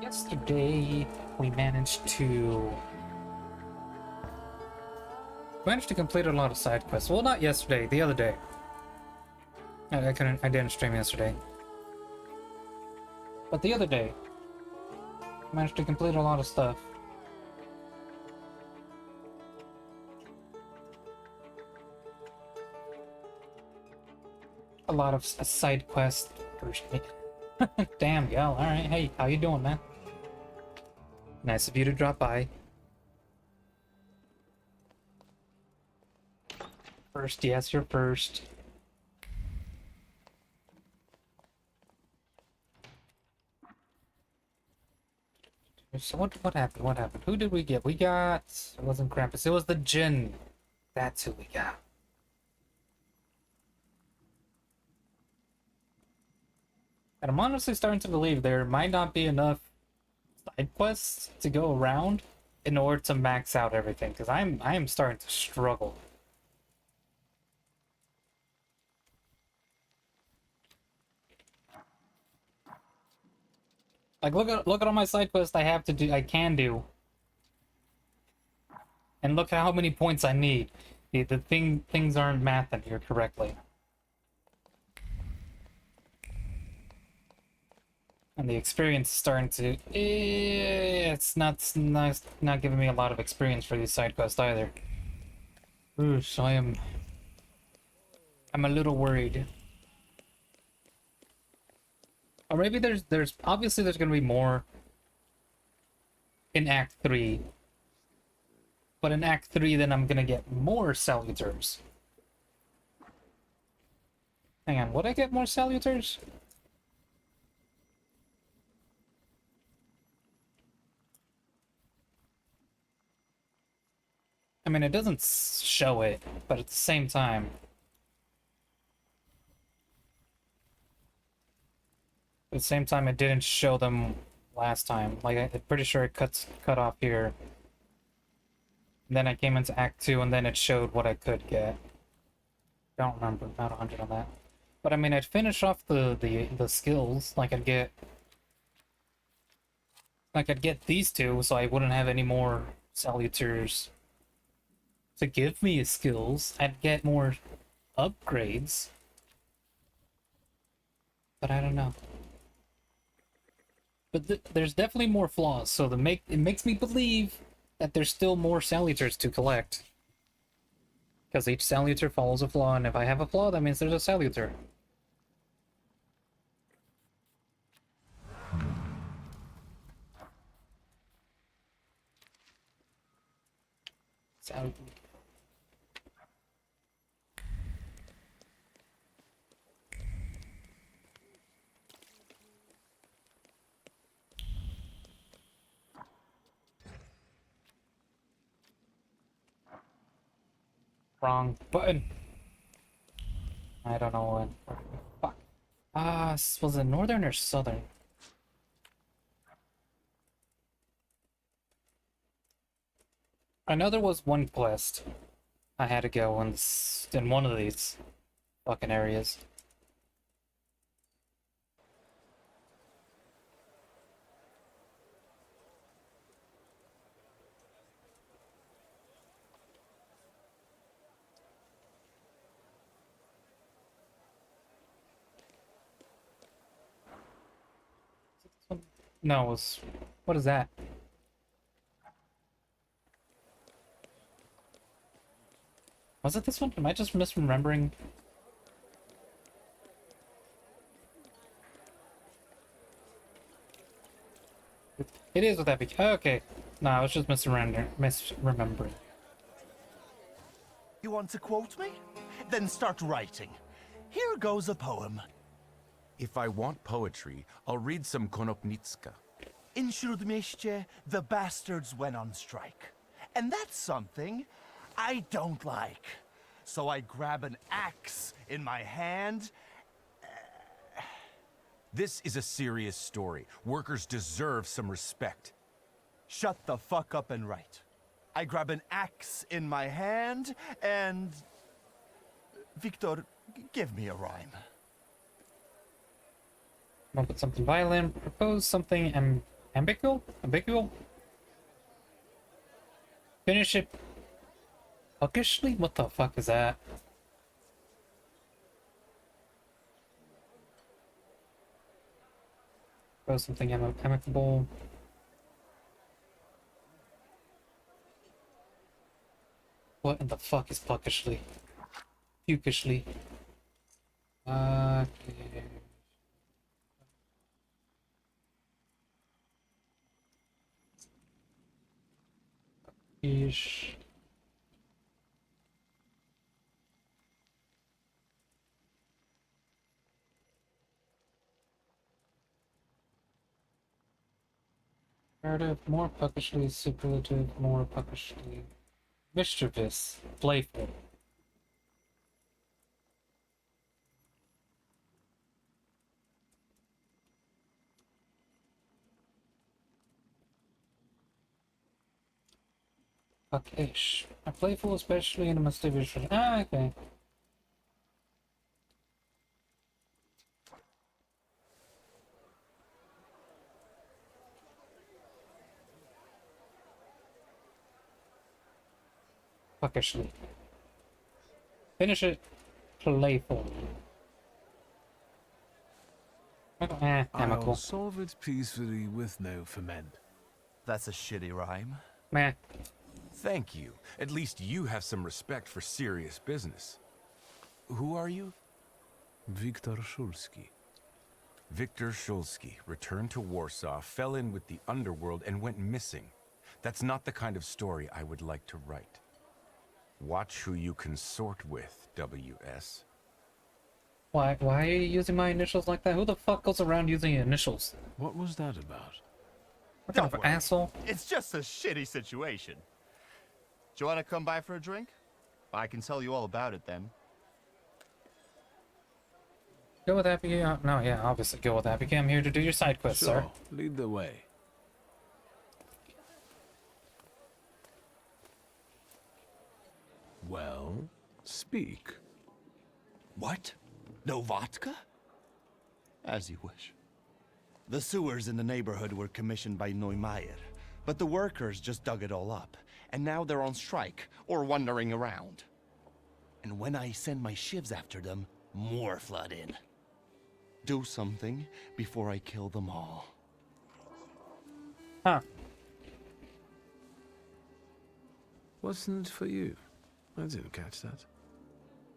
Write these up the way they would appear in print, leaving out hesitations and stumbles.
Yesterday, we managed to complete a lot of side quests. Well, not yesterday, the other day. I didn't stream yesterday. But the other day, managed to complete a lot of stuff. A lot of side quests. Damn, gal. Alright, hey, how you doing, man? Nice of you to drop by. First, yes, you're first. So what happened? What happened? Who did we get? We got... It wasn't Krampus, it was the Djinn. That's who we got. And I'm honestly starting to believe there might not be enough side quests to go around in order to max out everything, because I am starting to struggle. Like look at all my side quests I can do. And look at how many points I need. Things aren't mathing here correctly. And the experience is starting to... it's not giving me a lot of experience for these side quests either. Ooh, so I'm a little worried. Or maybe there's obviously there's gonna be more in Act 3. But in Act 3 then I'm gonna get more Salutors. Hang on, would I get more Salutors? I mean, it doesn't show it, but at the same time... At the same time, it didn't show them last time. Like, I'm pretty sure it cut off here. And then I came into Act 2, and then it showed what I could get. Don't remember, not 100 on that. But I mean, I'd finish off the skills. Like, I'd get these two, so I wouldn't have any more Salutors to give me skills. I'd get more upgrades. But I don't know. But there's definitely more flaws, so it makes me believe that there's still more Salutors to collect. Because each Salutor follows a flaw, and if I have a flaw, that means there's a Salutor. Wrong button. I don't know what. Fuck. Was it northern or southern? I know there was one quest I had to go in one of these fucking areas. No, it was... What is that? Was it this one? Am I just misremembering? It is with Epic. Oh, okay. No, I was just misremembering. You want to quote me? Then start writing. Here goes a poem. If I want poetry, I'll read some Konopnitska. In Śródmieście, the bastards went on strike. And that's something I don't like. So I grab an axe in my hand. This is a serious story. Workers deserve some respect. Shut the fuck up and write. I grab an axe in my hand and... Victor, give me a rhyme. Come up with something violent. Propose something ambiguous? Ambiguous? Finish it puckishly? What the fuck is that? Propose something amicable. What in the fuck is puckishly? Pukishly. Okay. Ish. Narrative, more puckishly, superlative, more puckishly. Mischievous, playful. Puckish. A playful, especially in a mischievous. Ah, okay. Puckishly. Finish it. Playful. Amicable. I'll solve it peacefully with no ferment. That's a shitty rhyme. Meh. Thank you. At least you have some respect for serious business. Who are you? Viktor Szulski. Viktor Szulski returned to Warsaw, fell in with the underworld, and went missing. That's not the kind of story I would like to write. Watch who you consort with, WS. Why are you using my initials like that? Who the fuck goes around using initials? What was that about? What kind of Don't worry. asshole? It's just a shitty situation. Do you want to come by for a drink? I can tell you all about it then. Go with Happy. No, yeah, obviously go with Happy. I'm here to do your side quest, Sure, sir. lead the way. Well, speak. What? No vodka? As you wish. The sewers in the neighborhood were commissioned by Neumeier, but the workers just dug it all up, and now they're on strike, or wandering around. And when I send my shivs after them, more flood in. Do something before I kill them all. Huh. Wasn't it for you? I didn't catch that.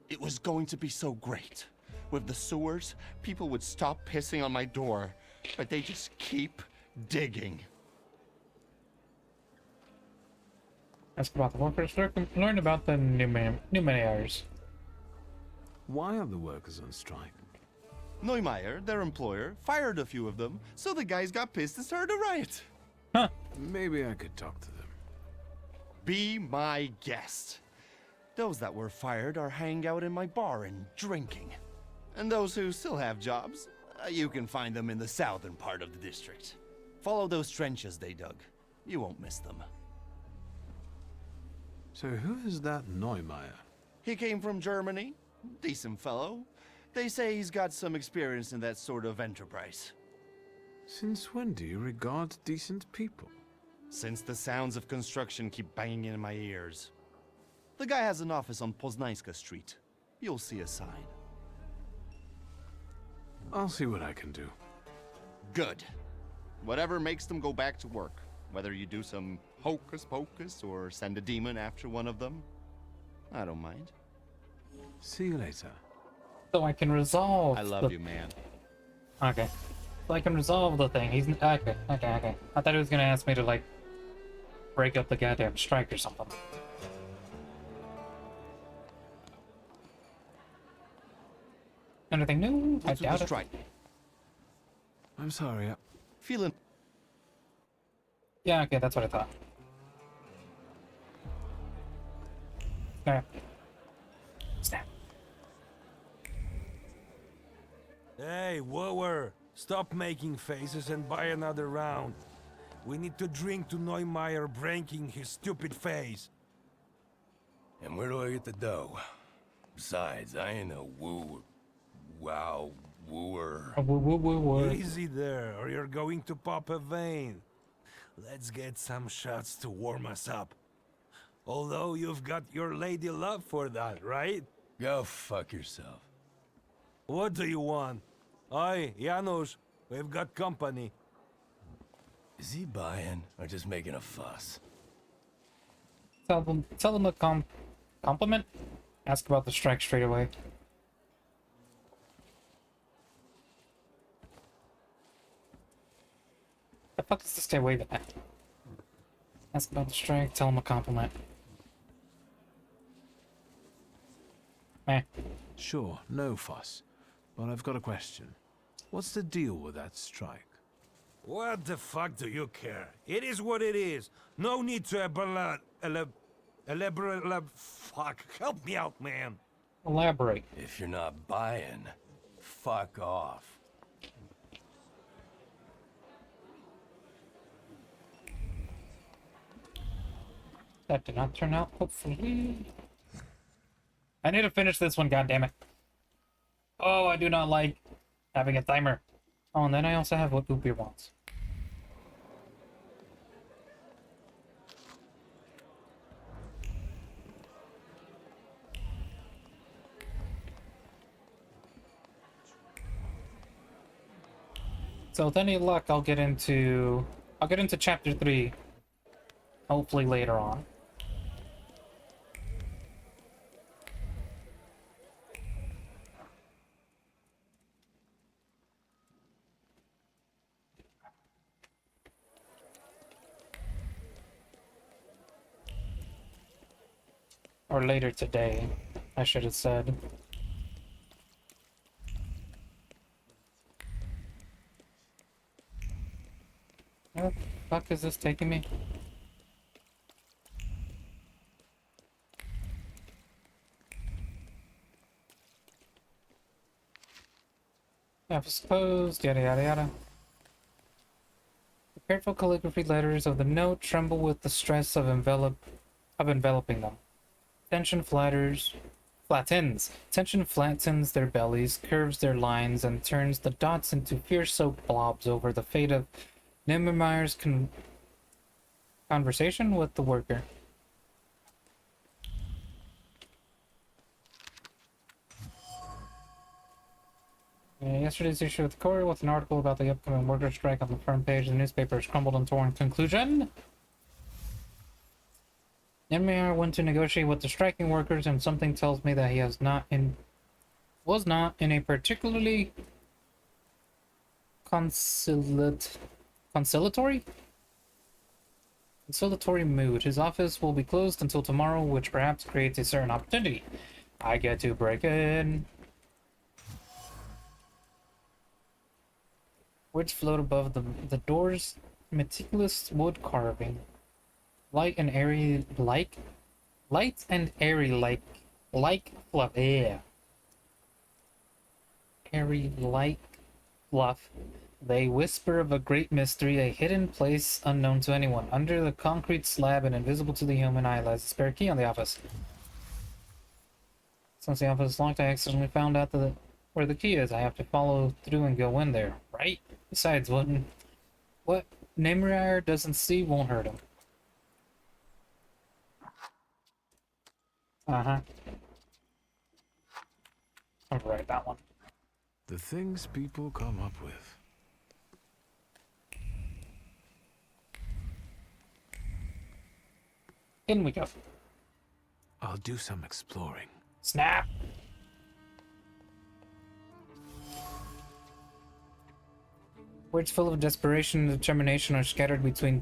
It was going to be so great. With the sewers, people would stop pissing on my door, but they just keep digging. Ask about the workers. Learn about the Numenairs. Why are the workers on strike? Neumeier, their employer, fired a few of them, so the guys got pissed and started a riot. Huh. Maybe I could talk to them. Be my guest. Those that were fired are hanging out in my bar and drinking. And those who still have jobs, you can find them in the southern part of the district. Follow those trenches they dug. You won't miss them. So who is that Neumeier? He came from Germany. Decent fellow. They say he's got some experience in that sort of enterprise. Since when do you regard decent people? Since the sounds of construction keep banging in my ears. The guy has an office on Poznańska Street. You'll see a sign. I'll see what I can do. Good. Whatever makes them go back to work. Whether you do some hocus pocus or send a demon after one of them, I don't mind. See you later. So I can resolve. I love you, man. Okay. So I can resolve the thing. He's okay. Okay. I thought he was gonna ask me to like break up the goddamn strike or something. Anything new? I What's with doubt the it. strike? I'm sorry. Feeling Yeah, okay, that's what I thought. Okay. Snap. Hey, whoa, stop making faces and buy another round. We need to drink to Neumeier breaking his stupid face. And where do I get the dough? Besides, I ain't a wooer. Easy there, or you're going to pop a vein. Let's get some shots to warm us up. Although you've got your lady love for that, right? Go fuck yourself. What do you want? Oi, Janusz, we've got company. Is he buying or just making a fuss? Tell them a compliment. Ask about the strike straight away. The fuck is this guy waving at? Ask about the strike. Tell him a compliment. Eh. Sure, no fuss. But I've got a question. What's the deal with that strike? What the fuck do you care? It is what it is. No need to elaborate. Fuck, help me out, man. Elaborate. If you're not buying, fuck off. That did not turn out, hopefully. I need to finish this one, goddammit. Oh, I do not like having a timer. Oh, and then I also have what Uber wants. So with any luck, I'll get into chapter 3, hopefully later on. Or later today, I should have said. Where the fuck is this taking me? Office closed, yada yada yada. The careful calligraphy letters of the note tremble with the stress of enveloping them. Tension flattens. Tension flattens their bellies, curves their lines, and turns the dots into fear-soaked blobs over the fate of Nimmermeyer's conversation with the worker. Yesterday's issue of the Courier with an article about the upcoming worker strike on the front page of the newspaper is crumbled and torn. Conclusion? Nimmeyer went to negotiate with the striking workers, and something tells me that he was not in a particularly conciliatory mood. His office will be closed until tomorrow, which perhaps creates a certain opportunity. I get to break in. Words float above the door's meticulous wood carving. Light and airy like fluff. Yeah. Airy like fluff. They whisper of a great mystery, a hidden place unknown to anyone. Under the concrete slab and invisible to the human eye lies a spare key on the office. Since the office is locked, I accidentally found out where the key is. I have to follow through and go in there, right? Besides, what Nimrire doesn't see won't hurt him. Uh-huh. I'll write that one. The things people come up with. In we go. I'll do some exploring. Snap! Words full of desperation and determination are scattered between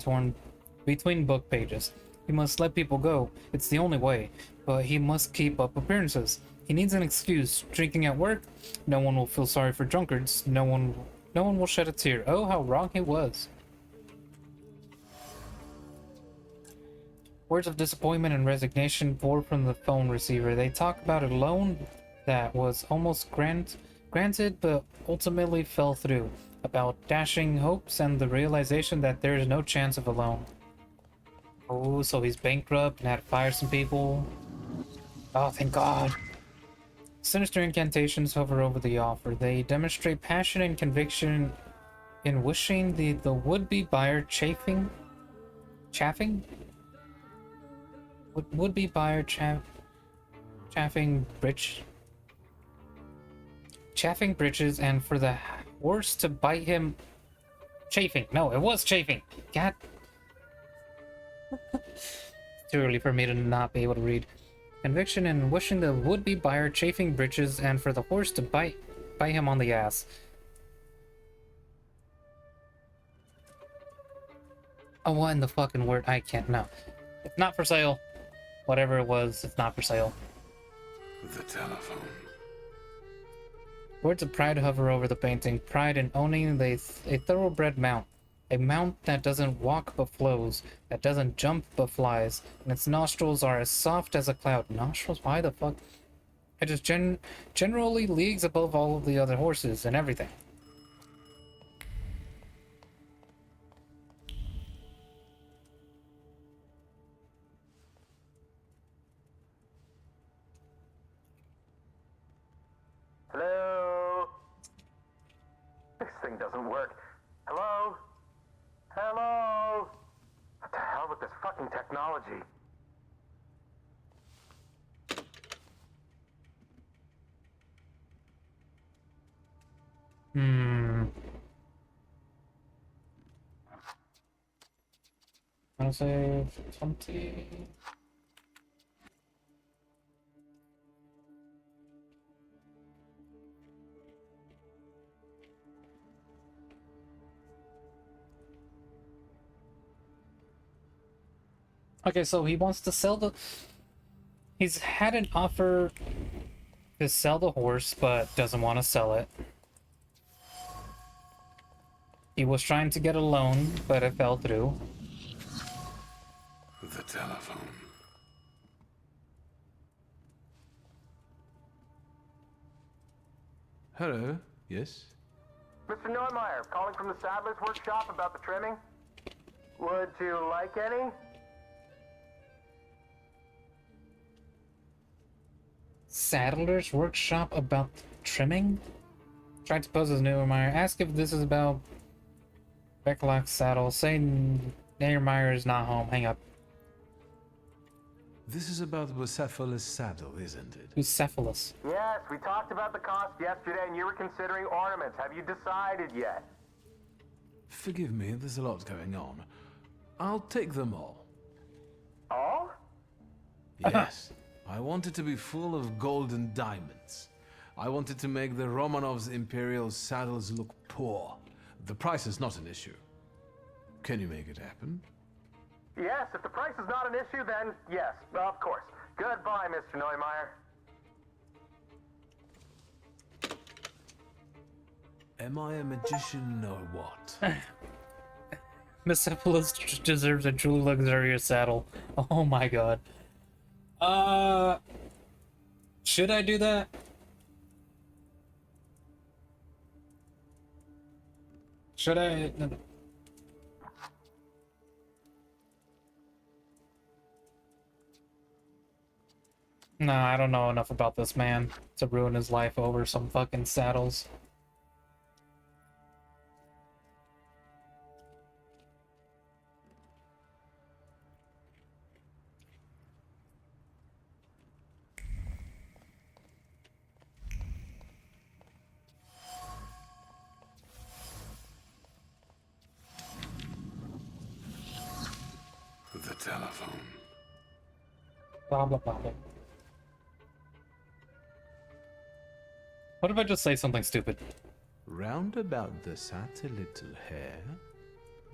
book pages. He must let people go. It's the only way. But he must keep up appearances. He needs an excuse. Drinking at work? No one will feel sorry for drunkards. No one will shed a tear. Oh, how wrong he was. Words of disappointment and resignation pour from the phone receiver. They talk about a loan that was almost granted, but ultimately fell through. About dashing hopes and the realization that there is no chance of a loan. Oh, so he's bankrupt and had to fire some people. Oh, thank God. Sinister incantations hover over the offer. They demonstrate passion and conviction in wishing the would-be buyer chaffing? Would-be buyer chaffing bridges and for the horse to bite him chafing. No, it was chafing. God. Too early for me to not be able to read. Conviction and wishing the would-be buyer chafing britches and for the horse to bite him on the ass. Oh, what in the fucking word? I can't know. It's not for sale. Whatever it was, it's not for sale. The telephone. Words of pride hover over the painting. Pride in owning a thoroughbred mount. A mount that doesn't walk but flows, that doesn't jump but flies, and its nostrils are as soft as a cloud. Nostrils? Why the fuck? It is generally leagues above all of the other horses and everything. Hello? This thing doesn't work. Hello? Hello? What the hell with this fucking technology? I'll say 20. Okay, so he wants to sell the... He's had an offer to sell the horse, but doesn't want to sell it. He was trying to get a loan, but it fell through. The telephone. Hello, yes? Mr. Neumeier, calling from the Saddler's Workshop about the trimming. Would you like any? Saddler's Workshop about trimming? Tried to pose as Neumeier. Ask if this is about Becklock's saddle. Say Neumeier is not home. Hang up. This is about Bucephalus' saddle, isn't it? Bucephalus. Yes, we talked about the cost yesterday and you were considering ornaments. Have you decided yet? Forgive me, there's a lot going on. I'll take them all. All? Yes. I want it to be full of gold and diamonds. I wanted to make the Romanovs' imperial saddles look poor. The price is not an issue. Can you make it happen? Yes, if the price is not an issue, then yes, of course. Goodbye, Mr. Neumeier. Am I a magician or what? Bucephalus deserves a truly luxurious saddle. Oh my god. Should I do that? Should I? No, I don't know enough about this man to ruin his life over some fucking saddles. The telephone. Blah blah blah. Blah. What if I just say something stupid? Round about the sat a little hare,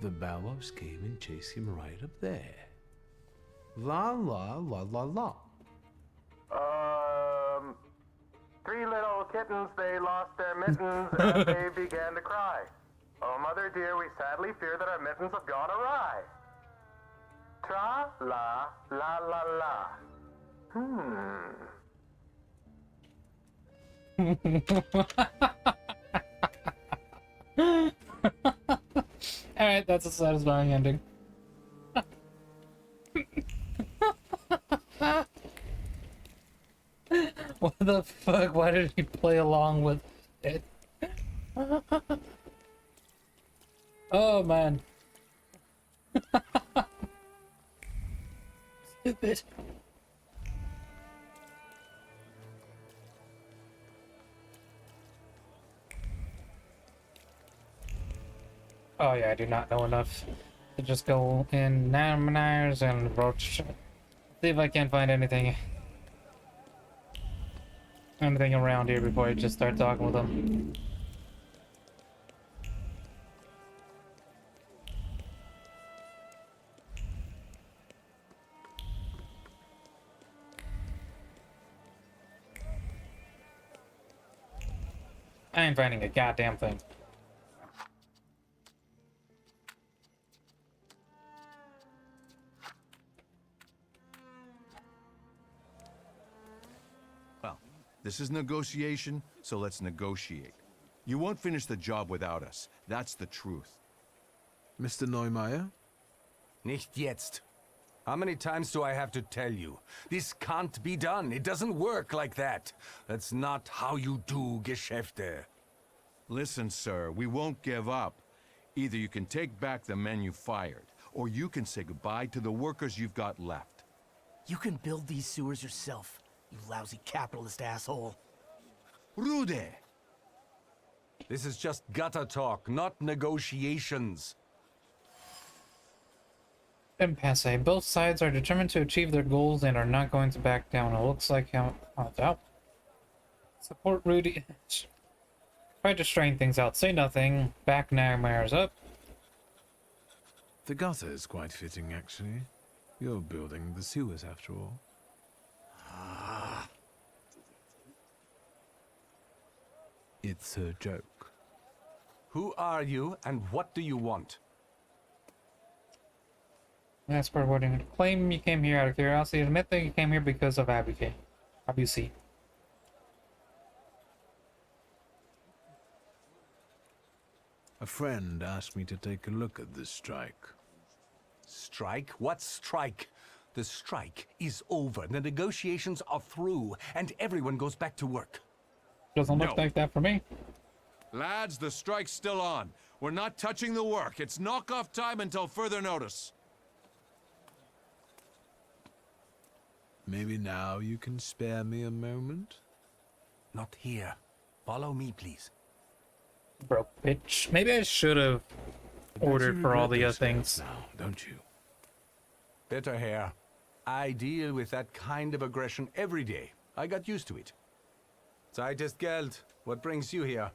the bow wows came and chased him right up there. La la la la la. Three little kittens, they lost their mittens and they began to cry. Oh, mother dear, we sadly fear that our mittens have gone awry. Tra la la la la. Alright, that's a satisfying ending. What the fuck? Why did he play along with it? Oh man. Stupid. Oh yeah, I do not know enough to just go in Namnires and Roach. See if I can't find anything around here before I just start talking with them. I ain't finding a goddamn thing. Well, this is negotiation, so let's negotiate. You won't finish the job without us. That's the truth. Mr. Neumeier? Nicht jetzt. How many times do I have to tell you? This can't be done. It doesn't work like that. That's not how you do Geschäfte. Listen, sir, we won't give up. Either you can take back the men you fired, or you can say goodbye to the workers you've got left. You can build these sewers yourself, you lousy capitalist asshole. Rude! This is just gutter talk, not negotiations. Impasse. Both sides are determined to achieve their goals and are not going to back down. It looks like how out. Support Rudy. Try to strain things out. Say nothing. Back Nightmares up. The gutter is quite fitting, actually. You're building the sewers, after all. It's a joke. Who are you and what do you want? That's part what you claim you came here out of curiosity. Admit that you came here because of Abusi. A friend asked me to take a look at this strike. Strike? What strike? The strike is over. The negotiations are through, and everyone goes back to work. Doesn't look No. like that for me. Lads, the strike's still on. We're not touching the work. It's knock-off time until further notice. Maybe now you can spare me a moment? Not here. Follow me, please. Broke bitch. Maybe I should have ordered for all the other things. Now, don't you? Better hair. I deal with that kind of aggression every day. I got used to it. Zeit ist Geld. What brings you here?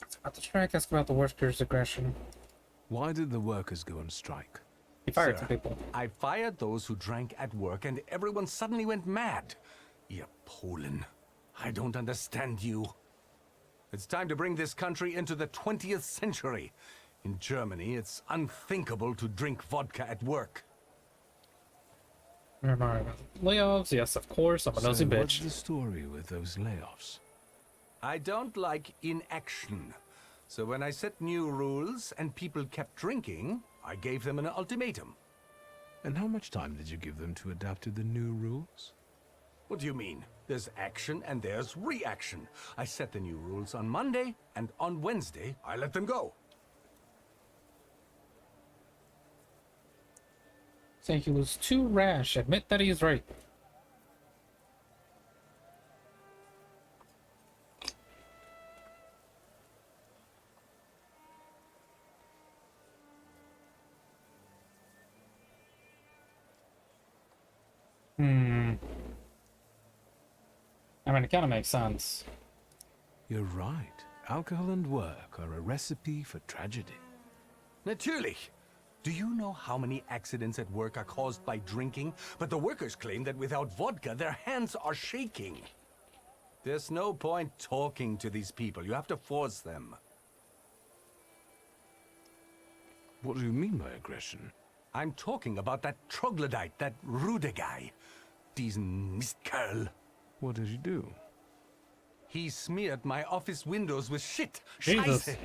It's about the strike. Ask about the workers' aggression. Why did the workers go on strike? He fired Sir, some people. I fired those who drank at work and everyone suddenly went mad. Ihr Polen. I don't understand you. It's time to bring this country into the 20th century. In Germany, it's unthinkable to drink vodka at work. Layoffs? Yes, of course. I'm a nosy So what's bitch. the story with those layoffs? I don't like inaction. So when I set new rules and people kept drinking, I gave them an ultimatum. And how much time did you give them to adapt to the new rules? What do you mean? There's action and there's reaction. I set the new rules on Monday, and on Wednesday, I let them go. Say he was too rash. Admit that he's right. I mean, it kind of makes sense. You're right. Alcohol and work are a recipe for tragedy. Natürlich. Do you know how many accidents at work are caused by drinking? But the workers claim that without vodka, their hands are shaking. There's no point talking to these people. You have to force them. What do you mean by aggression? I'm talking about that troglodyte, that Rude guy. Diesen Mistkerl. What did you do? He smeared my office windows with shit. Jesus. Scheiße.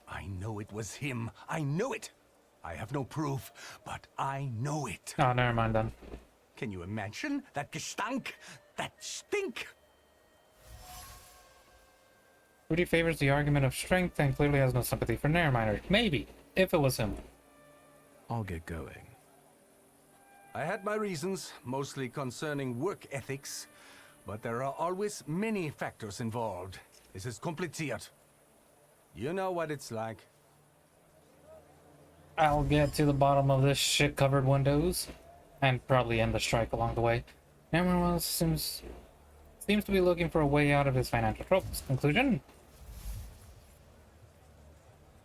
I know it was him. I know it. I have no proof, but I know it. Oh, never mind then. Can you imagine that Gestank? That stink? Rudy favors the argument of strength and clearly has no sympathy for Narrominer. Maybe, if it was him. I'll get going. I had my reasons, mostly concerning work ethics, but there are always many factors involved. This is kompliziert. You know what it's like. I'll get to the bottom of this shit-covered windows, and probably end the strike along the way. Narrominer seems to be looking for a way out of his financial troubles. Conclusion?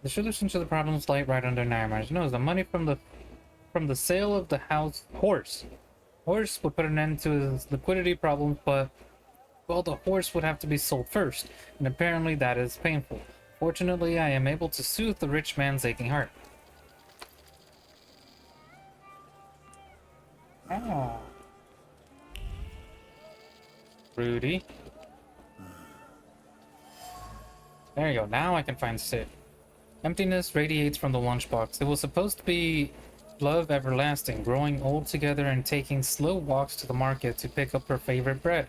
The solution to the problems lies right under Narrominer's nose. The money from the sale of the horse would put an end to his liquidity problems, but well, the horse would have to be sold first, and apparently that is painful. Fortunately, I am able to soothe the rich man's aching heart. Ah. Rudy. There you go. Now I can find Sid. Emptiness radiates from the lunchbox. It was supposed to be love everlasting, growing old together and taking slow walks to the market to pick up her favorite bread.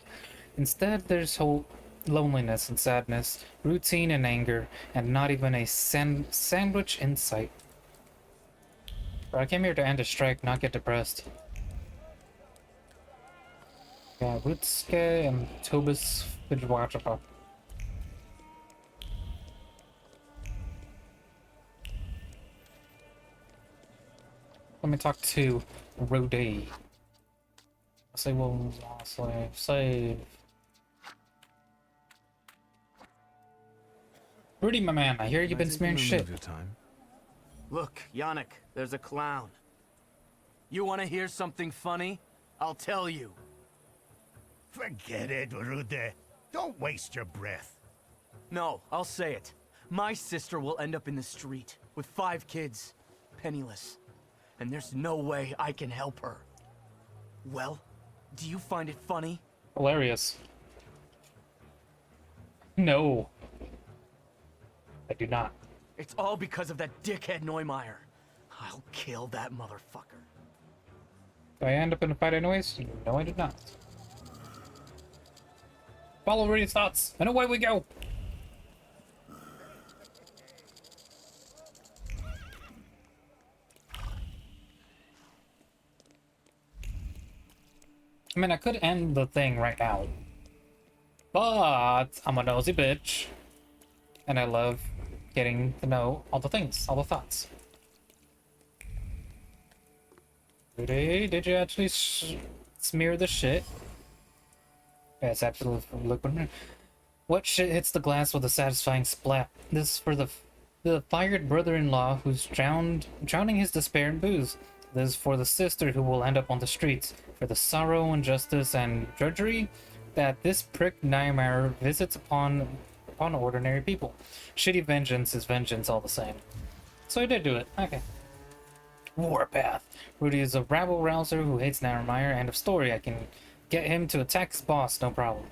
Instead, there's whole loneliness and sadness, routine and anger, and not even a sandwich in sight. But I came here to end a strike, not get depressed. Yeah, Rutske and Tobis Fidjwachapa. Let me talk to Rode. I say, well, save. Rudy, my man, I hear you've been smearing shit. Your time. Look, Yannick, there's a clown. You want to hear something funny? I'll tell you. Forget it, Rude. Don't waste your breath. No, I'll say it. My sister will end up in the street with 5 kids, penniless. And there's no way I can help her. Well, do you find it funny? Hilarious. No. I do not. It's all because of that dickhead Neumeier. I'll kill that motherfucker. Do I end up in a fight anyways? No, I did not. Follow Rudy's thoughts, and away we go! I mean, I could end the thing right now. But I'm a nosy bitch. And I love getting to know all the things, all the thoughts. Rudy, did you actually smear the shit? Yeah, it's absolutely liquid. What shit hits the glass with a satisfying splat? This is for the fired brother-in-law who's drowning his despair in booze. This is for the sister who will end up on the streets. For the sorrow, injustice, and drudgery that this prick Nightmare visits upon ordinary people. Shitty vengeance is vengeance all the same. So I did do it. Okay. Warpath. Rudy is a rabble-rouser who hates Narrominer. End of story. I can get him to attack his boss, no problem.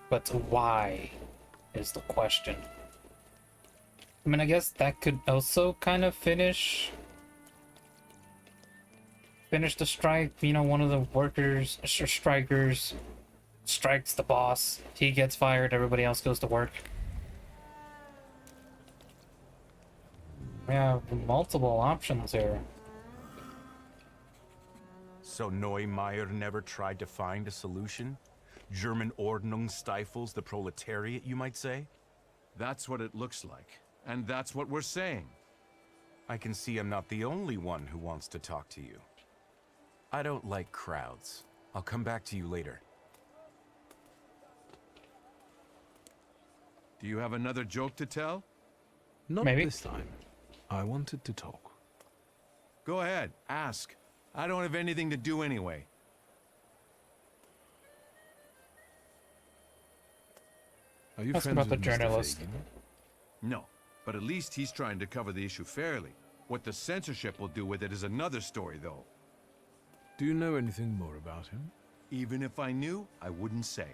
But why is the question. I mean, I guess that could also kind of finish the strike. You know, one of the workers, strikers, strikes the boss. He gets fired, everybody else goes to work. We have multiple options here. So Neumeier never tried to find a solution? German Ordnung stifles the proletariat, you might say? That's what it looks like. And that's what we're saying. I can see I'm not the only one who wants to talk to you. I don't like crowds. I'll come back to you later. Do you have another joke to tell? Not Maybe. this time. I wanted to talk. Go ahead, ask. I don't have anything to do anyway. Are you Ask friends about the with Mr. journalist. Fagin? No, but at least he's trying to cover the issue fairly. What the censorship will do with it is another story, though. Do you know anything more about him? Even if I knew, I wouldn't say.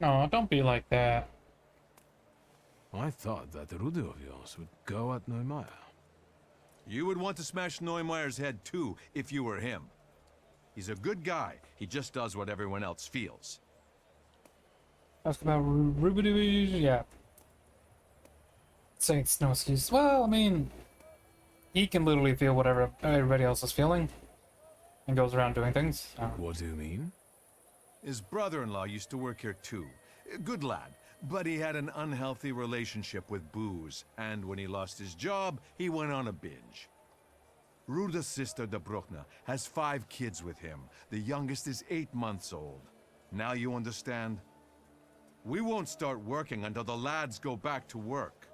No, don't be like that. I thought that Rude of yours would go at Neumeier. You would want to smash Neumeier's head too, if you were him. He's a good guy. He just does what everyone else feels. Ask about Rubidoos, yeah. Saying it's no excuse. Well, I mean, he can literally feel whatever everybody else is feeling, and goes around doing things. What do you mean? His brother-in-law used to work here too. Good lad, but he had an unhealthy relationship with booze, and when he lost his job, he went on a binge. Ruda's sister, De Bruckner, has 5 kids with him. The youngest is 8 months old. Now you understand? We won't start working until the lads go back to work.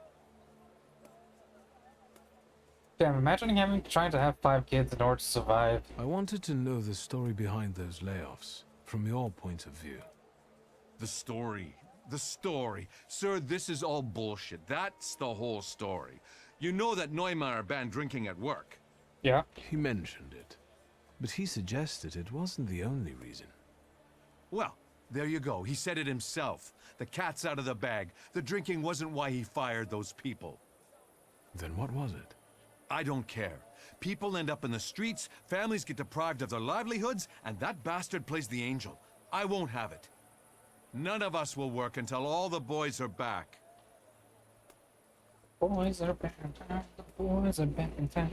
Damn, imagining trying to have 5 kids in order to survive. I wanted to know the story behind those layoffs, from your point of view. The story. The story. Sir, this is all bullshit. That's the whole story. You know that Neumeier banned drinking at work. Yeah. He mentioned it, but he suggested it wasn't the only reason. Well, there you go. He said it himself. The cat's out of the bag. The drinking wasn't why he fired those people. Then what was it? I don't care. People end up in the streets, families get deprived of their livelihoods, and that bastard plays the angel. I won't have it. None of us will work until all the boys are back. Boys are back in town. The boys are back in town.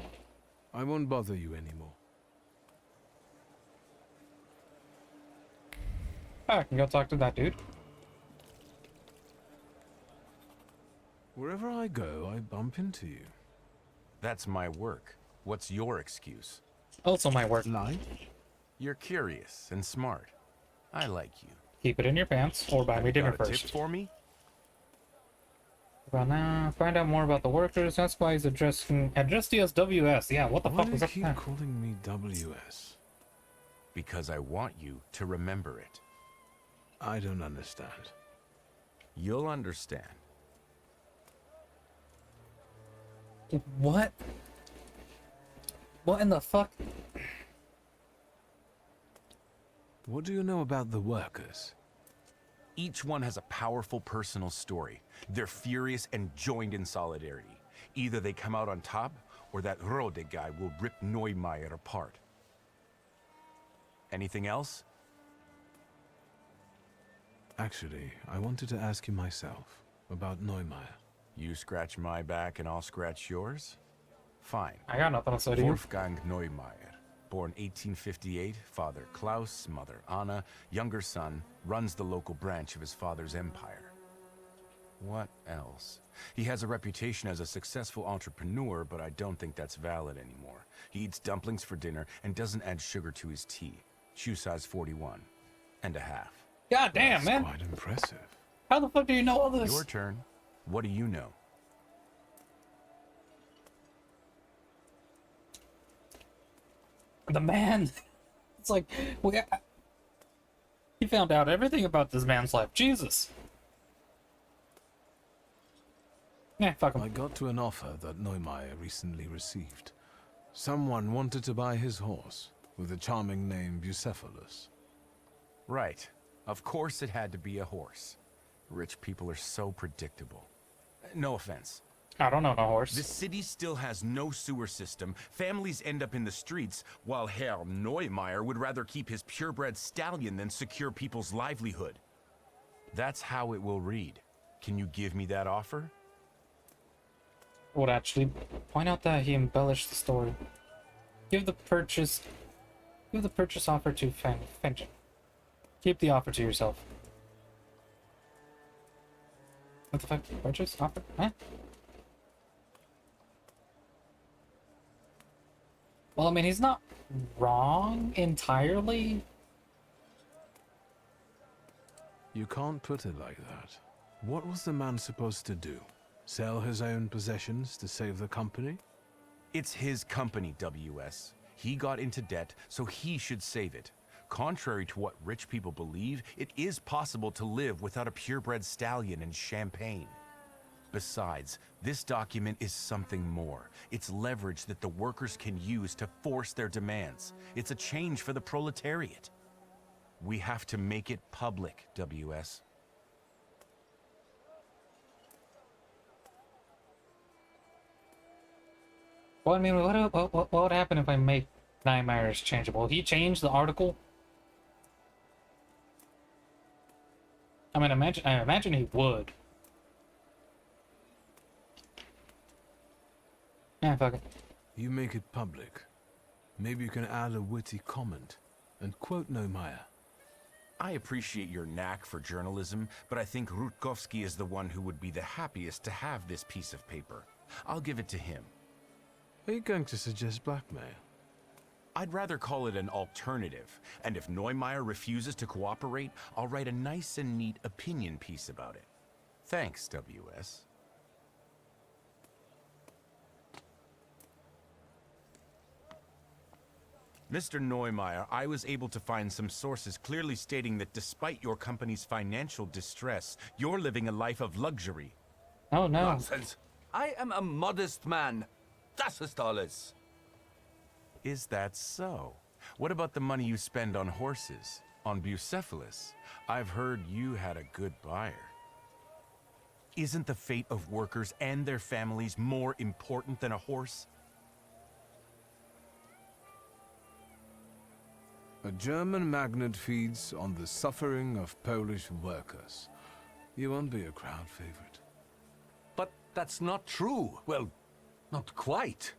I won't bother you anymore. I can go talk to that dude. Wherever I go, I bump into you. That's my work. What's your excuse? Also my work. Lie? You're curious and smart. I like you. Keep it in your pants, or buy me dinner Got a first. tip for me? Well, now find out more about the workers. That's why he's addressed you as WS. Yeah, what the Why fuck do was you that? keep calling me WS? Because I want you to remember it. I don't understand. You'll understand. What? What in the fuck? What do you know about the workers? Each one has a powerful personal story. They're furious and joined in solidarity. Either they come out on top, or that Rode guy will rip Neumeier apart. Anything else? Actually, I wanted to ask you myself about Neumeier. You scratch my back and I'll scratch yours? Fine. I got nothing to say to you. Wolfgang Neumeier, born 1858, father Klaus, mother Anna, younger son, runs the local branch of his father's empire. What else? He has a reputation as a successful entrepreneur, but I don't think that's valid anymore. He eats dumplings for dinner and doesn't add sugar to his tea. Shoe size 41 and a half. God damn, That's man. quite impressive. How the fuck do you know all this? Your turn. What do you know? The man. It's like, he found out everything about this man's life. Jesus. Yeah, fuck him. I got to an offer that Neumeier recently received. Someone wanted to buy his horse, with the charming name Bucephalus. Right. Of course it had to be a horse. Rich people are so predictable. No offense. I don't know no horse. The city still has no sewer system, families end up in the streets, while Herr Neumeier would rather keep his purebred stallion than secure people's livelihood. That's how it will read. Can you give me that offer? Would actually point out that he embellished the story. Give the purchase offer to Fenton. Keep the offer to yourself. What the fuck? Purchase offer? Huh? Well, I mean, he's not wrong entirely. You can't put it like that. What was the man supposed to do? Sell his own possessions to save the company? It's his company, WS. He got into debt, so he should save it. Contrary to what rich people believe, it is possible to live without a purebred stallion and champagne. Besides, this document is something more. It's leverage that the workers can use to force their demands. It's a change for the proletariat. We have to make it public, WS. Well, I mean, what would happen if I make Nightmares changeable? Will he change the article? I mean, I imagine he would. Yeah, fuck it. You make it public. Maybe you can add a witty comment and quote Neumeier. I appreciate your knack for journalism, but I think Rutkowski is the one who would be the happiest to have this piece of paper. I'll give it to him. Are you going to suggest blackmail? I'd rather call it an alternative, and if Neumeier refuses to cooperate, I'll write a nice and neat opinion piece about it. Thanks, WS. Mr. Neumeier, I was able to find some sources clearly stating that despite your company's financial distress, you're living a life of luxury. Oh, no. Nonsense. I am a modest man. Das ist alles. Is that so? What about the money you spend on horses? On Bucephalus? I've heard you had a good buyer. Isn't the fate of workers and their families more important than a horse? A German magnate feeds on the suffering of Polish workers. You won't be a crowd favorite. But that's not true. Well, not quite.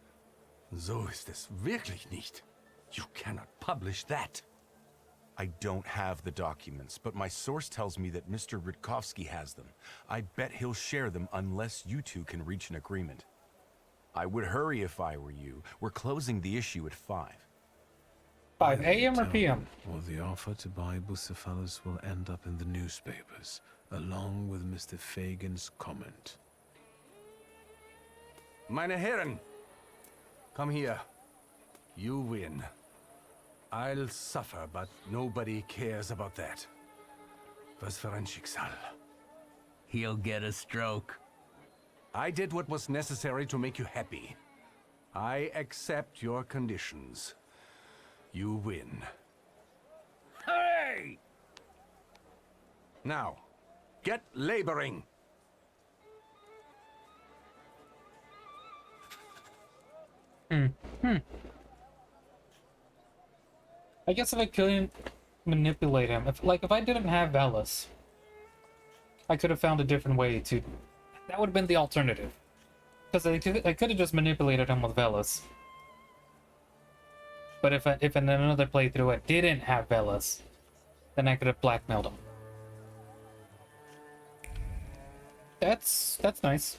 So ist es wirklich nicht. You cannot publish that. I don't have the documents, but my source tells me that Mr. Rutkowski has them. I bet he'll share them unless you two can reach an agreement. I would hurry if I were you. We're closing the issue at 5. 5 a.m. or p.m.? Well, the offer to buy Bucephalus will end up in the newspapers, along with Mr. Fagin's comment. Meine Herren, come here. You win. I'll suffer, but nobody cares about that. Was für ein Schicksal. He'll get a stroke. I did what was necessary to make you happy. I accept your conditions. You win. Hey! Now, get laboring. I guess if I couldn't manipulate him, if I didn't have Velas, I could have found a different way to. That would have been the alternative, because I could have just manipulated him with Velas. But if in another playthrough I didn't have Velas, then I could have blackmailed him. That's nice.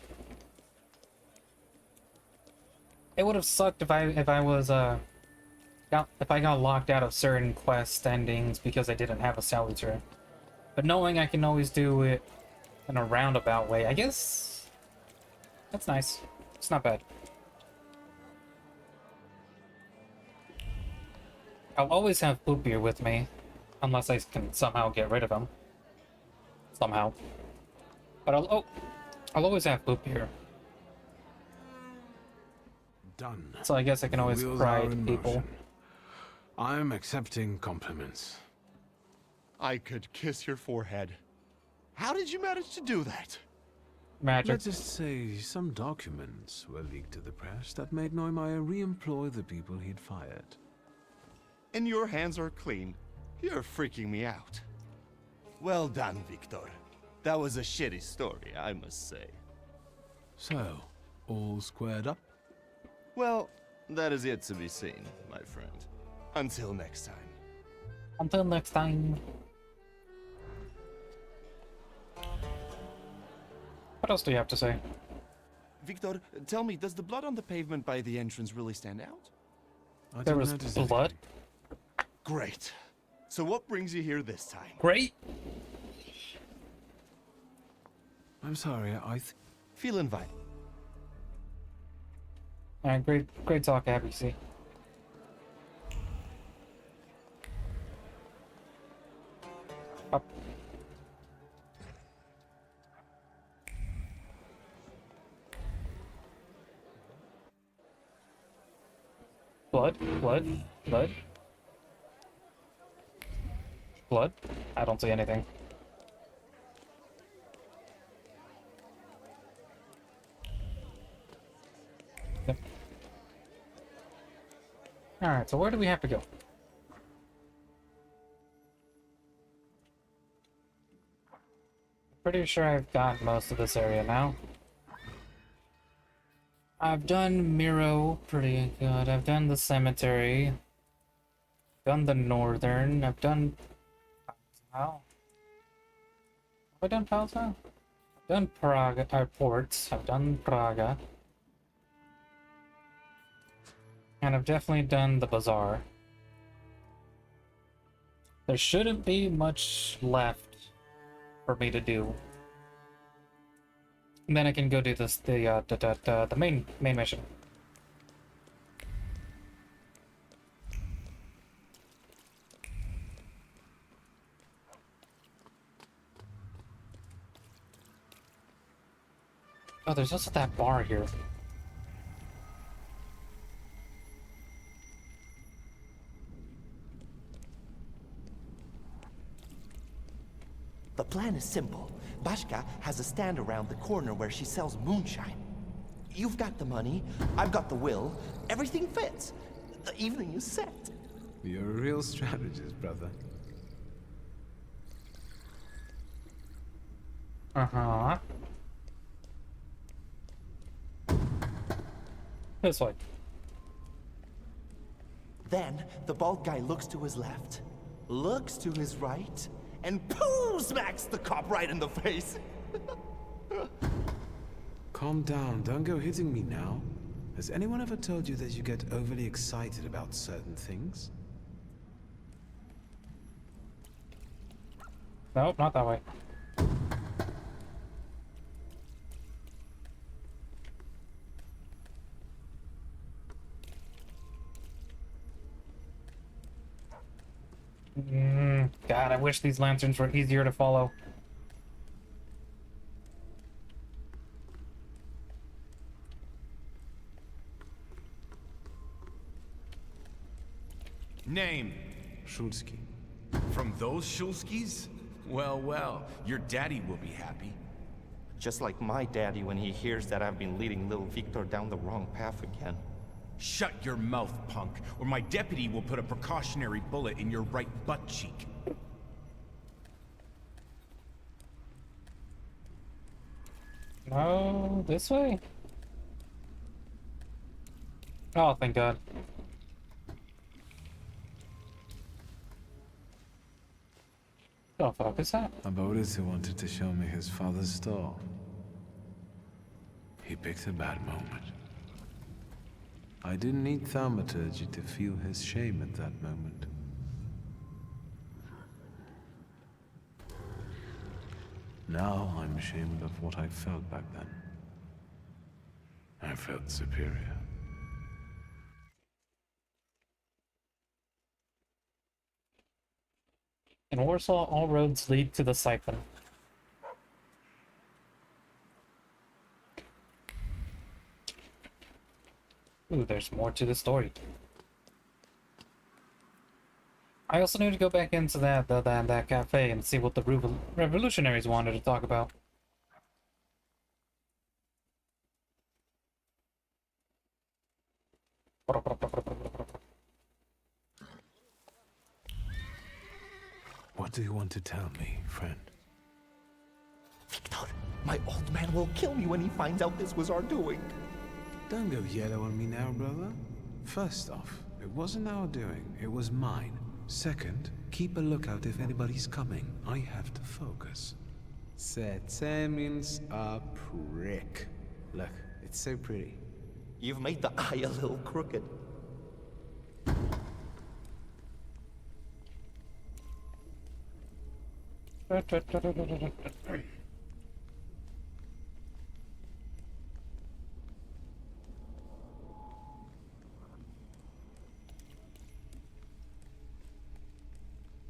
It would have sucked if I was if I got locked out of certain quest endings because I didn't have a Salutor. But knowing I can always do it in a roundabout way, I guess that's nice. It's not bad. I'll always have Poop Beer with me, unless I can somehow get rid of him. Somehow. But I'll always have Poop Beer. Done. So I guess I can always Wheels cry are to in people. motion. I'm accepting compliments. I could kiss your forehead. How did you manage to do that? Magic. Let's just say some documents were leaked to the press that made Neumeier re-employ the people he'd fired. And your hands are clean. You're freaking me out. Well done, Victor. That was a shitty story, I must say. So, all squared up? Well, that is yet to be seen, my friend. Until next time. Until next time. What else do you have to say? Victor, tell me, does the blood on the pavement by the entrance really stand out? I There didn't was notice blood? anything. Great. So what brings you here this time? Great. I'm sorry, Feel invited. Alright, great talk, ABC. Up. Blood, blood, blood. Blood? I don't see anything. Yep. Alright, so where do we have to go? Pretty sure I've got most of this area now. I've done Miro pretty good. I've done the cemetery. Done the northern. I've done... How? Have I done Palza? I've done Praga, ports. I've done Praga. And I've definitely done the bazaar. There shouldn't be much left for me to do. And then I can go do this, the main mission. Oh, there's also that bar here. The plan is simple. Bashka has a stand around the corner where she sells moonshine. You've got the money, I've got the will, everything fits. The evening is set. You're a real strategist, brother. Uh-huh. This way. Then the bald guy looks to his left, looks to his right, and pooh! Smacks the cop right in the face. Calm down, don't go hitting me now. Has anyone ever told you that you get overly excited about certain things? Nope, not that way. God, I wish these lanterns were easier to follow. Name? Shulsky. From those Shulskis? Well, well, your daddy will be happy. Just like my daddy when he hears that I've been leading little Victor down the wrong path again. Shut your mouth, punk, or my deputy will put a precautionary bullet in your right butt cheek. No, this way? Oh, thank God. Oh, fuck is that? Aboris wanted to show me his father's store. He picked a bad moment. I didn't need thaumaturgy to feel his shame at that moment. Now I'm ashamed of what I felt back then. I felt superior. In Warsaw, all roads lead to the siphon. Ooh, there's more to the story. I also need to go back into that cafe and see what the revolutionaries wanted to talk about. What do you want to tell me, friend? Victor, my old man will kill me when he finds out this was our doing. Don't go yellow on me now, brother. First off, it wasn't our doing, it was mine. Second, keep a lookout if anybody's coming. I have to focus. Setemins a prick. Look, it's so pretty. You've made the eye a little crooked.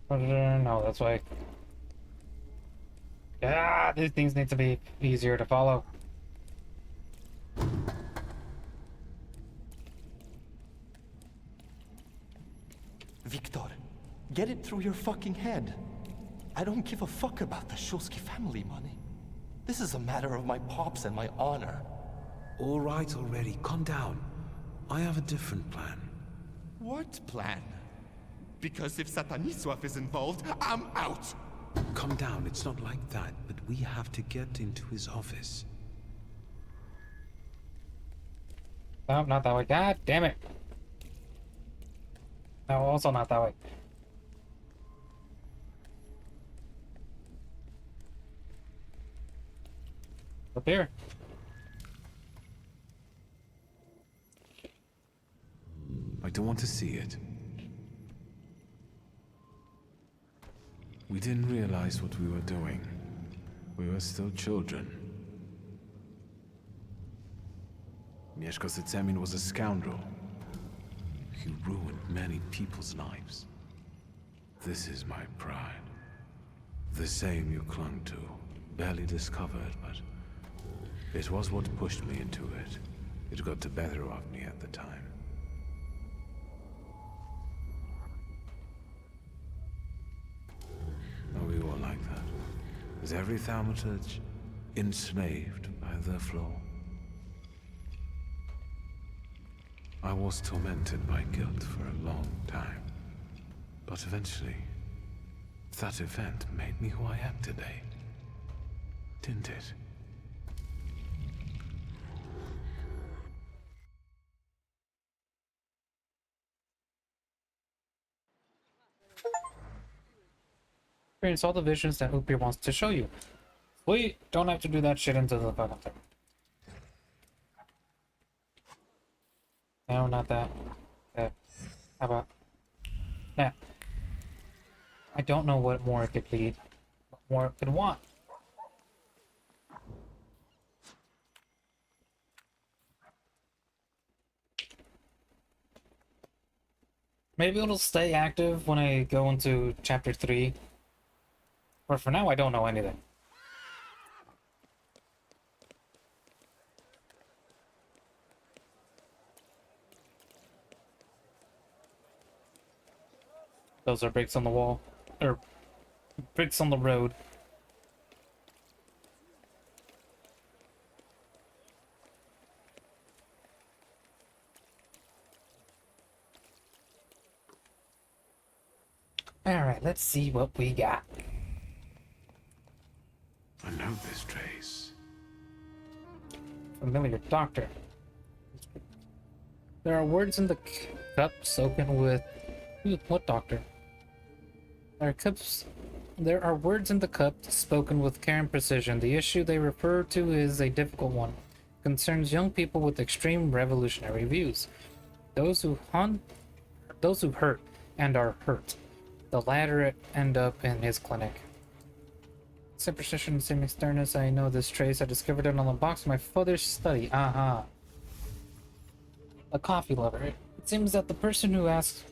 No, that's why. Ah, these things need to be easier to follow. Get it through your fucking head. I don't give a fuck about the Shulsky family money. This is a matter of my pops and my honor. All right already, calm down. I have a different plan. What plan? Because if Sataniswaf is involved, I'm out! Calm down, it's not like that, but we have to get into his office. No, not that way. God damn it. No, also not that way. Up here. I don't want to see it. We didn't realize what we were doing. We were still children. Mieszko Setsemin was a scoundrel. He ruined many people's lives. This is my pride. The same you clung to. Barely discovered, but it was what pushed me into it. It got the better of me at the time. Are we all like that? Is every thaumaturge enslaved by their flaw? I was tormented by guilt for a long time. But eventually, that event made me who I am today. Didn't it? Experience all the visions that Upir wants to show you. We don't have to do that shit into the fucking thing. No, not that. How about... Nah. I don't know what more it could lead. What more it could want. Maybe it'll stay active when I go into chapter 3. But for now, I don't know anything. Those are bricks on the wall. Or bricks on the road. Alright, let's see what we got. I know this trace. Familiar doctor. There are words in the cup soaking with... What doctor? There are words in the cup spoken with care and precision. The issue they refer to is a difficult one. It concerns young people with extreme revolutionary views. Those who hurt and are hurt. The latter end up in his clinic. Same precision, same externess. I know this trace. I discovered it on the box of my father's study. Aha. A coffee lover. It seems that the person who asked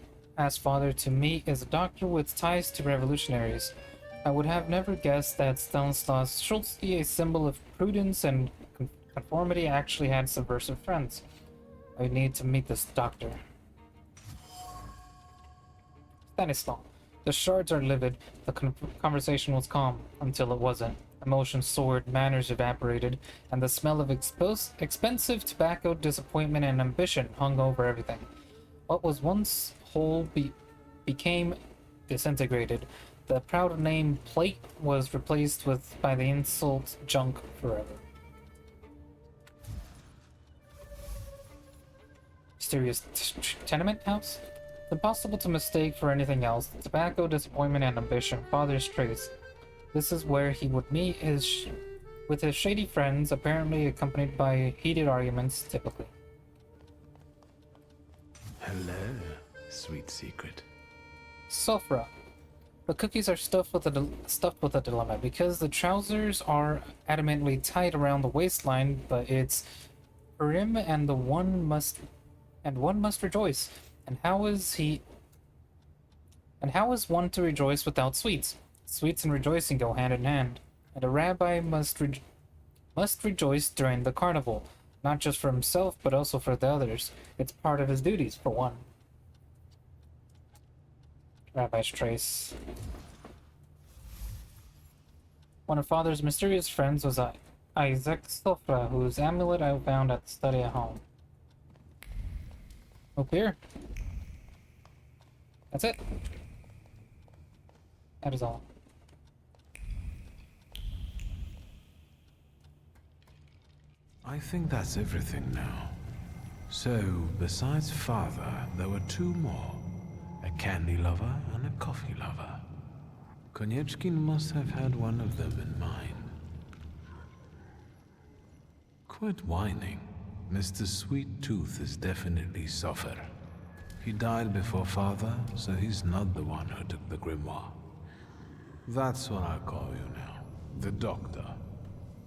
father to meet is a doctor with ties to revolutionaries. I would have never guessed that Stanislaus Schultzy, a symbol of prudence and conformity, actually had subversive friends. I need to meet this doctor. Stanislaus. The shards are livid. The conversation was calm, until it wasn't. Emotions soared, manners evaporated, and the smell of expensive tobacco, disappointment, and ambition hung over everything. What was once whole became disintegrated. The proud name plate was replaced by the insult junk forever. Mysterious tenement house? Impossible to mistake for anything else. Tobacco, disappointment, and ambition. Father's trace. This is where he would meet with his shady friends, apparently accompanied by heated arguments, typically. Hello, sweet secret. Sofra. The cookies are stuffed with a dilemma because the trousers are adamantly tight around the waistline, but it's for him and one must rejoice. And how is one to rejoice without sweets? Sweets and rejoicing go hand in hand, and a rabbi must rejoice during the carnival, not just for himself but also for the others. It's part of his duties, for one. Rabbi's trace. One of Father's mysterious friends was Isaac Silfra, whose amulet I found at the study at home. Up here. That's it. That is all. I think that's everything now. So, besides Father, there were two more. A candy lover and a coffee lover. Konieczkin must have had one of them in mind. Quit whining. Mr. Sweet Tooth is definitely suffer. He died before Father, so he's not the one who took the grimoire. That's what I call you now. The Doctor.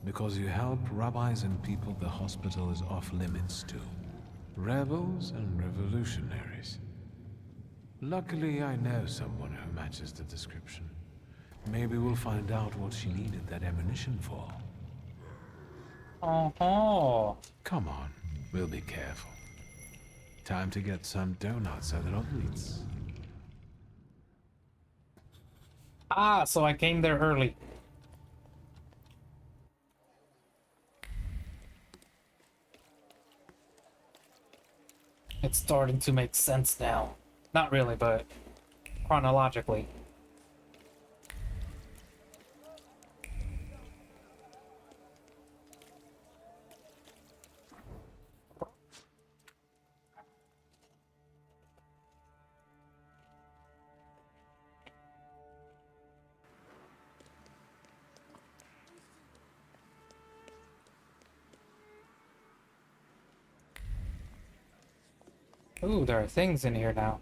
Because you help rabbis and people the hospital is off limits to. Rebels and revolutionaries. Luckily, I know someone who matches the description. Maybe we'll find out what she needed that ammunition for. Oh. Come on, we'll be careful. Time to get some donuts at Roglitz's. Ah, so I came there early. It's starting to make sense now. Not really, but chronologically. Ooh, there are things in here now.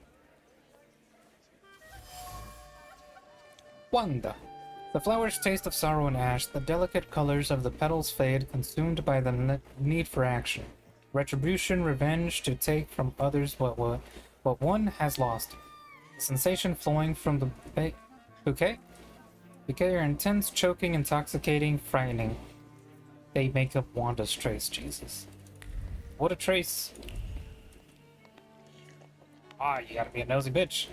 Wanda. The flowers taste of sorrow and ash. The delicate colors of the petals fade, consumed by the need for action. Retribution, revenge, to take from others what one has lost. The sensation flowing from the bouquet? Bouquet are intense, choking, intoxicating, frightening. They make up Wanda's trace, Jesus. What a trace. Ah, you gotta be a nosy bitch.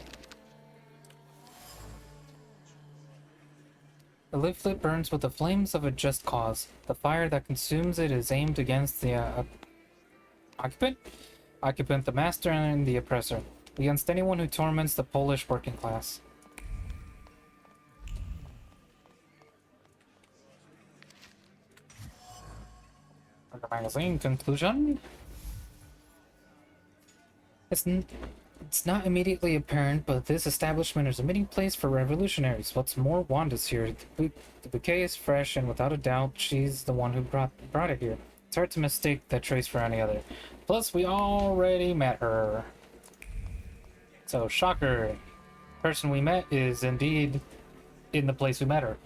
The leaflet burns with the flames of a just cause. The fire that consumes it is aimed against the occupant? Occupant, the master, and the oppressor. Against anyone who torments the Polish working class. The magazine conclusion. It's not immediately apparent, but this establishment is a meeting place for revolutionaries. What's more, Wanda's here. The bouquet is fresh, and without a doubt, she's the one who brought it here. It's hard to mistake that trace for any other. Plus, we already met her. So, shocker. Person we met is indeed in the place we met her.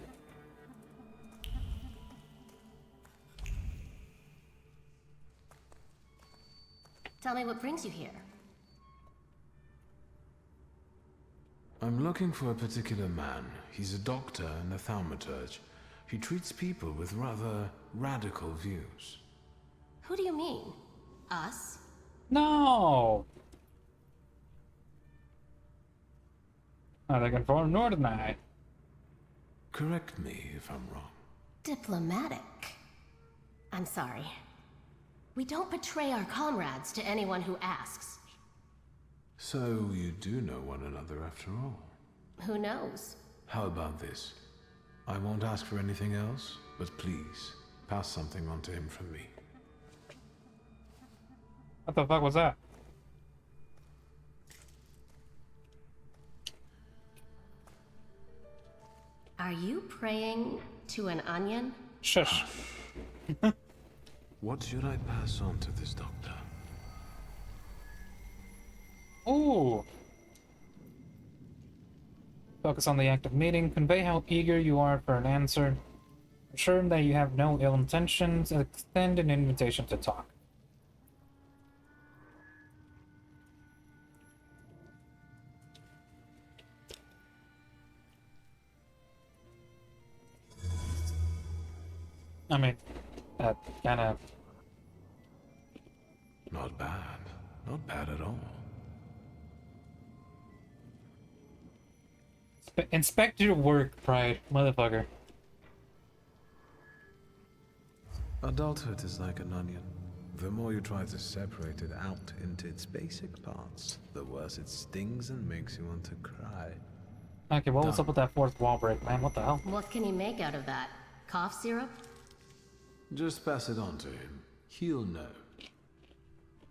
Tell me what brings you here. I'm looking for a particular man. He's a doctor and a thaumaturge. He treats people with rather radical views. Who do you mean? Us? No! Neither confirm nor deny. Correct me if I'm wrong. Diplomatic. I'm sorry. We don't betray our comrades to anyone who asks. So you do know one another after all. Who knows? How about this? I won't ask for anything else, but please, pass something on to him from me. What the fuck was that? Are you praying to an onion? Shush. What should I pass on to this doctor? Ooh. Focus on the act of meeting. Convey how eager you are for an answer. Assure him that you have no ill intentions. Extend an invitation to talk. I mean, that kind of... Not bad. Not bad at all. Inspect your work, Pride, motherfucker. Adulthood is like an onion. The more you try to separate it out into its basic parts, the worse it stings and makes you want to cry. Okay, what was up with that fourth wall break, man? What the hell? What can he make out of that? Cough syrup? Just pass it on to him. He'll know.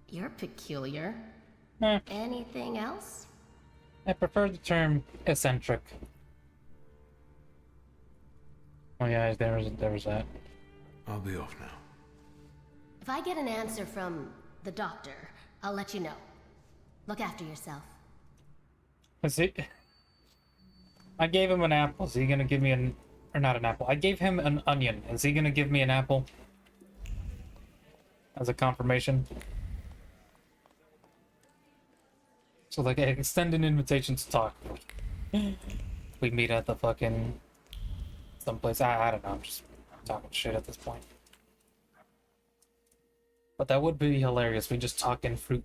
You're peculiar. Eh, Anything else? I prefer the term eccentric. Oh yeah, there was that. I'll be off now. If I get an answer from the doctor, I'll let you know. Look after yourself. Is he? I gave him an apple. Is he gonna give me an... Or not an apple. I gave him an onion. Is he gonna give me an apple? As a confirmation? So like, I extend an invitation to talk. We meet at the fucking... someplace. I don't know. I'm just talking shit at this point. But that would be hilarious. We just talk in fruit.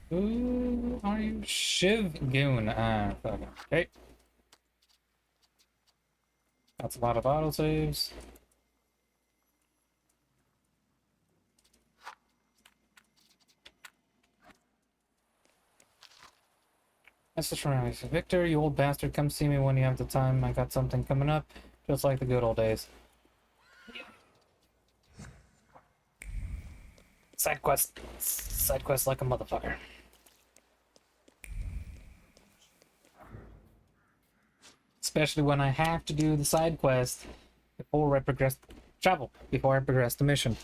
Who are you? Shiv Goon. Fucking. Okay. That's a lot of autosaves. Message from Alex. Victor, you old bastard, come see me when you have the time. I got something coming up, just like the good old days. Side quest. Side quest like a motherfucker. Especially when I have to do the side quest before I progress travel, before I progress the mission.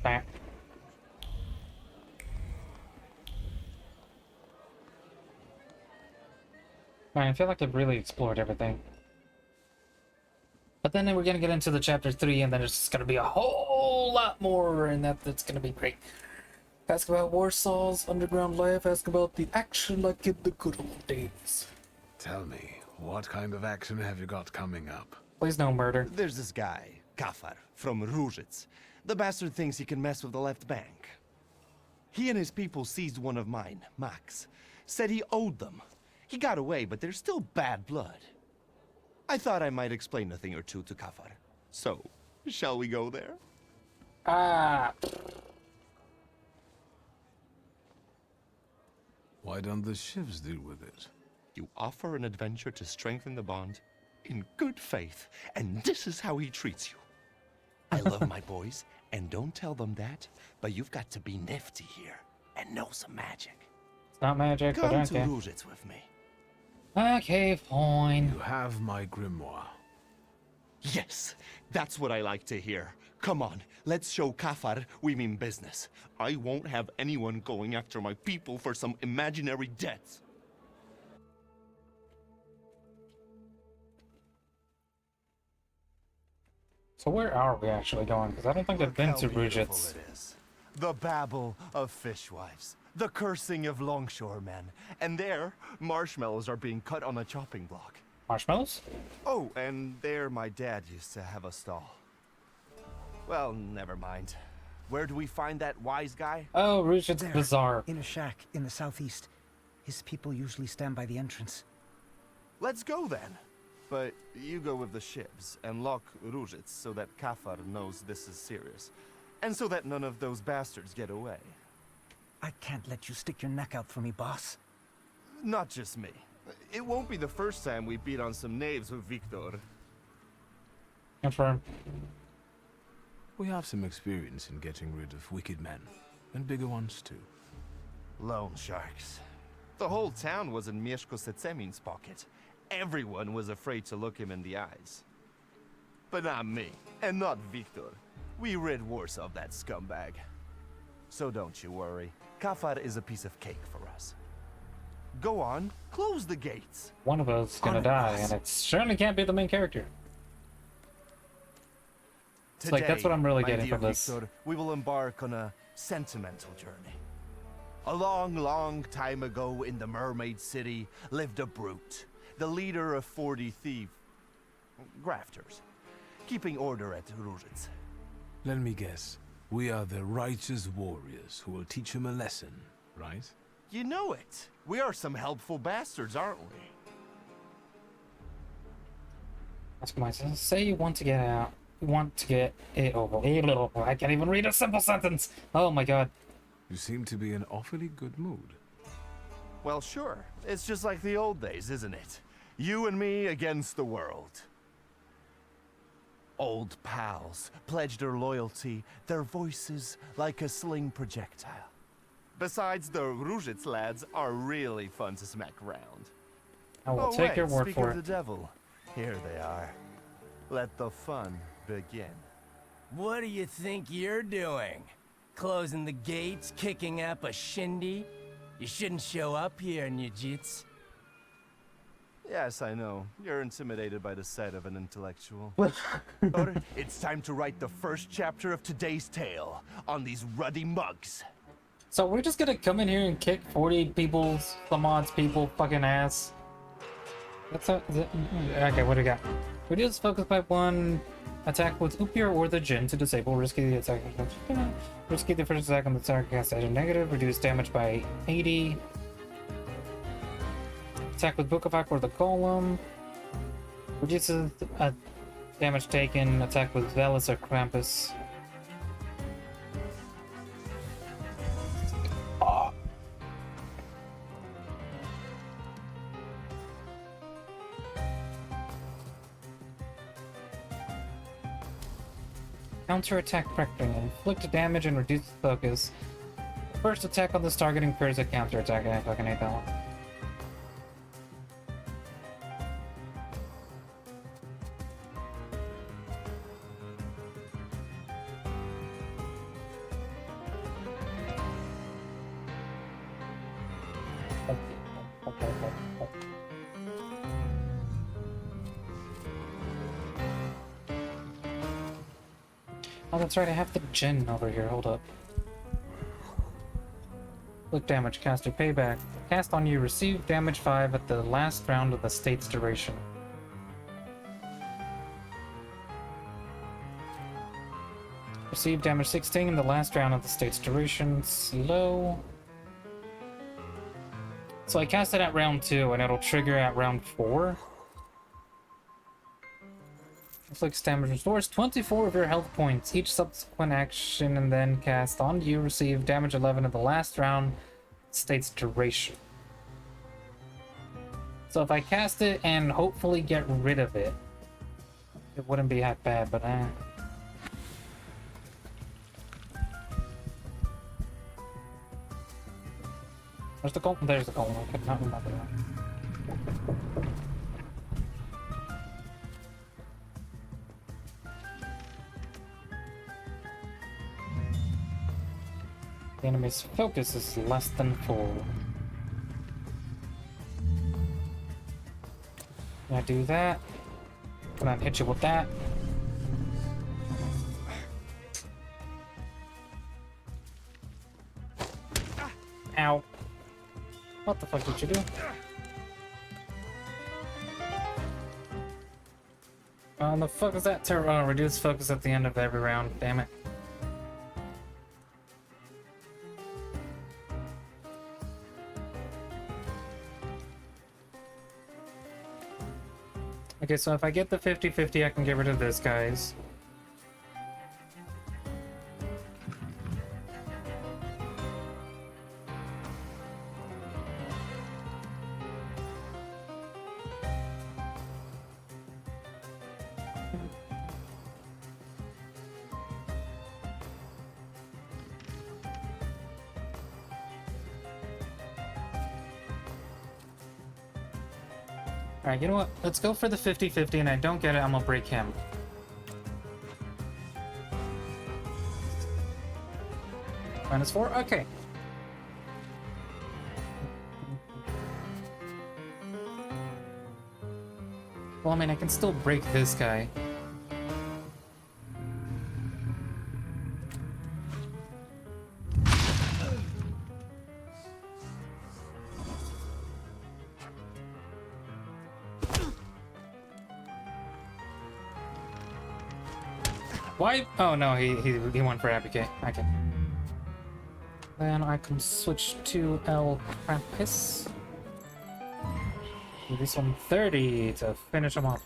Back. Man, I feel like I've really explored everything. But then we're gonna get into the chapter 3, and then it's gonna be a whole lot more, and that's gonna be great. Ask about Warsaw's underground life, ask about the action like in the good old days. Tell me, what kind of action have you got coming up? Please no murder. There's this guy, Kafar, from Ruzhitz. The bastard thinks he can mess with the left bank. He and his people seized one of mine, Max. Said he owed them. He got away, but there's still bad blood. I thought I might explain a thing or two to Kafar. So, shall we go there? Why don't the shivs deal with it? You offer an adventure to strengthen the bond in good faith, and this is how he treats you. I love my boys, and don't tell them that, but you've got to be nifty here and know some magic. It's not magic, but Come to okay. Ruzhitz with me. Okay, fine. You have my grimoire. Yes, that's what I like to hear. Come on, let's show Kafar we mean business. I won't have anyone going after my people for some imaginary debts. So where are we actually going? Because I don't think I've been to Ruzhitz. It is. The babble of fishwives, the cursing of longshoremen, and there, marshmallows are being cut on a chopping block. Marshmallows? Oh, and there my dad used to have a stall. Well, never mind. Where do we find that wise guy? Oh, Ruzhitz There, Bazaar. in a shack in the southeast. His people usually stand by the entrance. Let's go then. But you go with the ships and lock Ruzhitz so that Kafar knows this is serious. And so that none of those bastards get away. I can't let you stick your neck out for me, boss. Not just me. It won't be the first time we beat on some knaves with Victor. Confirm. We have some experience in getting rid of wicked men, and bigger ones too. Loan sharks. The whole town was in Mieszko Setsemin's pocket. Everyone was afraid to look him in the eyes. But not me, and not Victor. We rid Warsaw of that scumbag. So don't you worry. Kafar is a piece of cake for us. Go on, close the gates. One of us is gonna die, and it certainly can't be the main character. It's like, that's what I'm really getting from this. Victor, we will embark on a sentimental journey. A long, long time ago in the Mermaid City lived a brute, the leader of 40 grafters, keeping order at Ruzhitz. Let me guess. We are the righteous warriors who will teach him a lesson, right? You know it. We are some helpful bastards, aren't we? Ask myself, say you want to get out. You want to get it over. I can't even read a simple sentence. Oh my god. You seem to be in awfully good mood. Well, sure. It's just like the old days, isn't it? You and me against the world. Old pals pledged their loyalty, their voices like a sling projectile. Besides, the Ruzhitz lads are really fun to smack around. I will take your word speak for of it. the devil, here they are. Let the fun begin. What do you think you're doing? Closing the gates, kicking up a shindy? You shouldn't show up here, Nujits. Yes, I know. You're intimidated by the sight of an intellectual. But it's time to write the first chapter of today's tale on these ruddy mugs. So we're just gonna come in here and kick 40 people's, some odds people, fucking ass. That's how, okay, what do we got? Reduce focus by 1 attack with Upir or the Jinn to disable risky attack. Risky the first attack on the target cast at a negative. Reduce damage by 80. Attack with Book of Fire or the Golem. Reduces damage taken. Attack with Velis or Krampus. Counter-attack practicing. Inflict damage and reduce focus. First attack on this target incurs a counter-attack. I fucking hate that one. Oh, that's right, I have the Jinn over here, hold up. Look damage, caster payback. Cast on you, receive damage 5 at the last round of the state's duration. Receive damage 16 in the last round of the state's duration. Slow. So I cast it at round 2 and it'll trigger at round 4. Inflicts damage, restores 24 of your health points each subsequent action, and then cast on you. Receive damage 11 in the last round. State's duration. So if I cast it and hopefully get rid of it, it wouldn't be that bad, but Where's the goal? There's the goal. I could not remember that. The enemy's focus is less than full. Can I do that? Can I hit you with that? Ow. What the fuck did you do? The fuck is that? Reduce focus at the end of every round. Damn it. Okay, so if I get the 50-50, I can get rid of this, guys. Alright, you know what? Let's go for the 50-50, and I don't get it, I'm gonna break him. -4? Okay. Well, I mean, I can still break this guy. Why? Oh no, he went for Abigail. Okay. Then I can switch to El Krampus. Do this one 30 to finish him off.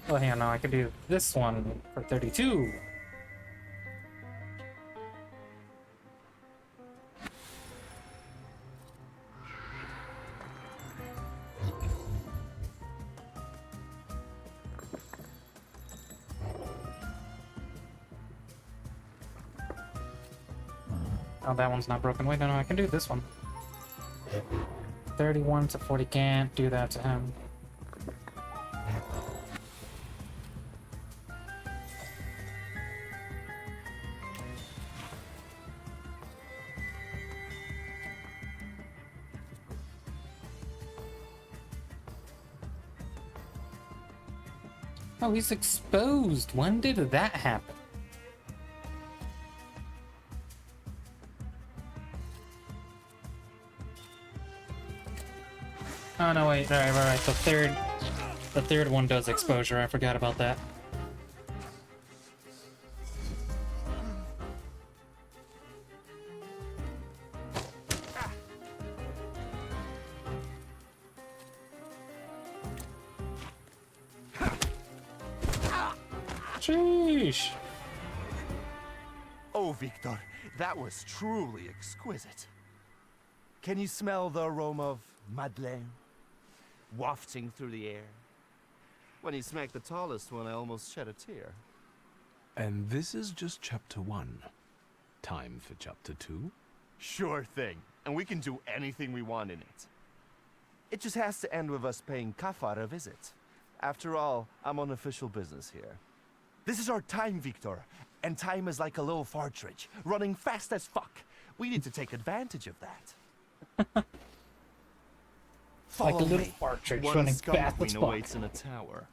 Oh, hang on, no, I could do this one for 32. Oh, that one's not broken. Wait, no, I can do this one. 31 to 40, can't do that to him. Oh, he's exposed. When did that happen? Oh no, wait, right. The third one does exposure. I forgot about that. Sheesh. Oh, Victor, that was truly exquisite. Can you smell the aroma of Madeleine wafting through the air? When you smacked the tallest one, I almost shed a tear. And this is just chapter 1. Time for chapter 2? Sure thing, and we can do anything we want in it. It just has to end with us paying Kafar a visit. After all, I'm on official business here. This is our time, Victor, and time is like a little partridge, running fast as fuck. We need to take advantage of that. Like a little me. partridge One running scum fast as queen fuck. awaits in a tower.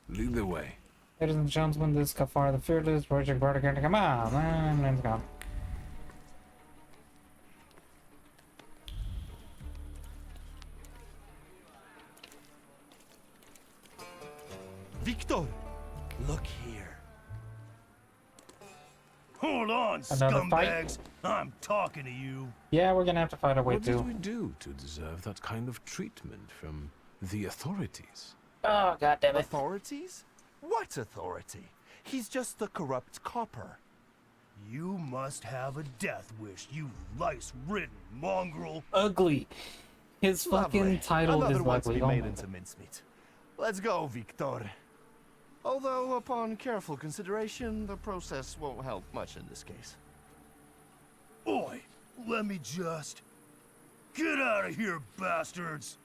Lead the way. Ladies and gentlemen, this is Kafar the Fearless, Project Bardigan. Come on, man, let's go. Victor, look here. Hold on, Another fight? scumbags. I'm talking to you. Yeah, we're gonna have to fight our way What too. did we do to deserve that kind of treatment from the authorities? Oh, goddammit. Authorities? What authority? He's just a corrupt copper. You must have a death wish, you lice-ridden mongrel. Ugly. His fucking Lovely. title Another is one to ugly. be Oh made my into mincemeat. Let's go, Victor. Although, upon careful consideration, the process won't help much in this case. Oi, let me just... Get out of here, bastards!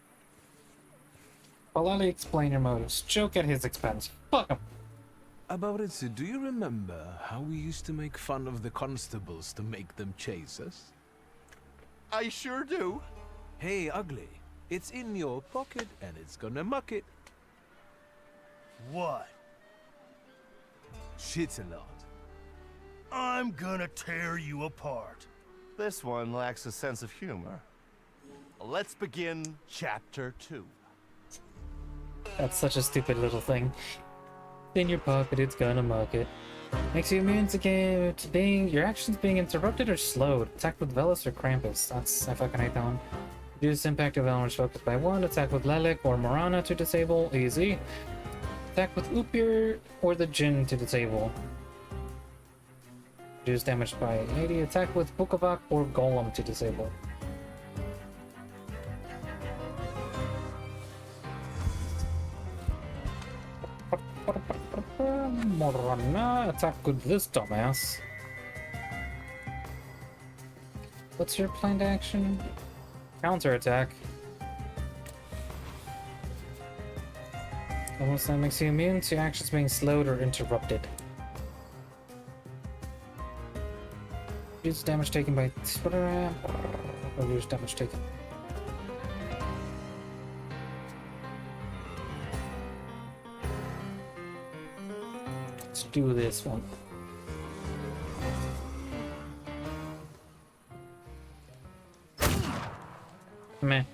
Politely explain your motives. Joke at his expense. Fuck him. Abaritsu, do you remember how we used to make fun of the constables to make them chase us? I sure do. Hey, ugly. It's in your pocket and it's gonna muck it. What? Shit's a lot. I'm gonna tear you apart. This one lacks a sense of humor. Let's begin chapter 2. That's such a stupid little thing. In your pocket, it's gonna muck it. Makes you immune to being your actions being interrupted or slowed. Attack with Velis or Krampus. I fucking hate that one. Reduce impact of elements focused by 1. Attack with Lelek or Morana to disable. Easy. Attack with Upir or the Jinn to disable. Reduce damage by 80. Attack with Bukavak or Golem to disable. Morana, attack with this dumbass. What's your planned action? Counter attack. Almost that makes you immune to actions being slowed or interrupted. Reduce damage taken by reduce damage taken. Let's do this one. Meh.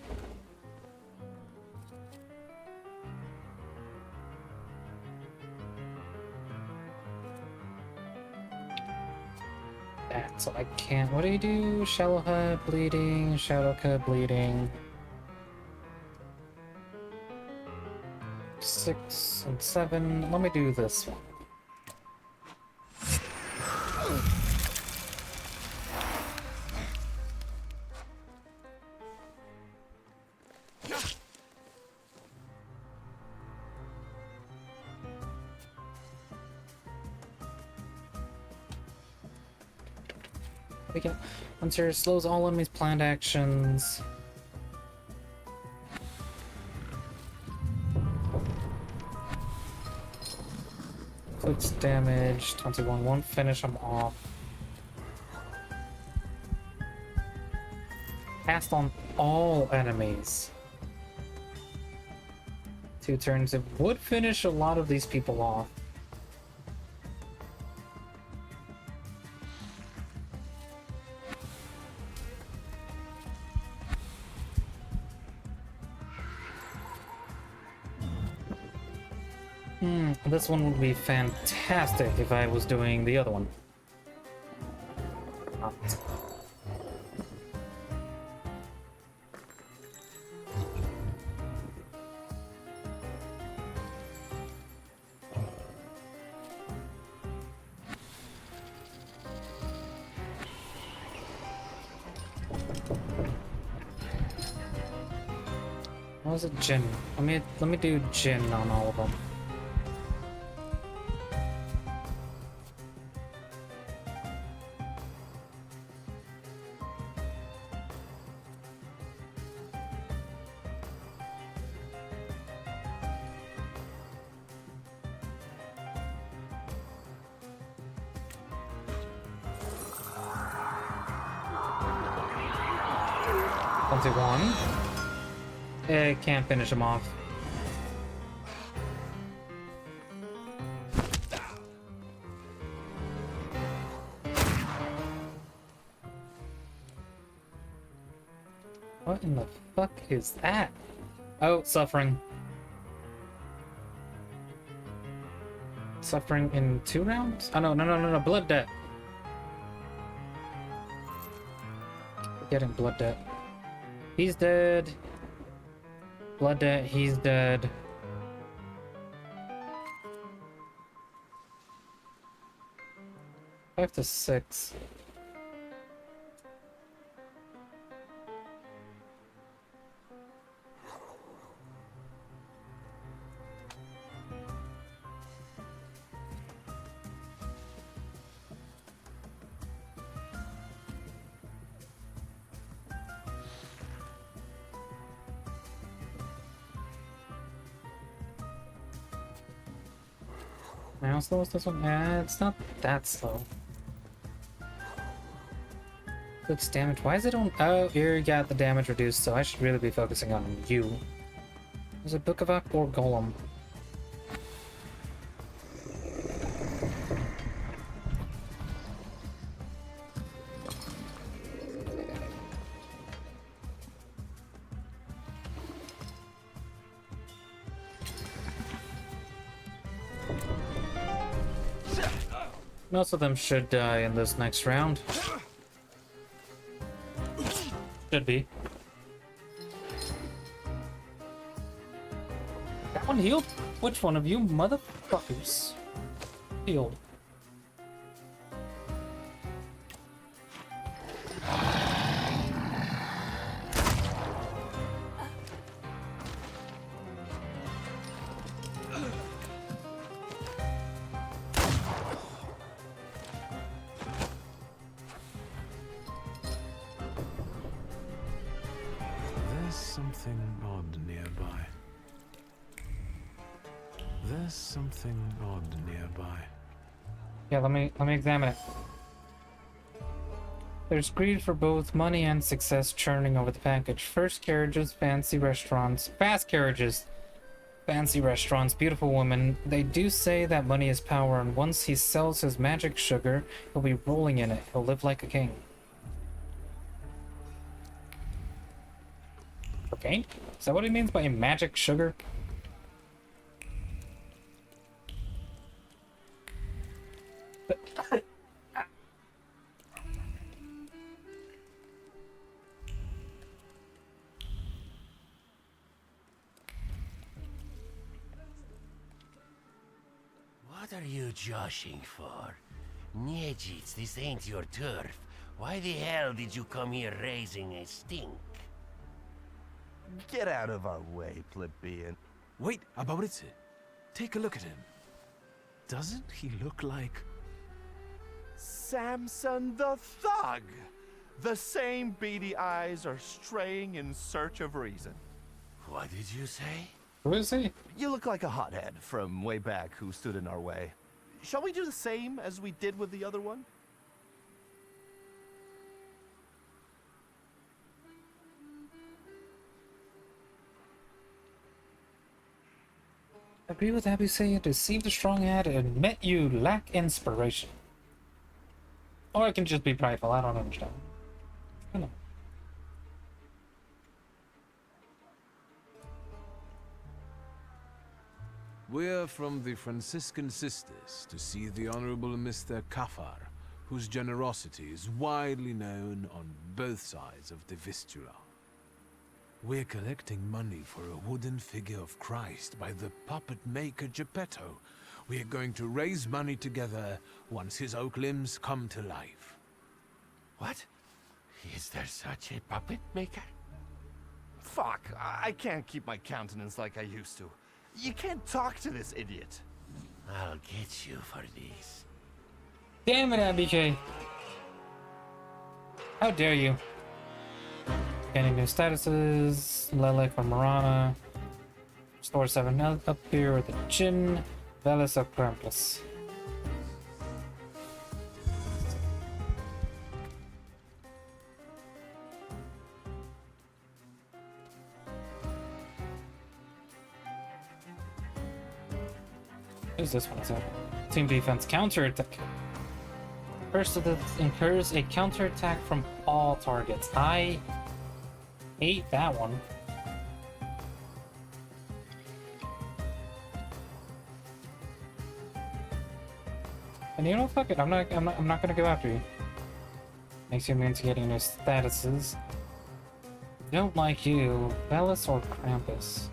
So I can't. What do you do? Shallow head bleeding, shadow cut bleeding. 6 and 7. Let me do this one. We get Hunter slows all enemies' planned actions. Inflicts damage. 21 won't finish him off. Cast on all enemies. 2 turns. It would finish a lot of these people off. This one would be fantastic if I was doing the other one. Not. What was it, Jinn? Let me do Jinn on all of them. One. I can't finish him off. What in the fuck is that? Oh, suffering. Suffering in 2 rounds? Oh, no, blood debt. Getting blood debt. He's dead. Blood debt, he's dead. Five to 6. How slow is this one? It's not that slow. Looks damage. Why is it on? Oh, here you got the damage reduced, so I should really be focusing on you. Is it Bukavak or Golem? Most of them should die in this next round. Should be. Unhealed? Which one of you motherfuckers? Healed. There's something odd nearby. There's something odd nearby. Yeah, let me examine it. There's greed for both money and success churning over the package. First carriages, fancy restaurants, fast carriages, fancy restaurants, beautiful women. They do say that money is power, and once he sells his magic sugar, he'll be rolling in it. He'll live like a king. Okay? Is that what he means by magic sugar? What are you joshing for? Niejits, this ain't your turf. Why the hell did you come here raising a stink? Get out of our way, plebeian. Wait, Abauritze. Take a look at him. Doesn't he look like... Samson the Thug! The same beady eyes are straying in search of reason. What did you say? Who is he? You look like a hothead from way back who stood in our way. Shall we do the same as we did with the other one? Agree with Abby saying deceive the strong ad and admit you lack inspiration. Or it can just be prideful, I don't understand. I don't know. We're from the Franciscan Sisters to see the Honorable Mr. Kafar, whose generosity is widely known on both sides of the Vistula. We're collecting money for a wooden figure of Christ by the puppet maker Geppetto. We're going to raise money together once his oak limbs come to life. What? Is there such a puppet maker? Fuck, I can't keep my countenance like I used to. You can't talk to this idiot. I'll get you for this. Damn it, ABK. How dare you? Getting new statuses. Lelek from Marana. Store 7 up here with the Jinn. Velis of Krampus. What is this one? Is that team defense counter attack? First of this incurs a counter attack from all targets. I hate that one. And you know, fuck it. I'm not gonna go after you. Makes you immune to getting new statuses. Don't like you, Velis or Krampus.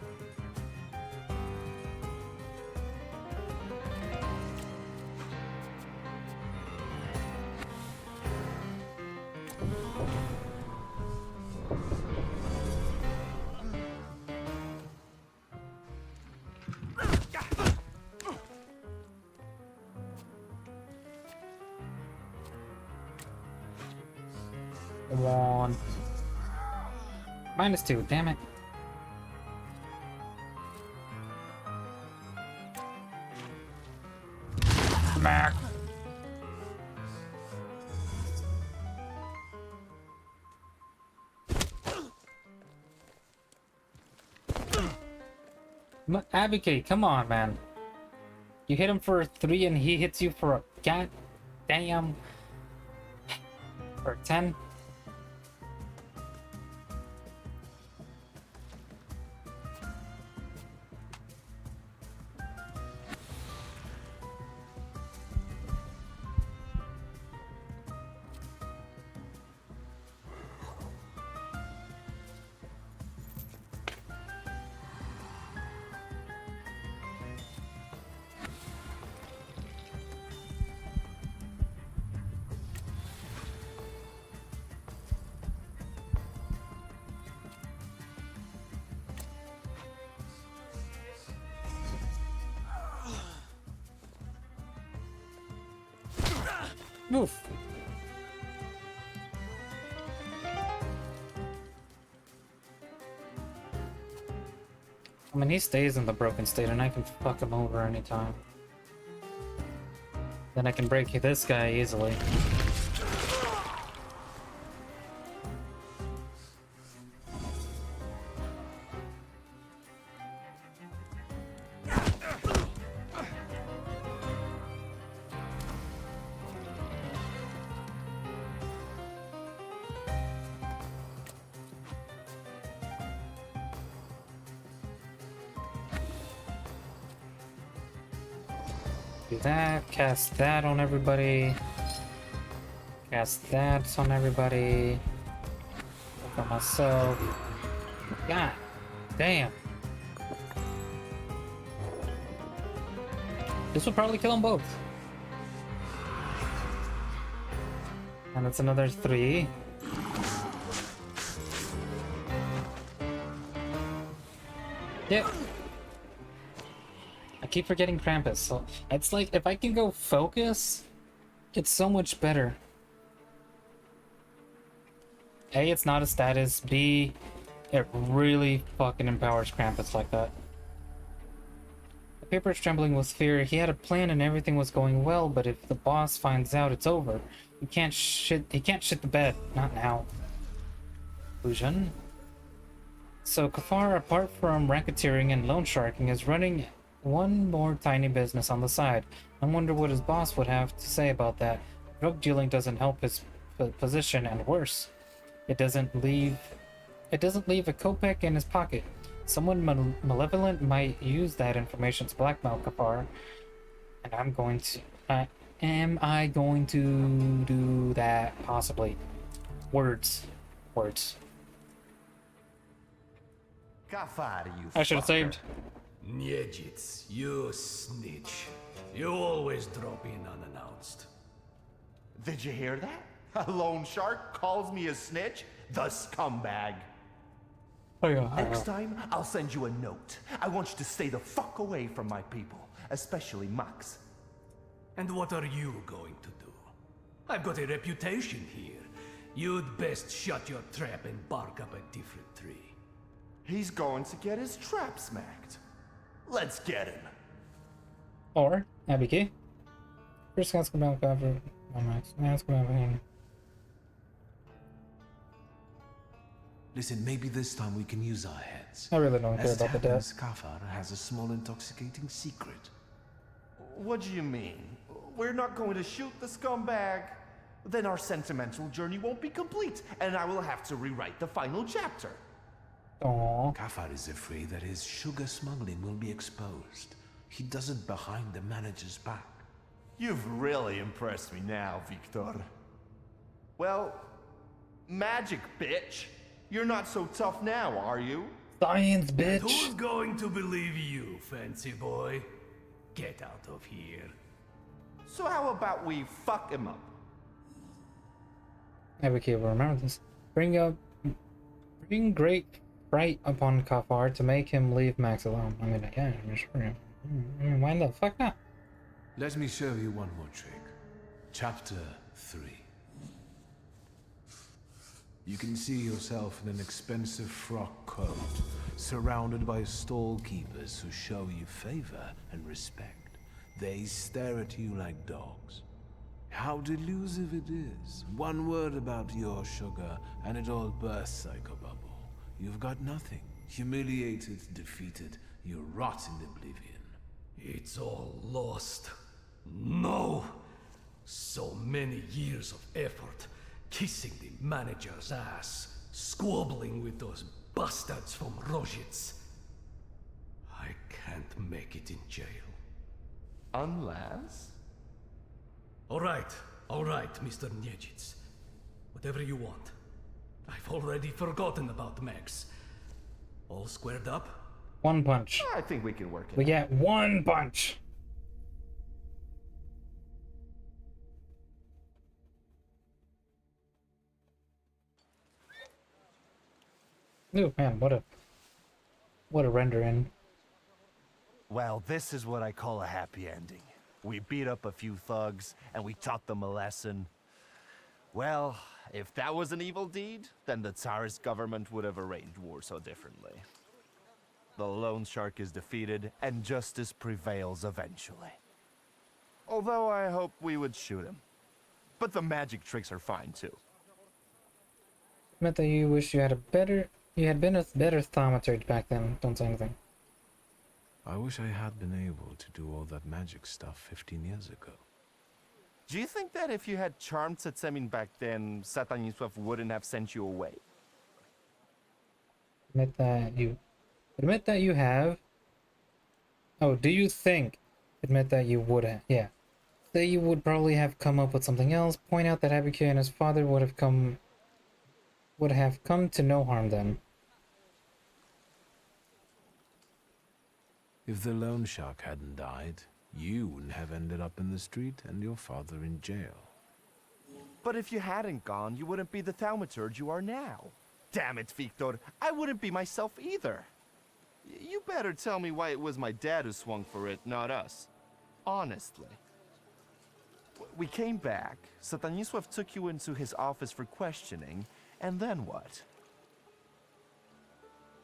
Come on. -2, damn it. Smack. Abike, come on, man. You hit him for a 3 and he hits you for a goddamn... for 10? Oof. I mean, he stays in the broken state and I can fuck him over anytime. Then I can break this guy easily. Do that, cast that on everybody. Cast that on everybody. Look at myself. God damn. This will probably kill them both. And it's another 3. Yep. I keep forgetting Krampus, so it's like if I can go focus, it's so much better. A, it's not a status. B, it really fucking empowers Krampus like that. The paper is trembling with fear. He had a plan and everything was going well, but if the boss finds out, it's over. He can't shit the bed. Not now. Illusion. So Kafar, apart from racketeering and loan sharking, is running one more tiny business on the side. I wonder what his boss would have to say about that. Drug dealing doesn't help his position, and worse, it doesn't leave a kopeck in his pocket. Someone malevolent might use that information to blackmail Kafar, and am I going to do that? Possibly. Words. Kafar, you I should have saved. Niedzits, you snitch. You always drop in unannounced. Did you hear that? A loan shark calls me a snitch? The scumbag. Oh yeah. Next time, I'll send you a note. I want you to stay the fuck away from my people, especially Max. And what are you going to do? I've got a reputation here. You'd best shut your trap and bark up a different tree. He's going to get his trap smacked. Let's get him. Or ABK. First ask about cover. Ask about him. Listen, maybe this time we can use our heads. I really don't care As it about the death. happens, Kafar has a small intoxicating secret. What do you mean? We're not going to shoot the scumbag? Then our sentimental journey won't be complete, and I will have to rewrite the final chapter. Aww. Kafar is afraid that his sugar smuggling will be exposed. He does it behind the manager's back. You've really impressed me now, Victor. Well, magic, bitch. You're not so tough now, are you? Science, bitch. Who's going to believe you, fancy boy? Get out of here. So how about we fuck him up? ABK will remember this. Bring great fright upon Kafar to make him leave Max alone. I mean, yeah, I'm sure. Why the fuck not? Let me show you one more trick. Chapter 3. You can see yourself in an expensive frock coat, surrounded by stall keepers who show you favor and respect. They stare at you like dogs. How delusive it is. One word about your sugar, and it all bursts like a bubble. You've got nothing. Humiliated, defeated, you rot in oblivion. It's all lost. No! So many years of effort, kissing the manager's ass, squabbling with those bastards from Rozhitz. I can't make it in jail. Unless? All right, Mr. Niedzits. Whatever you want. I've already forgotten about Max. All squared up? One punch. I think we can work it We out. get one punch. Ooh, man, what a render in. Well, this is what I call a happy ending. We beat up a few thugs, and we taught them a lesson. Well, if that was an evil deed, then the Tsarist government would have arranged war so differently. The loan shark is defeated, and justice prevails eventually. Although I hope we would shoot him. But the magic tricks are fine too. Admit that you wish you had been a better thaumaturge back then. Don't say anything. I wish I had been able to do all that magic stuff 15 years ago. Do you think that if you had charmed Setsemin back then, Sataniswaf wouldn't have sent you away? Admit that you have. Oh, do you think? Admit that you would have. Yeah. That you would probably have come up with something else. Point out that Abigail and his father would have come to no harm then. If the loan shark hadn't died, you wouldn't have ended up in the street and your father in jail. But if you hadn't gone, you wouldn't be the thaumaturge you are now. Damn it, Victor. I wouldn't be myself either. You better tell me why it was my dad who swung for it, not us. Honestly. We came back, Sataniswaf took you into his office for questioning, and then what?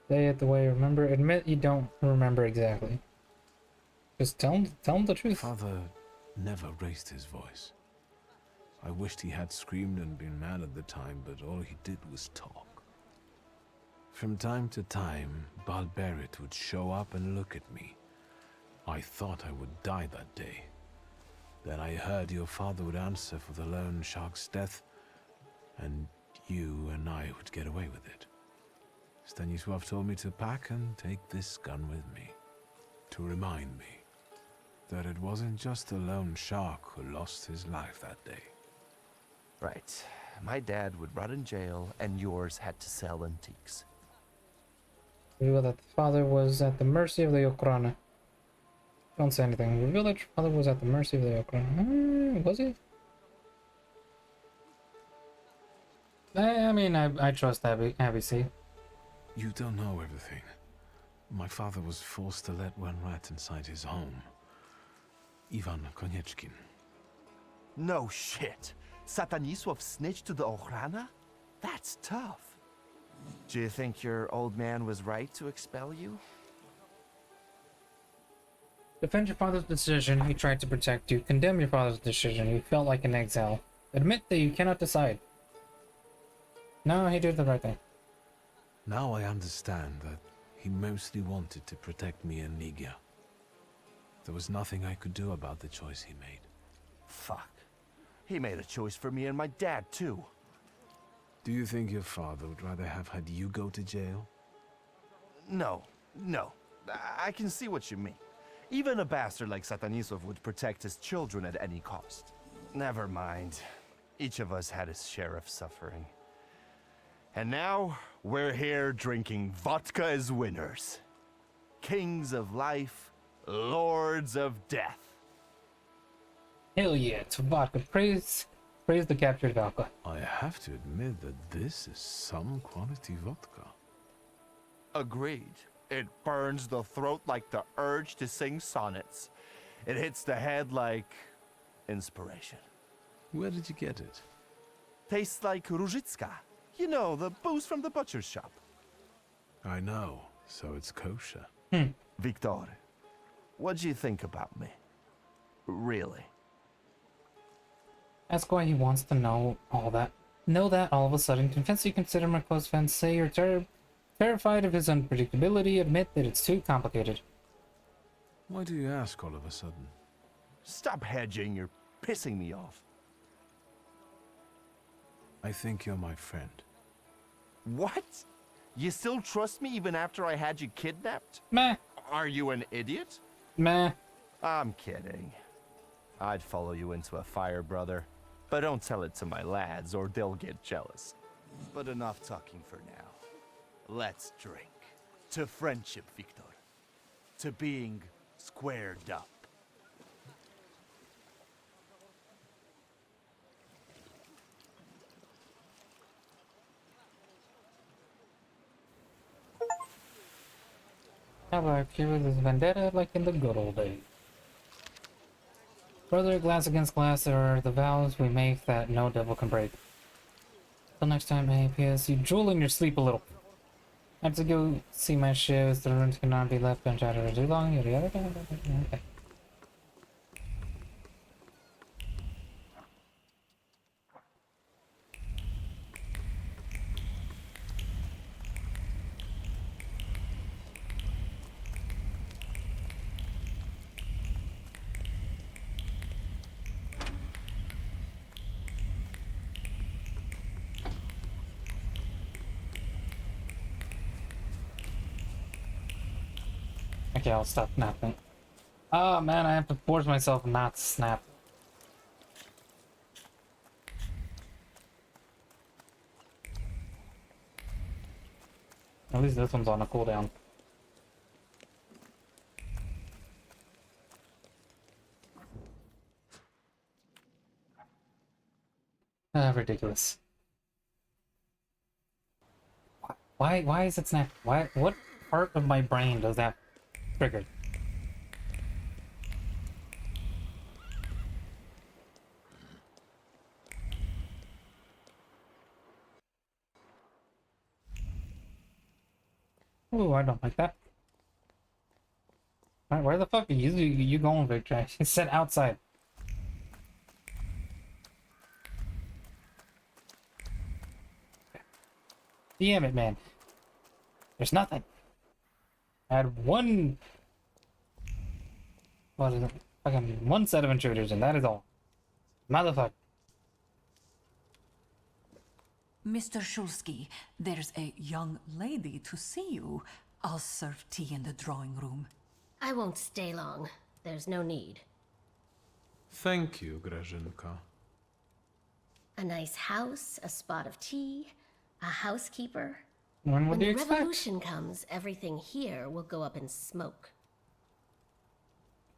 Say it the way you remember. Admit you don't remember exactly. Just tell him the truth. Father never raised his voice. I wished he had screamed and been mad at the time, but all he did was talk. From time to time, Balberit would show up and look at me. I thought I would die that day. Then I heard your father would answer for the loan shark's death, and you and I would get away with it. Stanisław told me to pack and take this gun with me, to remind me that it wasn't just the lone shark who lost his life that day. Right. My dad would rot in jail, and yours had to sell antiques. Reveal that the father was at the mercy of the Okrana. Don't say anything. Reveal that your father was at the mercy of the Okrana. Was he? I mean, I trust Abby C. You don't know everything. My father was forced to let one rat inside his home. Ivan Konieczkin. No shit. Satanisław snitched to the Ochrana? That's tough. Do you think your old man was right to expel you? Defend your father's decision. He tried to protect you. Condemn your father's decision. You felt like an exile. Admit that you cannot decide. No, he did the right thing. Now I understand that he mostly wanted to protect me and Nigia. There was nothing I could do about the choice he made. Fuck. He made a choice for me and my dad, too. Do you think your father would rather have had you go to jail? No. I can see what you mean. Even a bastard like Satanisław would protect his children at any cost. Never mind. Each of us had his share of suffering. And now, we're here drinking vodka as winners. Kings of life, lords of death. Hell yeah, it's vodka. Praise the captured vodka. I have to admit that this is some quality vodka. Agreed. It burns the throat like the urge to sing sonnets. It hits the head like inspiration. Where did you get it? Tastes like Różicka. You know, the booze from the butcher's shop. I know, so it's kosher. Victor, what do you think about me? Really? Ask why he wants to know all that. Know that all of a sudden. Confess you consider him a close friend. Say you're terrified of his unpredictability. Admit that it's too complicated. Why do you ask all of a sudden? Stop hedging, you're pissing me off. I think you're my friend. What? You still trust me even after I had you kidnapped? Meh. Are you an idiot? Meh. I'm kidding. I'd follow you into a fire, brother. But don't tell it to my lads or they'll get jealous. But enough talking for now. Let's drink. To friendship, Victor. To being squared up. How about cure this vendetta like in the good old days? Brother, glass against glass are the vows we make that no devil can break. Till next time, APS, you drool in your sleep a little. I have to go see my shows. The rooms cannot be left unchatted for too long. Okay. Okay, I'll stop napping. Oh man, I have to force myself not to snap. At least this one's on a cooldown. Ah, ridiculous. Why is it snap? What part of my brain does that trigger? Ooh, I don't like that. Where the fuck are you going, Victor? She said outside. Damn it, man. There's nothing. I had one... What is it? Fucking one set of intruders, and that is all. Motherfucker. Mr. Shulsky, there's a young lady to see you. I'll serve tea in the drawing room. I won't stay long. There's no need. Thank you, Grażynka. A nice house, a spot of tea, a housekeeper. When When do you the expect? revolution comes, everything here will go up in smoke.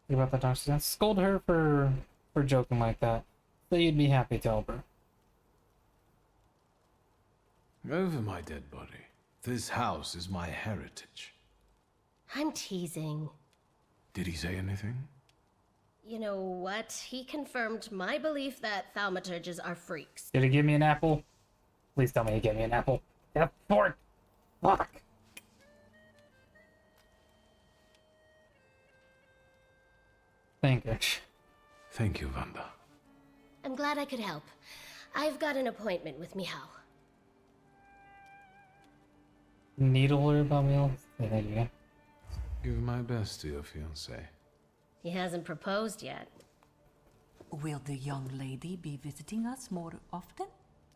What about the doctor? Scold her for joking like that. So you'd be happy to help her. Over my dead body. This house is my heritage. I'm teasing. Did he say anything? You know what? He confirmed my belief that thaumaturges are freaks. Did he give me an apple? Please tell me he gave me an apple. Get a fork! Fuck! Thank you. Thank you, Wanda. I'm glad I could help. I've got an appointment with Michał. Needle her about meal? Thank you. Give my best to your fiancé. He hasn't proposed yet. Will the young lady be visiting us more often?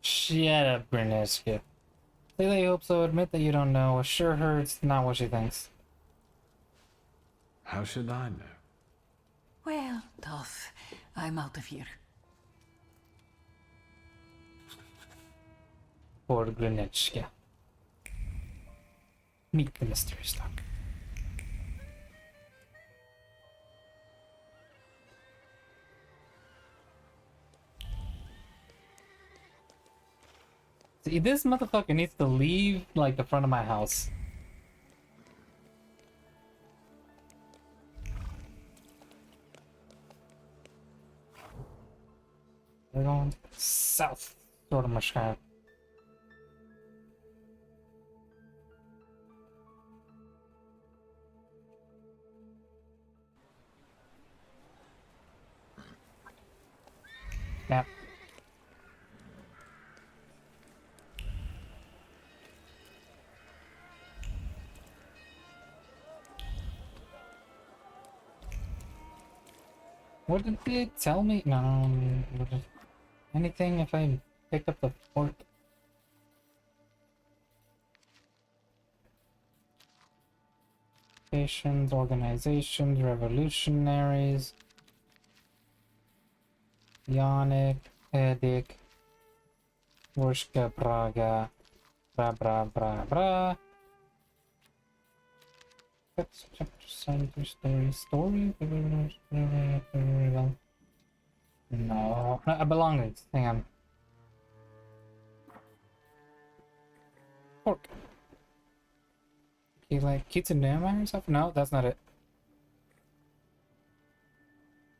Shut up, Griniska. Say that you hope so, admit that you don't know. Assure her it's not what she thinks. How should I know? Well, tough. I'm out of here. Poor Griniska. Meet the mystery stock. See, this motherfucker needs to leave, like, the front of my house. We're going south, sort of much kind of. Snap. What did they tell me? No, anything if I pick up the fork? Patients, organizations, revolutionaries. Yannick, Edik, Worshka, Braga, bra bra bra bra. Chapter center story. No, I belong. Hang on. Pork. He like Kitsunema or something? No, that's not it.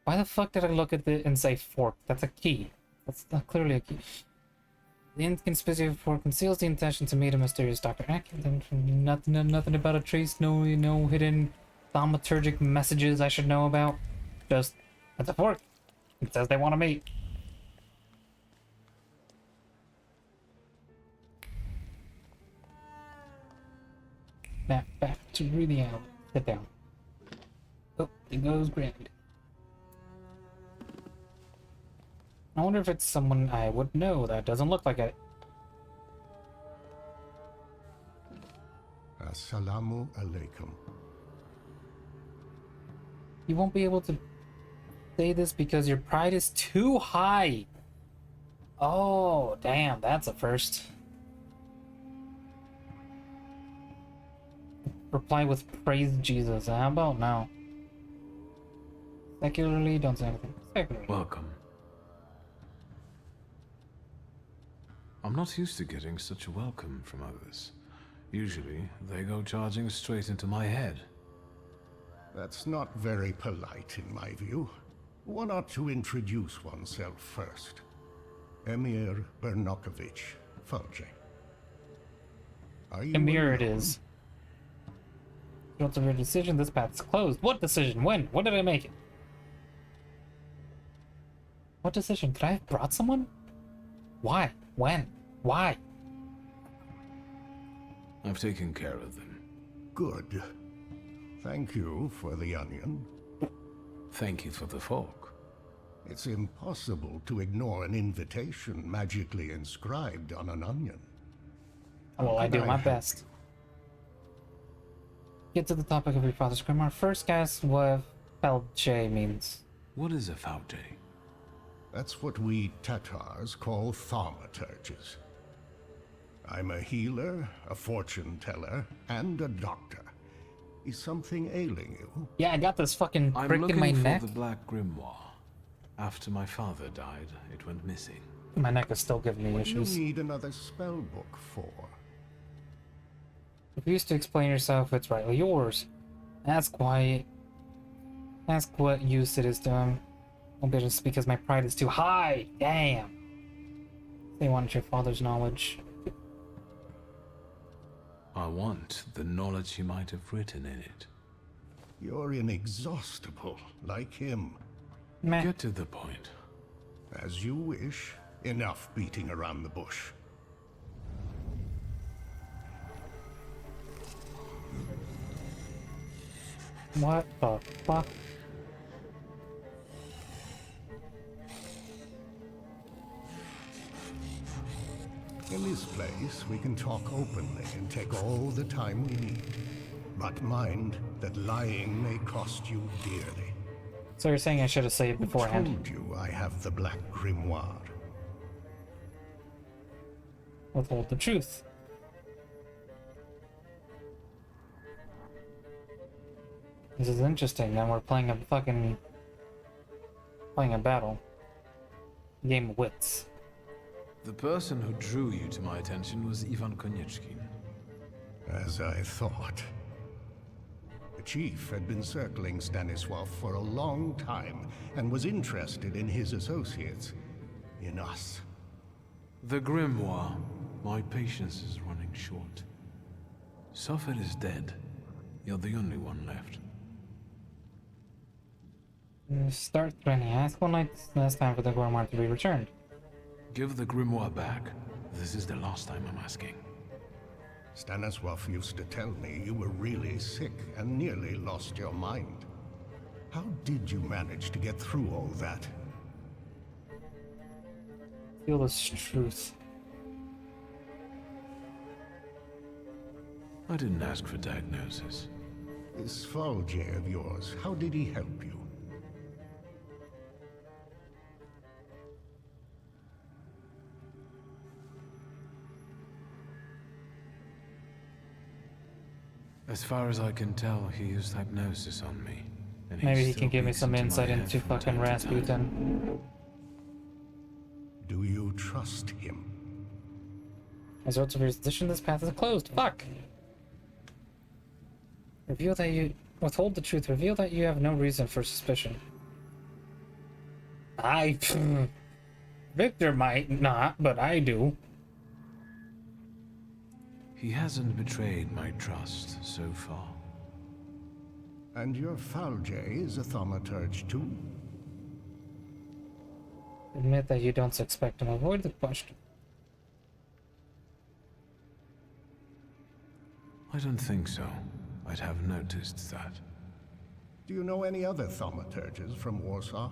Why the fuck did I look at it and say fork? That's a key. That's not clearly a key. The inconspicuous fork conceals the intention to meet a mysterious Dr. Atkins. Nothing about a trace, no hidden thaumaturgic messages I should know about. Just, it's a fork. It says they want to meet. Back to the alley. Sit down. Oh, there goes Granny. I wonder if it's someone I would know. That doesn't look like it. Assalamu alaikum. You won't be able to say this because your pride is too high. Oh, damn, that's a first. Reply with praise Jesus. How about now? Secularly, don't say anything. Secularly. Welcome. I'm not used to getting such a welcome from others. Usually, they go charging straight into my head. That's not very polite in my view. One ought to introduce oneself first. Emir Bernakovich, Folje. Emir it is. What's your decision? This path's closed. What decision? When? When did I make it? What decision? Could I have brought someone? Why? When? Why? I've taken care of them. Good. Thank you for the onion. Thank you for the fork. It's impossible to ignore an invitation magically inscribed on an onion. Well, I do my best. Get to the topic of your father's grimoire. First, guess what Felche means. What is a Felche? That's what we Tatars call thaumaturges. I'm a healer, a fortune teller, and a doctor. Is something ailing you? Yeah, I got this fucking I'm prick in my looking neck. for the Black Grimoire. After my father died, it went missing. My neck is still giving me What do issues. you need another spell book for? Refuse to explain yourself, it's rightly yours. Ask why. Ask what use it is to him. Won't be just because my pride is too high. Damn. They wanted your father's knowledge. I want the knowledge he might have written in it. You're inexhaustible, like him. Meh. Get to the point. As you wish. Enough beating around the bush. What the fuck? In this place, we can talk openly and take all the time we need. But mind that lying may cost you dearly. So you're saying I should have saved beforehand? Who told you I have the Black Grimoire? Withhold the truth. This is interesting. Now we're playing a battle. Game of wits. The person who drew you to my attention was Ivan Konieczkin. As I thought. The chief had been circling Stanisław for a long time and was interested in his associates. In us. The Grimoire. My patience is running short. Suffer is dead. You're the only one left. Start training. Ask one last time for the Grimoire to be returned. Give the Grimoire back. This is the last time I'm asking. Stanisław used to tell me you were really sick and nearly lost your mind. How did you manage to get through all that? Feel this truth. I didn't ask for diagnosis. This Folje of yours, how did he help you? As far as I can tell, he used hypnosis on me. And Maybe he still can give me peeks some into my insight head into from fucking time to time. Rasputin. Do you trust him? As a result of your position, this path is closed. Fuck! Reveal that you... Withhold the truth. Reveal that you have no reason for suspicion. Victor might not, but I do. He hasn't betrayed my trust so far. And your Faljay is a thaumaturge too? Admit that you don't suspect him. Avoid the question. I don't think so. I'd have noticed that. Do you know any other thaumaturges from Warsaw?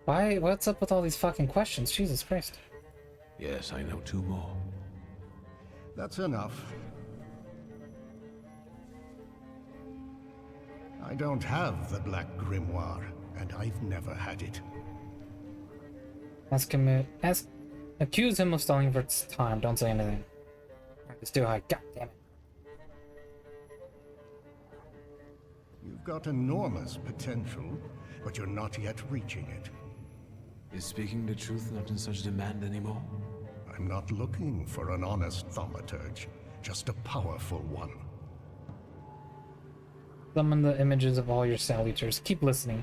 Why? What's up with all these fucking questions? Jesus Christ. Yes, I know 2 more. That's enough. I don't have the Black Grimoire, and I've never had it. Accuse him of stalling for time. Don't say anything. It's too high. God damn it. You've got enormous potential, but you're not yet reaching it. Is speaking the truth not in such demand anymore? I'm not looking for an honest thaumaturge, just a powerful one. Summon the images of all your salutors. Keep listening.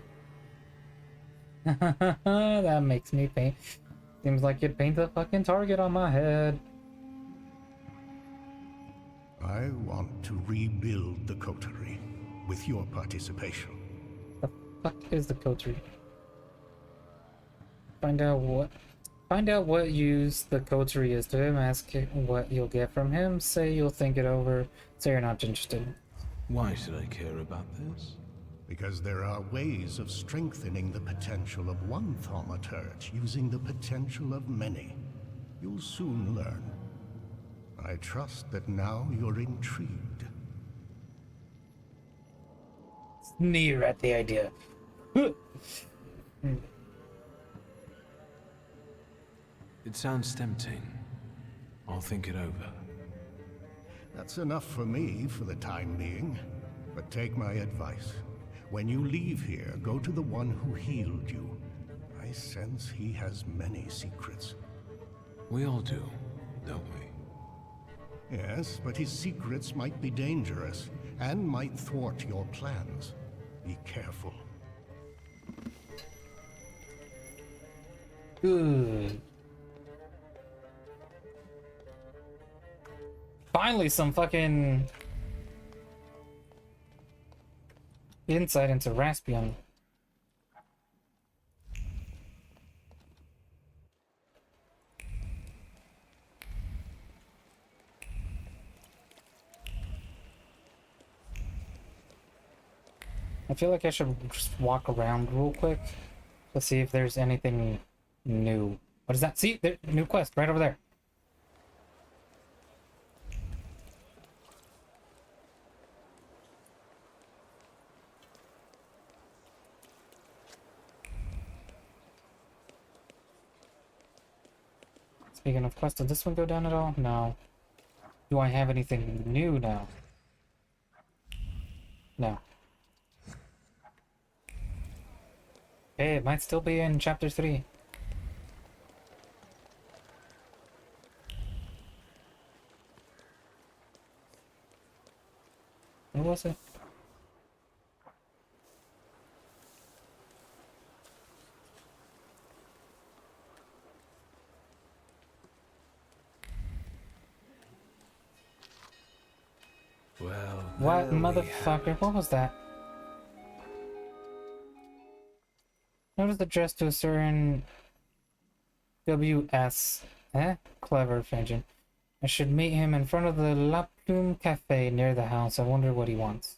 That makes me paint. Seems like you'd paint a fucking target on my head. I want to rebuild the coterie, with your participation. The fuck is the coterie? Find out what use the coterie is to him, ask what you'll get from him, say you'll think it over, say you're not interested. Why should I care about this? Because there are ways of strengthening the potential of one thaumaturge using the potential of many. You'll soon learn. I trust that now you're intrigued. Sneer at the idea. It sounds tempting. I'll think it over. That's enough for me for the time being. But take my advice. When you leave here, go to the one who healed you. I sense he has many secrets. We all do, don't we? Yes, but his secrets might be dangerous, and might thwart your plans. Be careful. Good. Finally, some fucking insight into Raspion. I feel like I should just walk around real quick to see if there's anything new. What is that? See? There, new quest right over there. Speaking of quests, did this one go down at all? No. Do I have anything new now? No. Hey, it might still be in chapter 3. What was it? Well, What motherfucker? What was that? Notice addressed to a certain WS. Clever Fangin. I should meet him in front of the La Plume Cafe near the house. I wonder what he wants.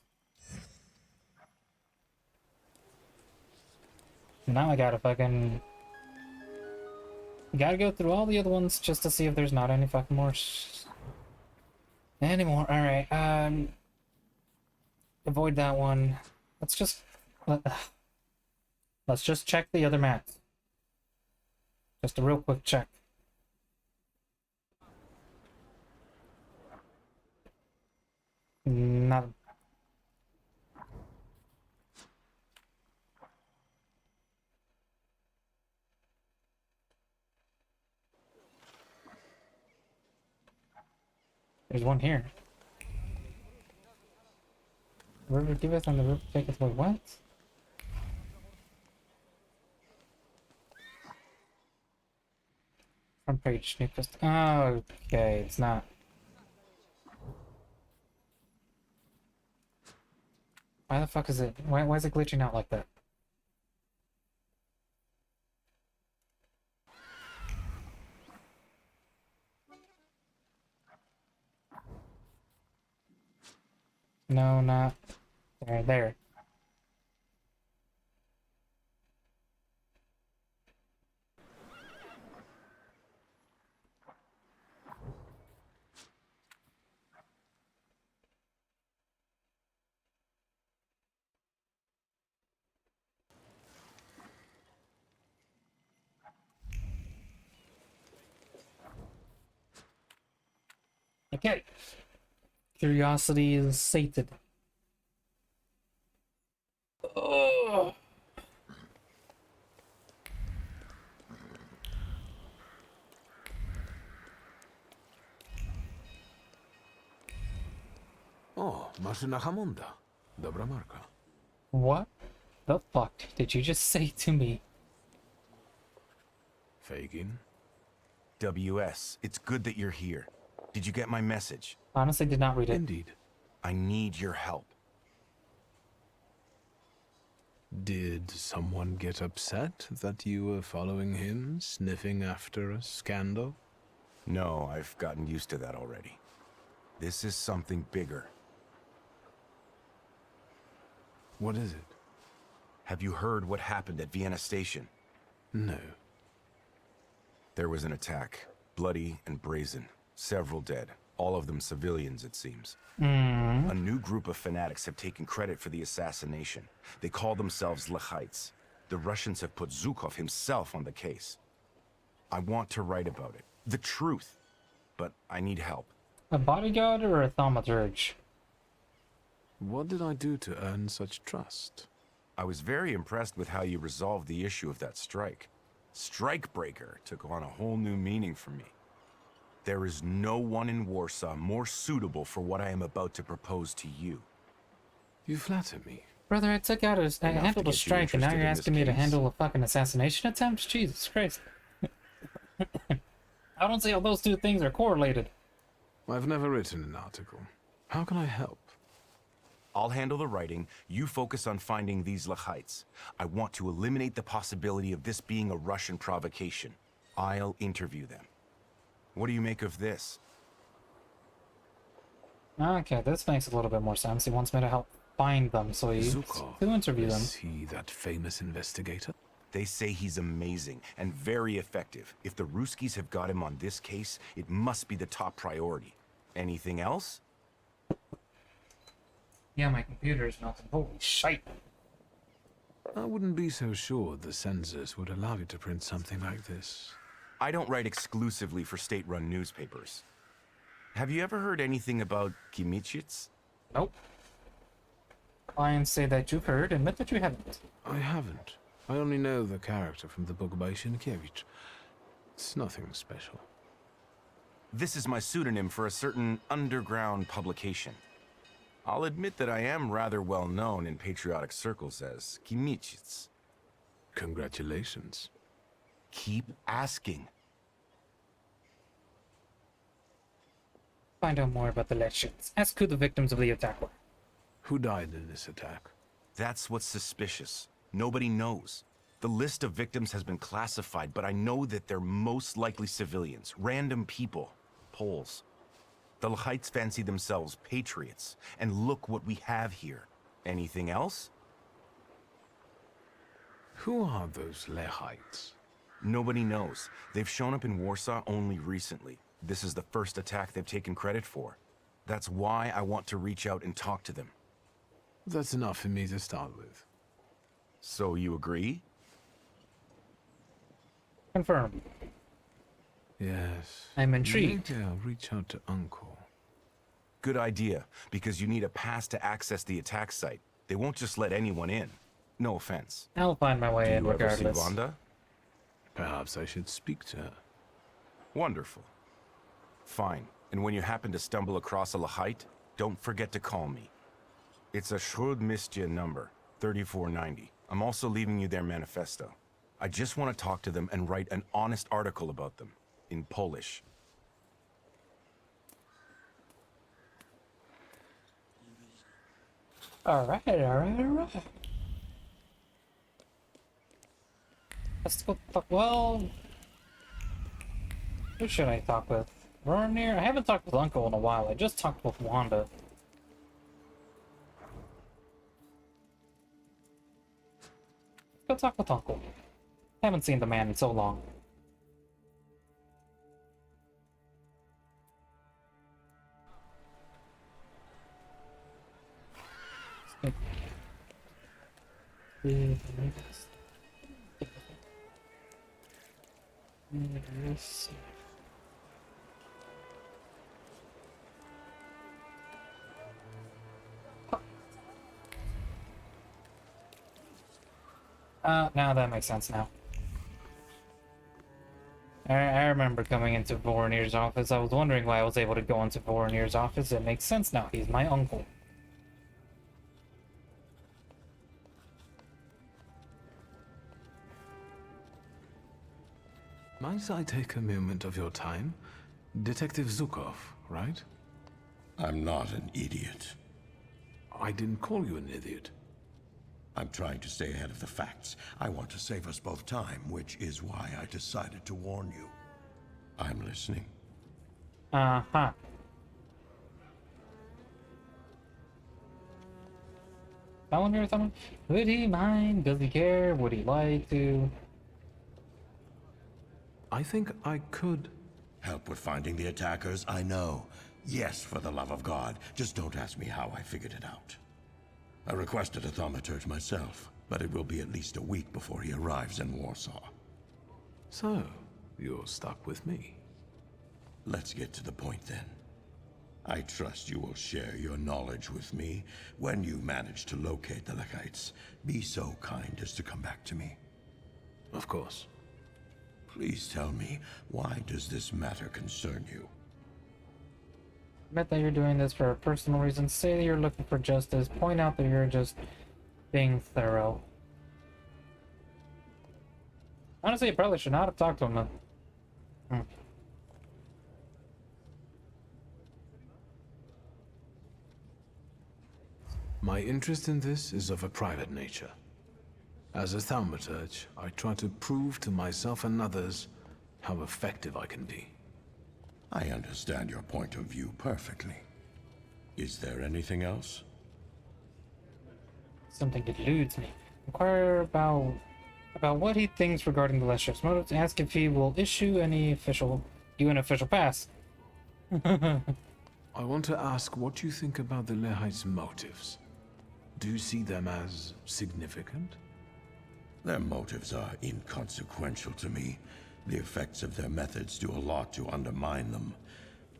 Now I gotta fucking... Gotta go through all the other ones just to see if there's not any fucking more... Anymore. Alright, avoid that one. Let's just check the other maps. Just a real quick check. Not. There's one here. River giveth and the river taketh away. What? Front page, new post. Oh, okay, it's not. Why the fuck is it? Why is it glitching out like that? No, not there. There. Okay. Curiosity is sated. Oh. O, maszyna Hammonda. Dobra marka. What the fuck did you just say to me? Fagin? WS, it's good that you're here. Did you get my message? Honestly, did not read it. Indeed. I need your help. Did someone get upset that you were following him, sniffing after a scandal? No, I've gotten used to that already. This is something bigger. What is it? Have you heard what happened at Vienna Station? No. There was an attack. Bloody and brazen. Several dead. All of them civilians, it seems. A new group of fanatics have taken credit for the assassination. They call themselves Lechites. The Russians have put Zhukov himself on the case. I want to write about it. The truth. But I need help. A bodyguard or a thaumaturge? What did I do to earn such trust? I was very impressed with how you resolved the issue of that strike. Strikebreaker took on a whole new meaning for me. There is no one in Warsaw more suitable for what I am about to propose to you. You flatter me. Brother, I took out I handled a strike, and now you're asking me to handle a fucking assassination attempt? Jesus Christ. I don't see how those two things are correlated. I've never written an article. How can I help? I'll handle the writing. You focus on finding these Lechites. I want to eliminate the possibility of this being a Russian provocation. I'll interview them. What do you make of this? Okay, this makes a little bit more sense. He wants me to help find them, so he's to interview them. Is he that famous investigator? They say he's amazing and very effective. If the Ruskies have got him on this case, it must be the top priority. Anything else? Yeah, my computer is melting. Holy shite. I wouldn't be so sure the censors would allow you to print something like this. I don't write exclusively for state-run newspapers. Have you ever heard anything about Kimichits? Nope. Clients say that you've heard, admit that you haven't. I haven't. I only know the character from the book by Sienkiewicz. It's nothing special. This is my pseudonym for a certain underground publication. I'll admit that I am rather well known in patriotic circles as Kimichits. Congratulations. Keep asking. Find out more about the Lechins. Ask who the victims of the attack were. Who died in this attack? That's what's suspicious. Nobody knows. The list of victims has been classified, but I know that they're most likely civilians, random people, Poles. The Lechites fancy themselves patriots, and look what we have here. Anything else? Who are those Lechites? Nobody knows. They've shown up in Warsaw only recently. This is the first attack they've taken credit for. That's why I want to reach out and talk to them. That's enough for me to start with. So you agree? Confirmed. Yes. I'm intrigued. Maybe I'll reach out to Uncle. Good idea, because you need a pass to access the attack site. They won't just let anyone in. No offense. I'll find my way in regardless. Do you ever see Wanda? Perhaps I should speak to her. Wonderful. Fine. And when you happen to stumble across a Lechite, don't forget to call me. It's a Schröd-Mistya number, 3490. I'm also leaving you their manifesto. I just want to talk to them and write an honest article about them. in Polish. Alright. Let's go talk. Well, who should I talk with? Vernier? I haven't talked with Uncle in a while. I just talked with Wanda. Go talk with Uncle. Haven't seen the man in so long. Yes. Now that makes sense now. I remember coming into Voronir's office. I was wondering why I was able to go into Voronir's office. It makes sense now. He's my uncle. Might I take a moment of your time? Detective Zukov, right? I'm not an idiot. I didn't call you an idiot. I'm trying to stay ahead of the facts. I want to save us both time, which is why I decided to warn you. I'm listening. Uh-huh. That one you're talking about? Would he mind? Does he care? Would he like to? I think I could. Help with finding the attackers? I know. Yes, for the love of God. Just don't ask me how I figured it out. I requested a thaumaturge myself, but it will be at least a week before he arrives in Warsaw. So, you're stuck with me. Let's get to the point then. I trust you will share your knowledge with me when you manage to locate the Lekites. Be so kind as to come back to me. Of course. Please tell me, why does this matter concern you? Admit that you're doing this for personal reasons. Say that you're looking for justice. Point out that you're just being thorough. Honestly, you probably should not have talked to him then. My interest in this is of a private nature. As a thaumaturge, I try to prove to myself and others how effective I can be. I understand your point of view perfectly. Is there anything else? Something eludes me. Inquire about what he thinks regarding the Lester's motives. Ask if he will issue an official pass. I want to ask what you think about the Lehites' motives. Do you see them as significant? Their motives are inconsequential to me. The effects of their methods do a lot to undermine them.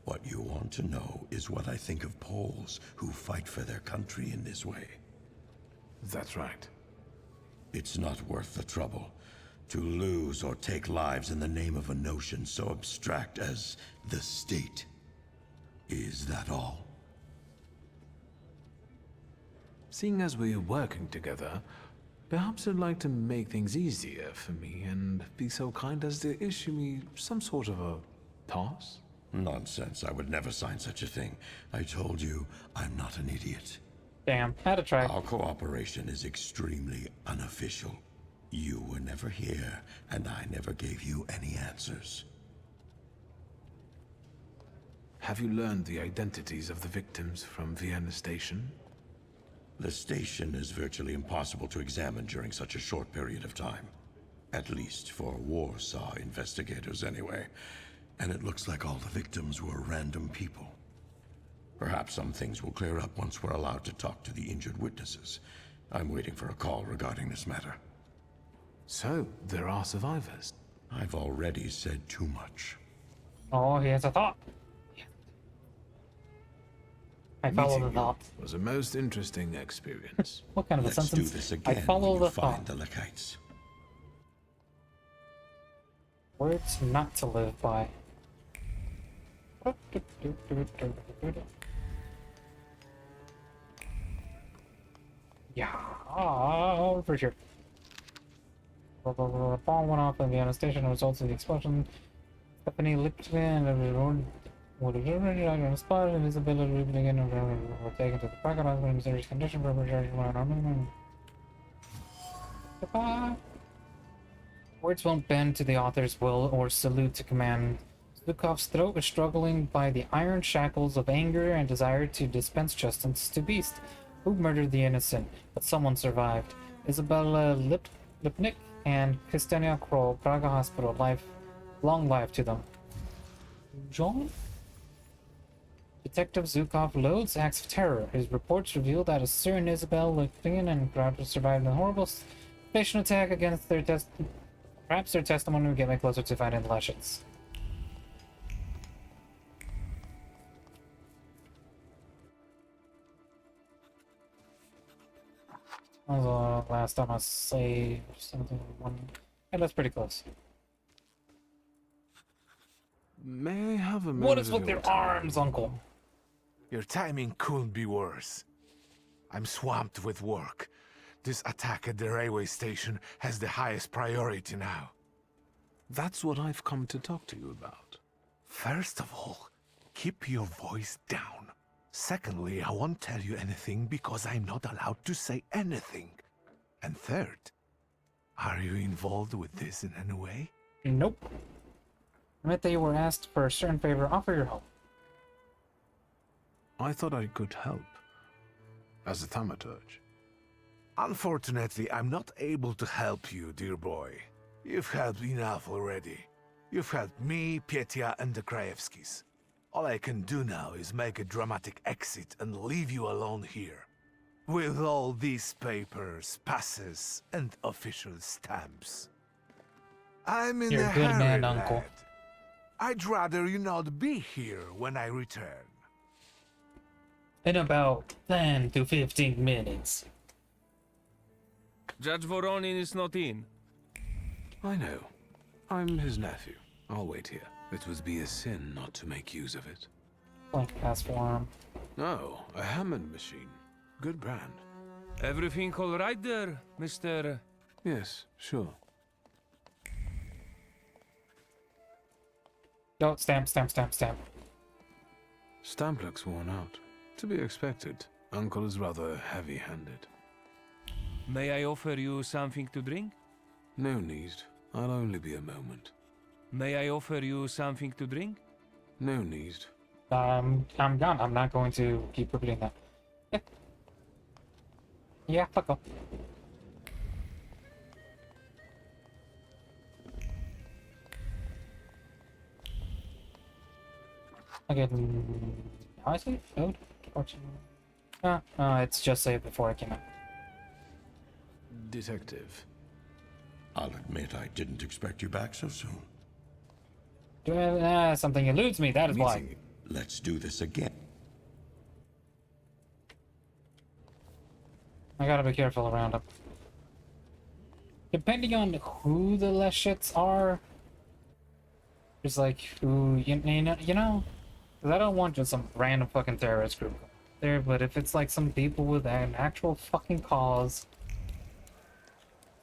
What you want to know is what I think of Poles who fight for their country in this way. That's right. It's not worth the trouble to lose or take lives in the name of a notion so abstract as the state. Is that all? Seeing as we're working together, perhaps you'd like to make things easier for me and be so kind as to issue me some sort of a pass? Nonsense. I would never sign such a thing. I told you, I'm not an idiot. Damn, had to try. Our cooperation is extremely unofficial. You were never here, and I never gave you any answers. Have you learned the identities of the victims from Vienna Station? The station is virtually impossible to examine during such a short period of time. At least for Warsaw investigators anyway. And it looks like all the victims were random people. Perhaps some things will clear up once we're allowed to talk to the injured witnesses. I'm waiting for a call regarding this matter. So, there are survivors? I've already said too much. Oh, he has a thought. I follow the thought. Was a most interesting experience. What kind of a sentence? Let's do this again I follow when the you find thought. the Lekites. Words not to live by. Yeah, for sure. Bomb went off in Vienna station and results in the explosion. Stephanie Lipton would have already died on the spot, and Isabella Rubin again were taken to the parking lot in serious condition for Goodbye. Words won't bend to the author's will or salute to command. Lukov's throat was struggling by the iron shackles of anger and desire to dispense justice to Beast, who murdered the innocent, but someone survived. Isabella Lipnik and Kristenia Kroll, Praga Hospital, long life to them. John? Detective Zukov loads acts of terror. His reports reveal that a certain Isabel Lipkin and perhaps survived a horrible patient attack against their perhaps their testimony will get me closer to finding the Lashets. That was the last time I saved something. Yeah, that's pretty close. May I have a moment? What is with your arms, Uncle? Your timing couldn't be worse. I'm swamped with work. This attack at the railway station has the highest priority now. That's what I've come to talk to you about. First of all, keep your voice down. Secondly, I won't tell you anything because I'm not allowed to say anything. And third, are you involved with this in any way? Nope. Admit that you were asked for a certain favor. Offer your help. I thought I could help. As a thaumaturge. Unfortunately, I'm not able to help you, dear boy. You've helped enough already. You've helped me, Petya, and the Krajewskis. All I can do now is make a dramatic exit and leave you alone here. With all these papers, passes, and official stamps. I'm in You're a a good hurry, man, lad. Uncle. I'd rather you not be here when I return. In about 10 to 15 minutes. Judge Voronin is not in. I know. I'm his nephew. I'll wait here. It would be a sin not to make use of it. Blank pass form. Oh, a Hammond machine. Good brand. Everything all right there, Mr. Yes, sure. No, stamp. Stamp looks worn out. To be expected. Uncle is rather heavy-handed. May I offer you something to drink? No need. I'll only be a moment. May I offer you something to drink? No need. I'm gone. I'm not going to keep repeating that. Yeah, fuck off. Okay, how I save? Code? It's just saved before I came out. Detective. I'll admit I didn't expect you back so soon. Something eludes me, that is why. Let's do this again. I gotta be careful around him. Depending on who the Leshets are, there's like who you know, 'cause I don't want just some random fucking terrorist group there. But if it's like some people with an actual fucking cause,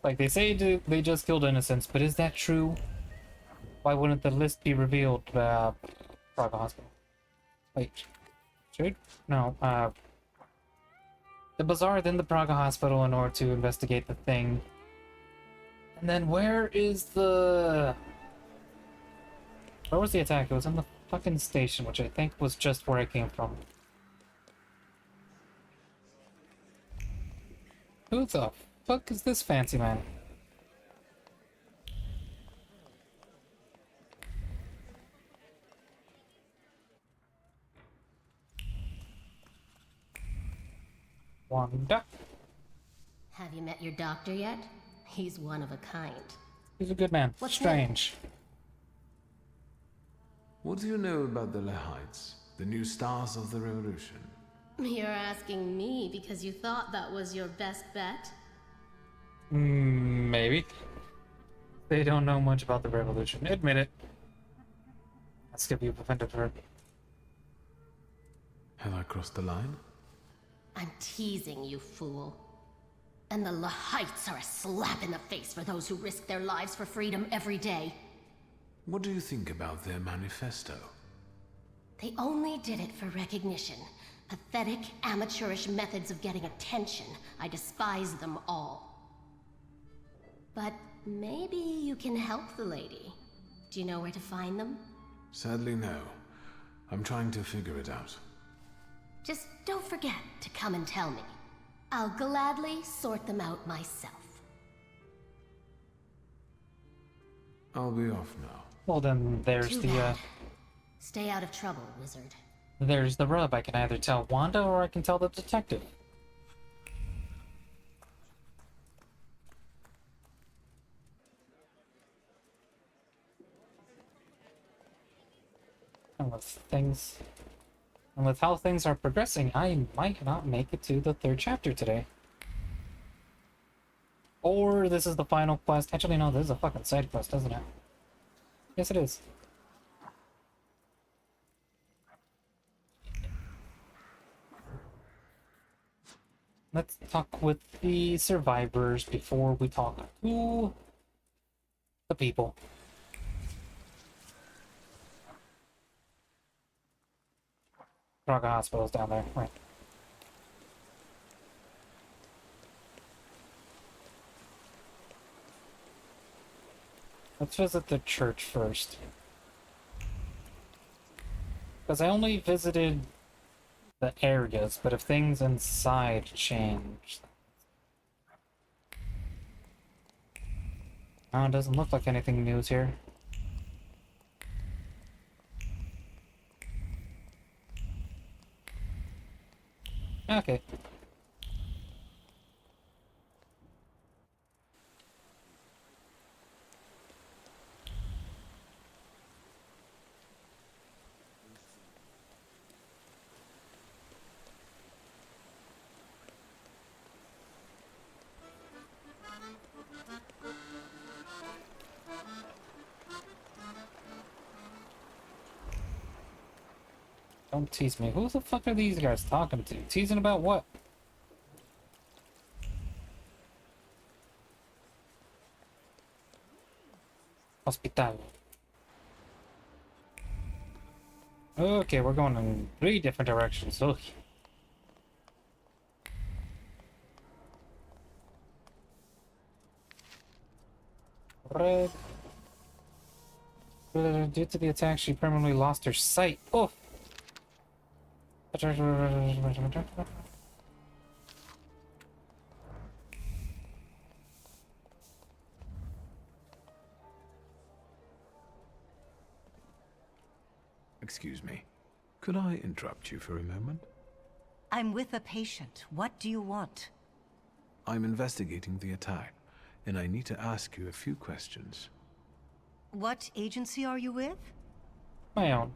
like they say they just killed innocents, but is that true? Why wouldn't the list be revealed? Praga Hospital. Wait, should no. The bazaar, then the Praga Hospital in order to investigate the thing. And then where was the attack? It was in the fucking station, which I think was just where I came from. Who the fuck is this fancy man? Wanda? Have you met your doctor yet? He's one of a kind. He's a good man. What's Strange. What do you know about the Lehites, the new stars of the revolution? You're asking me because you thought that was your best bet? Maybe. They don't know much about the revolution. Admit it. Let's give you offended her. Have I crossed the line? I'm teasing you, fool. And the Lehites are a slap in the face for those who risk their lives for freedom every day. What do you think about their manifesto? They only did it for recognition. Pathetic, amateurish methods of getting attention. I despise them all. But maybe you can help the lady. Do you know where to find them? Sadly, no. I'm trying to figure it out. Just don't forget to come and tell me. I'll gladly sort them out myself. I'll be off now. Well then, there's Too the bad. Stay out of trouble, wizard. there's the rub. I can either tell Wanda or I can tell the detective. And with how things are progressing, I might not make it to the 3rd chapter today. Or this is the final quest. Actually, no, this is a fucking side quest, isn't it? Yes, it is. Let's talk with the survivors before we talk to the people. Praga Hospital's down there, right. Let's visit the church first. Because I only visited the areas, but if things inside change... Oh, it doesn't look like anything new's here. Okay. Don't tease me. Who the fuck are these guys talking to? Teasing about what? Hospital. Okay, we're going in 3 different directions. Ugh. Red. Due to the attack, she permanently lost her sight. Oh! Excuse me. Could I interrupt you for a moment? I'm with a patient. What do you want? I'm investigating the attack, and I need to ask you a few questions. What agency are you with? My own.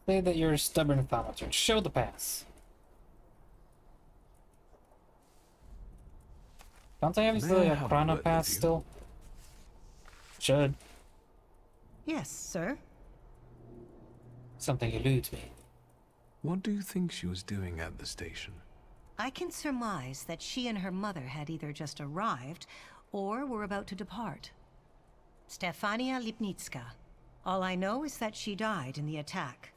Say that you're a stubborn thaumaturge. Show the pass. Don't I have May I the have a Chrono word pass with you? still? Should. Yes, sir. Something eludes me. What do you think she was doing at the station? I can surmise that she and her mother had either just arrived or were about to depart. Stefania Lipnitska. All I know is that she died in the attack.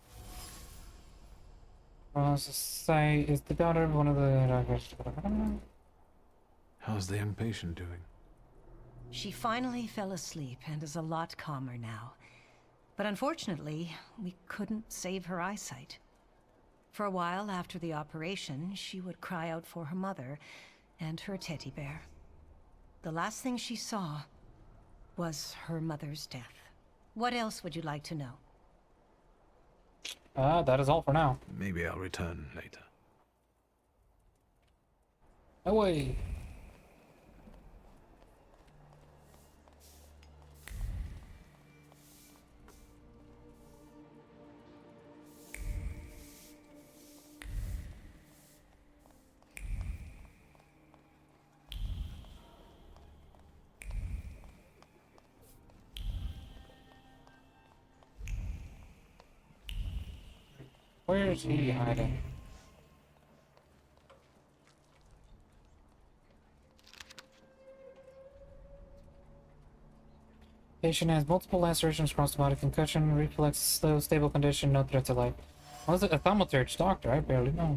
Say, is the daughter of one of the... How's the young patient doing? She finally fell asleep and is a lot calmer now. But unfortunately, we couldn't save her eyesight. For a while after the operation, she would cry out for her mother and her teddy bear. The last thing she saw was her mother's death. What else would you like to know? That is all for now. Maybe I'll return later. Away. Where is he hiding? Patient has multiple lacerations across the body, concussion, reflex, slow, stable condition, no threat to life. Was it a thaumaturge doctor? I barely know.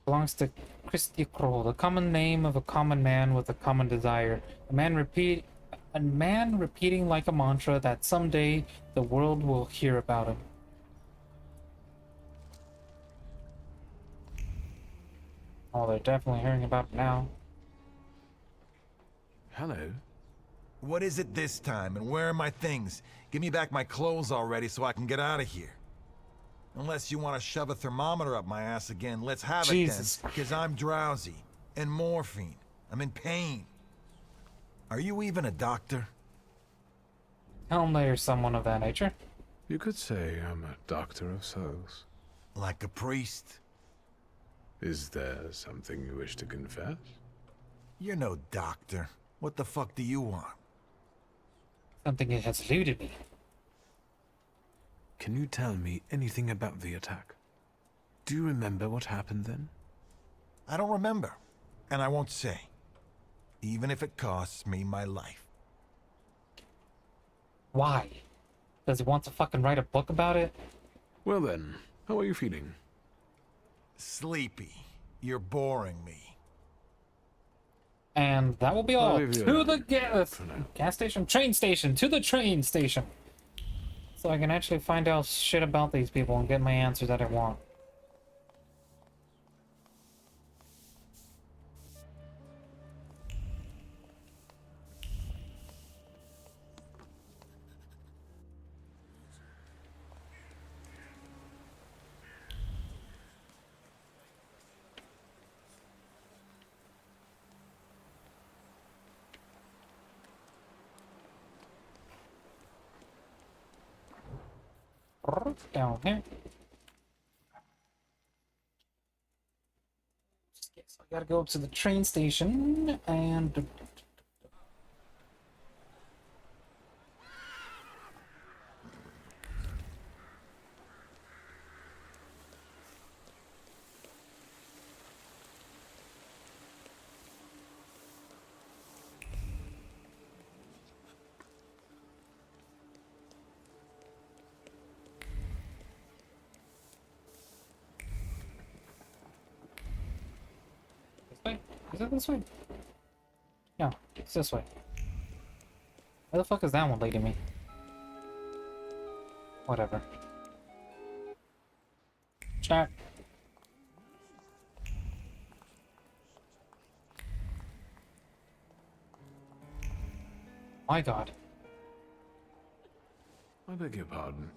Belongs to Christy Kroll, the common name of a common man with a common desire. A man repeating like a mantra that someday the world will hear about him. Oh, they're definitely hearing about it now. Hello. What is it this time, and where are my things? Give me back my clothes already so I can get out of here. Unless you want to shove a thermometer up my ass again, let's have Jesus. it then. Because I'm drowsy. And morphine. I'm in pain. Are you even a doctor? Tell them you're someone of that nature. You could say I'm a doctor of souls. Like a priest? Is there something you wish to confess? You're no doctor. What the fuck do you want? Something that has eluded me. Can you tell me anything about the attack? Do you remember what happened then? I don't remember. And I won't say. Even if it costs me my life. Why? Does he want to fucking write a book about it? Well then, how are you feeling? Sleepy. You're boring me. And that will be all. I'll leave you To alone the gas station? Train station! To the train station! So I can actually find out shit about these people and get my answers that I want. Down here. So I gotta go up to the train station and... Is it this way? Yeah, it's this way. Where the fuck is that one leading me? Whatever. Chat. My god. I beg your pardon.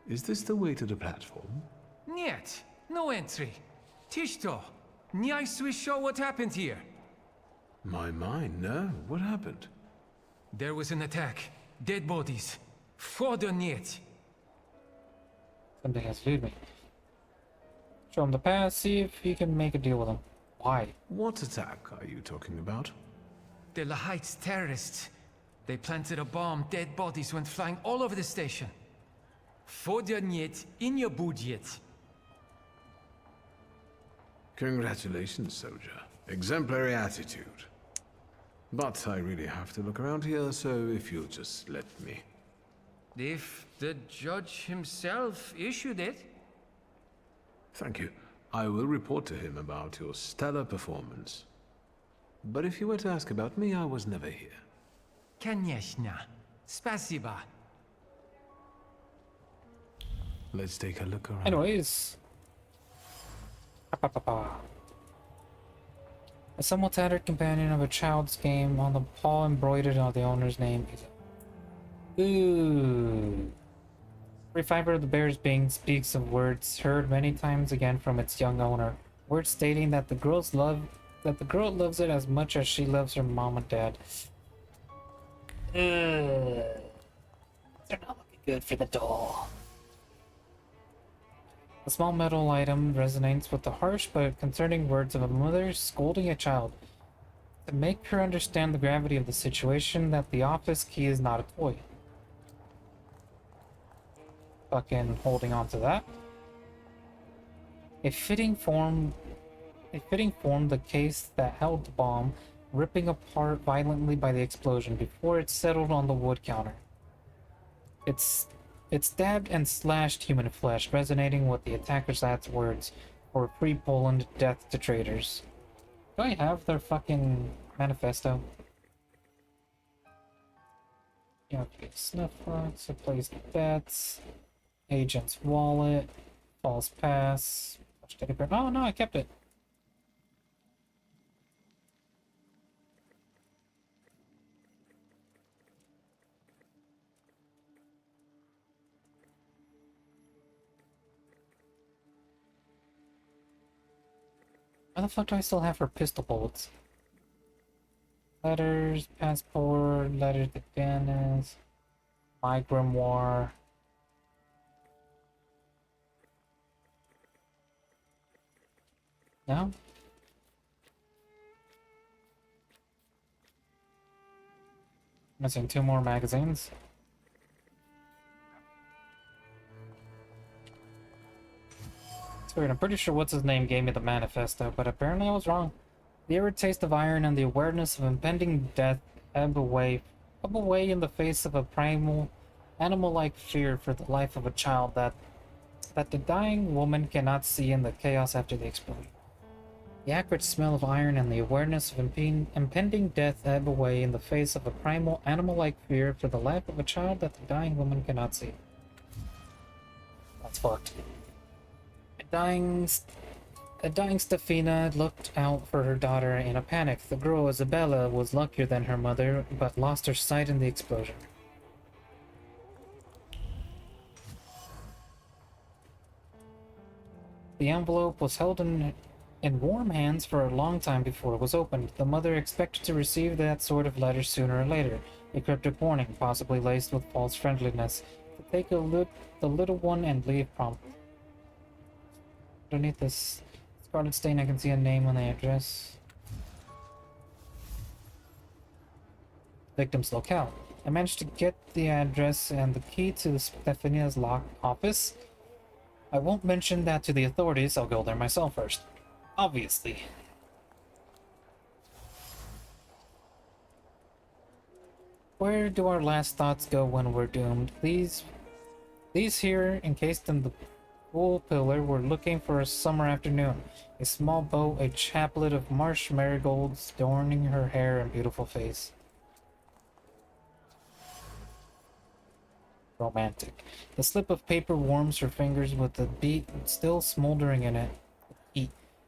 Is this the way to the platform? Niet. No entry. Tishto. Nice show what happened here. My mind, no. What happened? There was an attack. Dead bodies. Further niet. Something has to do with me. Show him the pass, see if you can make a deal with him. Why? What attack are you talking about? The Lahite's terrorists. They planted a bomb. Dead bodies went flying all over the station. Further niet in your budget. Congratulations, soldier. Exemplary attitude. But I really have to look around here, so if you'll just let me. If the judge himself issued it. Thank you. I will report to him about your stellar performance. But if you were to ask about me, I was never here. Конечно. Spasiba. Let's take a look around. Anyways. A somewhat tattered companion of a child's game on the paw embroidered on the owner's name. Ooh. Every fiber of the bear's being speaks of words heard many times again from its young owner. Words stating that the girl loves it as much as she loves her mom and dad. They're not looking good for the doll. A small metal item resonates with the harsh but concerning words of a mother scolding a child to make her understand the gravity of the situation, that the office key is not a toy. Fucking holding on to that. A fitting form a fitting form the case that held the bomb, ripping apart violently by the explosion before it settled on the wood counter. It stabbed and slashed human flesh, resonating with the attacker's last words for free Poland, death to traitors. Do I have their fucking manifesto? Yeah, okay. Snuff box, replace bets, agent's wallet, false pass. Oh no, I kept it. Why the fuck do I still have her pistol bullets? Letters, passport, letter to Dennis, my grimoire. No? Missing 2 more magazines. It's weird, I'm pretty sure what's his name gave me the manifesto, but apparently I was wrong. The arid taste of iron and the awareness of impending death ebb away in the face of a primal, animal-like fear for the life of a child that the dying woman cannot see in the chaos after the explosion. The acrid smell of iron and the awareness of impending death ebb away in the face of a primal, animal-like fear for the life of a child that the dying woman cannot see. That's fucked. A dying Stefina looked out for her daughter in a panic. The girl, Isabella, was luckier than her mother, but lost her sight in the explosion. The envelope was held in warm hands for a long time before it was opened. The mother expected to receive that sort of letter sooner or later. A cryptic warning, possibly laced with false friendliness, to take the little one and leave promptly. Underneath this scarlet stain, I can see a name on the address. Victim's locale. I managed to get the address and the key to the Stefania's locked office. I won't mention that to the authorities. I'll go there myself first. Obviously. Where do our last thoughts go when we're doomed? These here, encased in the pool pillar, were looking for a summer afternoon. A small boat, a chaplet of marsh marigolds adorning her hair and beautiful face. Romantic. The slip of paper warms her fingers with the beat still smoldering in it.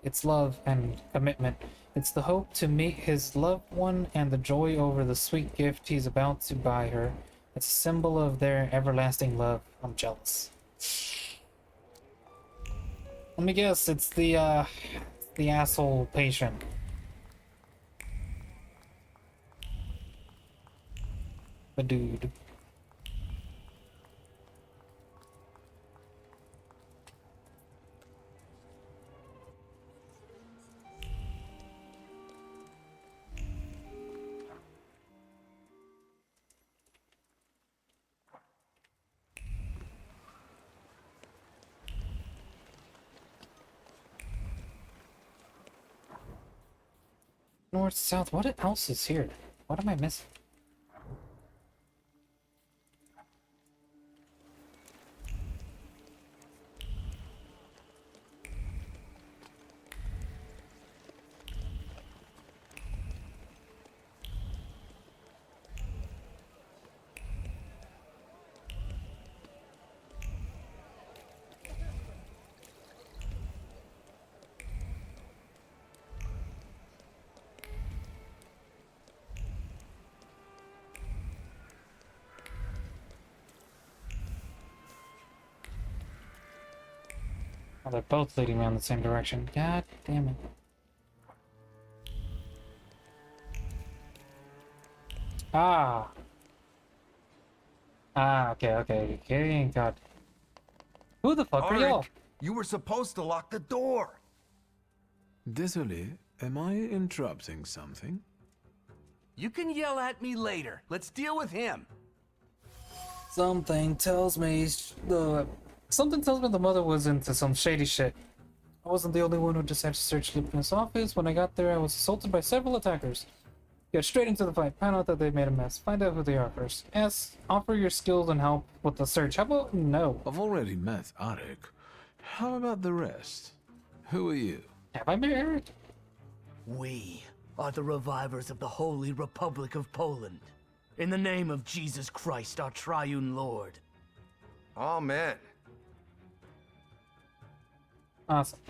It's love and commitment. It's the hope to meet his loved one and the joy over the sweet gift he's about to buy her. It's a symbol of their everlasting love. I'm jealous. Let me guess, it's the asshole patient. The dude. North, south, what else is here? What am I missing? Oh, they're both leading me in the same direction. God damn it. Ah. Ah, okay. God. Who the fuck are y'all? You were supposed to lock the door. Désolé, am I interrupting something? You can yell at me later. Let's deal with him. Something tells me the mother was into some shady shit. I wasn't the only one who decided to search Lupin's office. When I got there, I was assaulted by several attackers. Get straight into the fight. Find out that they made a mess. Find out who they are first. S. Offer your skills and help with the search. How about no? I've already met Arik. How about the rest? Who are you? Have I met Eric? We are the revivers of the Holy Republic of Poland. In the name of Jesus Christ, our triune Lord. Amen. Awesome.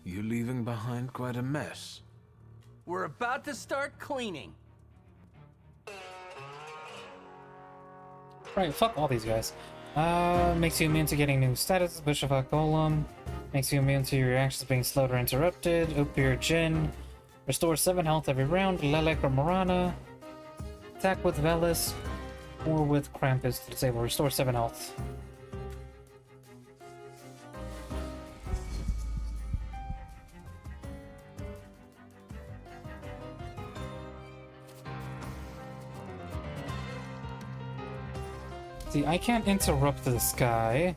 You're leaving behind quite a mess. We're about to start cleaning. Right, fuck all these guys. Makes you immune to getting new status, Bishop of Golem. Makes you immune to your reactions being slowed or interrupted. Upir Jin. Restores 7 health every round. Lelek or Morana. Attack with Velis or with Krampus to disable. Restore 7 health. See, I can't interrupt this guy.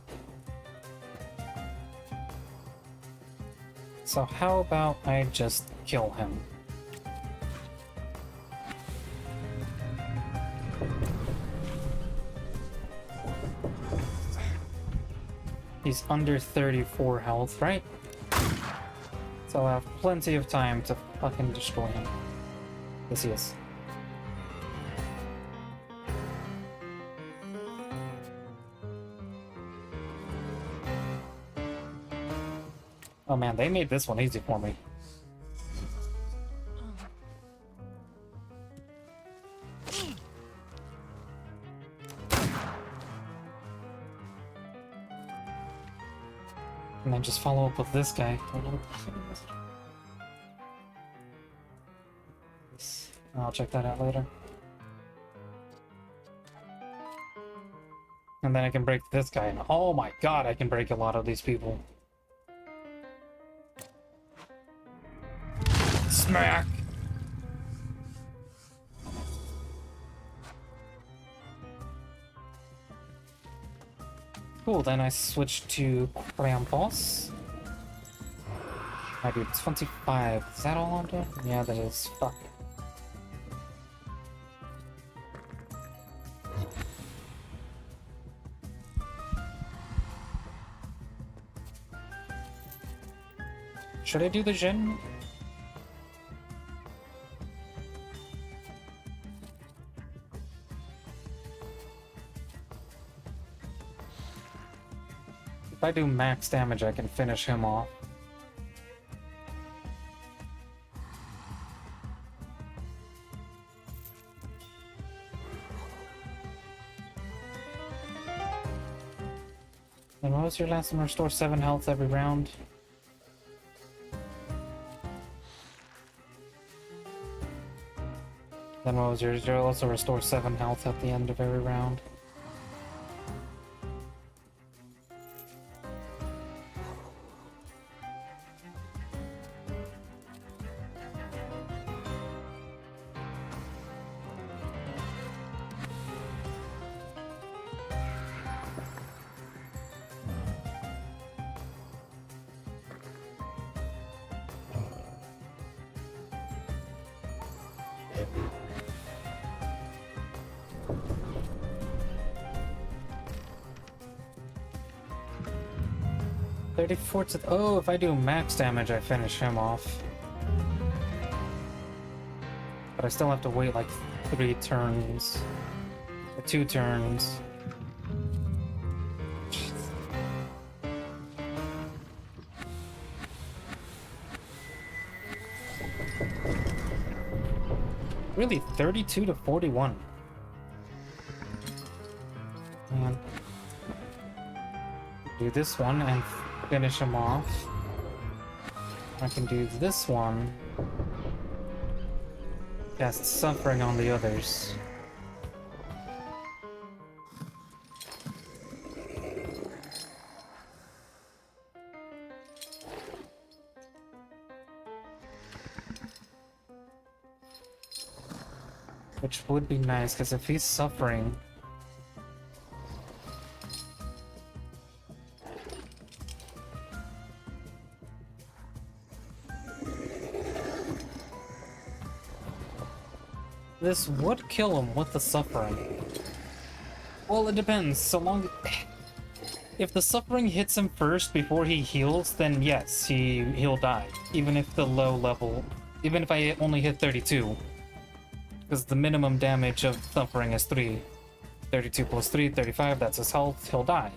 So how about I just kill him? He's under 34 health, right? So I'll have plenty of time to fucking destroy him. Yes, he is. Oh man, they made this one easy for me. And then just follow up with this guy. I'll check that out later. And then I can break this guy. And oh my god, I can break a lot of these people. Smack! Cool, then I switch to Krampus. I do 25. Is that all I'm doing? Yeah, that is. Fuck. Should I do the Jin? If I do max damage, I can finish him off. And what was your last one? Restore 7 health every round. Then what was yours? You also restore 7 health at the end of every round. Oh, if I do max damage, I finish him off. But I still have to wait like 3 turns. Or 2 turns. Really, 32 to 41. Man. Do this one and finish him off. I can do this one. Cast Suffering on the others. Which would be nice, because if he's suffering... this would kill him with the suffering. Well, it depends. So long... If the suffering hits him first before he heals, then yes, he'll die. Even if the low level... Even if I only hit 32. Because the minimum damage of suffering is 3. 32 plus 3, 35, that's his health, he'll die.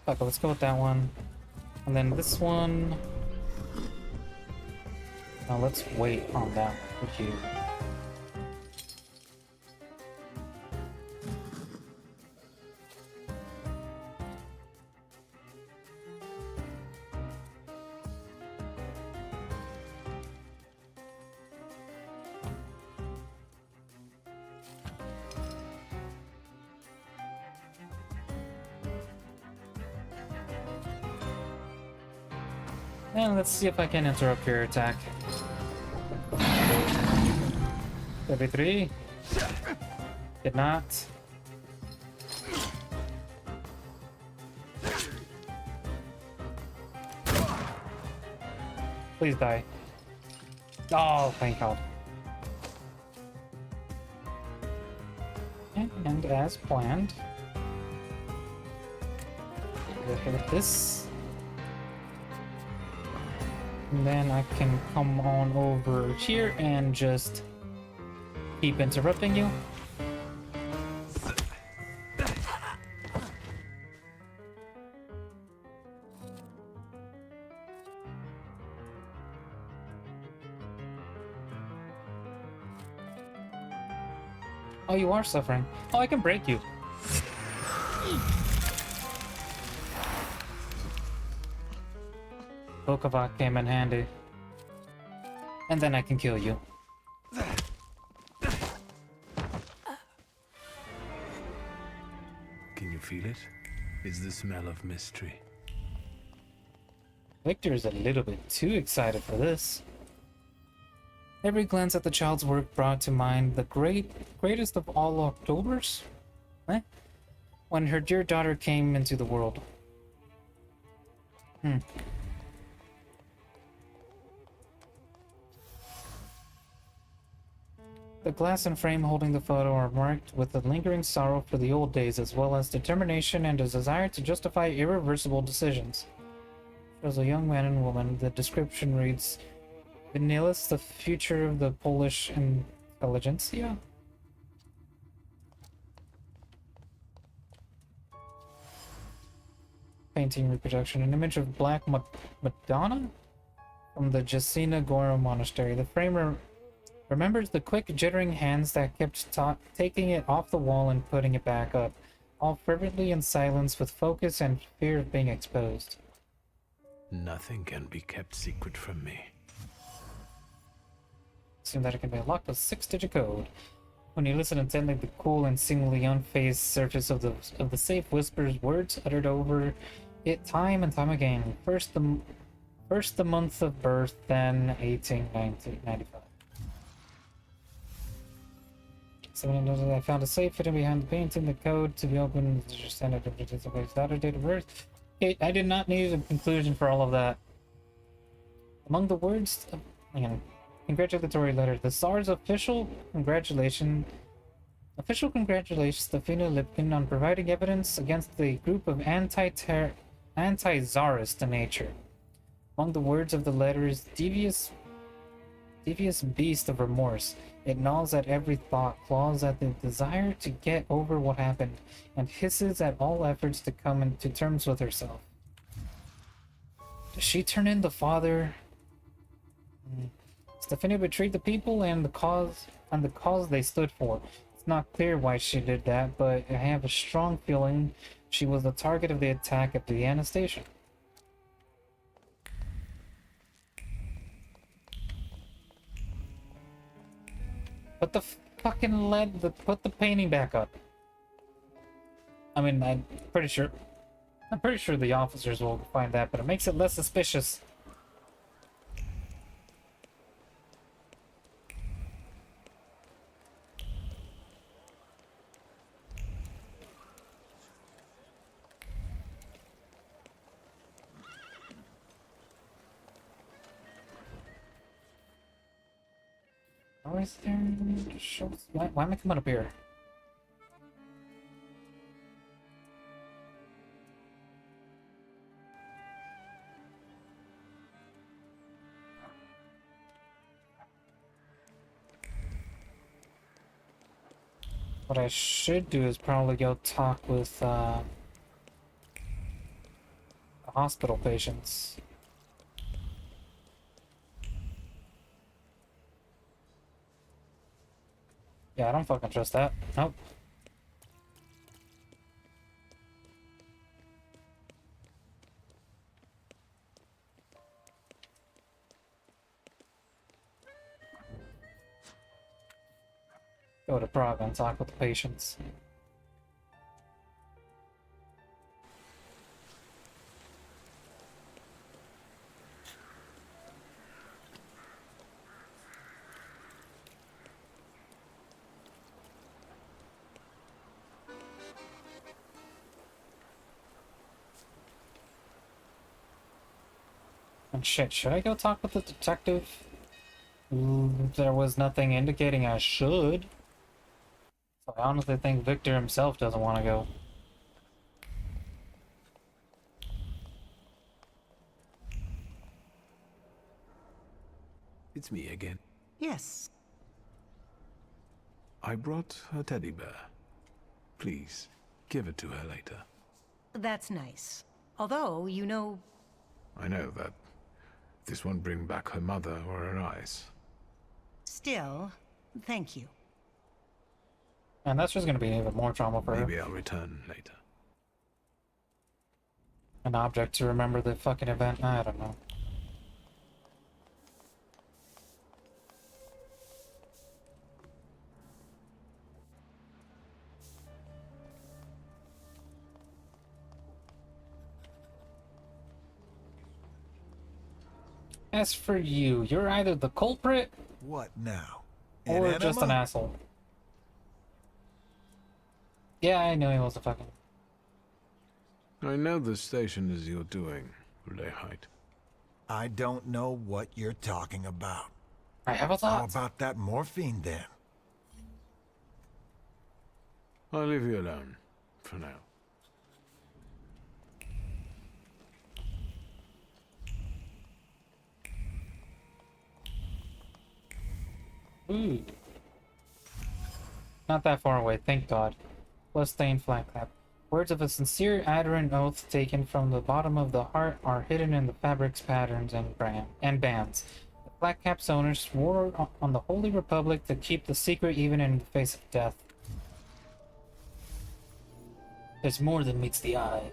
Okay, let's go with that one. And then this one... Now let's wait on that one for you. And let's see if I can interrupt your attack. 33. Did not. Please die. Oh, thank God. And as planned, we'll hit this. And then I can come on over here and just keep interrupting you. Oh, you are suffering. Oh, I can break you. Bokavak came in handy. And then I can kill you. Can you feel it? It's the smell of mystery. Victor's a little bit too excited for this. Every glance at the child's work brought to mind the greatest of all Octobers? When her dear daughter came into the world. The glass and frame holding the photo are marked with a lingering sorrow for the old days, as well as determination and a desire to justify irreversible decisions. Shows a young man and woman. The description reads, Vinilis, the future of the Polish intelligentsia. Painting reproduction. An image of Black Madonna from the Jasina Gora Monastery. The framer remembers the quick, jittering hands that kept taking it off the wall and putting it back up, all fervently in silence with focus and fear of being exposed. Nothing can be kept secret from me. Assume that it can be unlocked with 6-digit code. When you listen intently, the cool and seemingly unfazed surface of the safe whispers words uttered over it time and time again. First the month of birth, then 1895. Someone I found a safe hidden behind the painting. The code to be opened is your standard daughter date of birth. Okay, I did not need a conclusion for all of that. Among the words, congratulatory letter. The Tsar's official congratulations to Fina Lipkin on providing evidence against the group of anti-Tsarist in nature. Among the words of the letter is devious beast of remorse. It gnaws at every thought, claws at the desire to get over what happened, and hisses at all efforts to come into terms with herself. Does she turn in the father? Stefania betrayed the people and the cause they stood for. It's not clear why she did that, but I have a strong feeling she was the target of the attack at the Vienna station. Put the fucking put the painting back up. I mean, I'm pretty sure the officers will find that, but it makes it less suspicious. Where is there? Why am I coming up here? What I should do is probably go talk with the hospital patients. Yeah, I don't fucking trust that. Nope. Go to Prague and talk with the patients. And shit, should I go talk with the detective? There was nothing indicating I should. So I honestly think Victor himself doesn't want to go. It's me again. Yes. I brought a teddy bear. Please, give it to her later. That's nice. Although, you know... I know that this won't bring back her mother or her eyes. Still, thank you. And that's just gonna be even more trauma for her. Maybe I'll return later. An object to remember the fucking event? I don't know. As for you, you're either the culprit... What now? Or An just an enema? asshole. Yeah, I knew he was a fucking... I know the station is your doing, Lehite. I don't know what you're talking about. I have a thought. How about that morphine then? I'll leave you alone, for now. Ooh. Not that far away, thank God. Bloodstained flag clap. Words of a sincere adherent oath taken from the bottom of the heart are hidden in the fabric's patterns and bands. The flag cap's owners swore on the Holy Republic to keep the secret even in the face of death. There's more than meets the eye.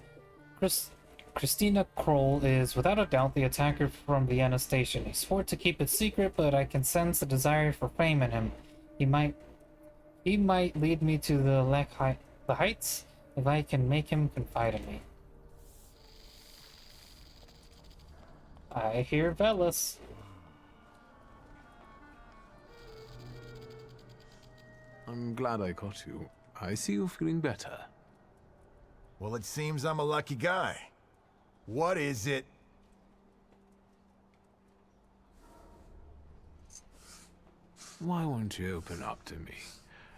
Christina Kroll is without a doubt the attacker from Vienna station. He swore to keep it secret, but I can sense the desire for fame in him. He might lead me to the heights if I can make him confide in me. I hear Velas. I'm glad I caught you. I see you feeling better. Well, it seems I'm a lucky guy. What is it? Why won't you open up to me?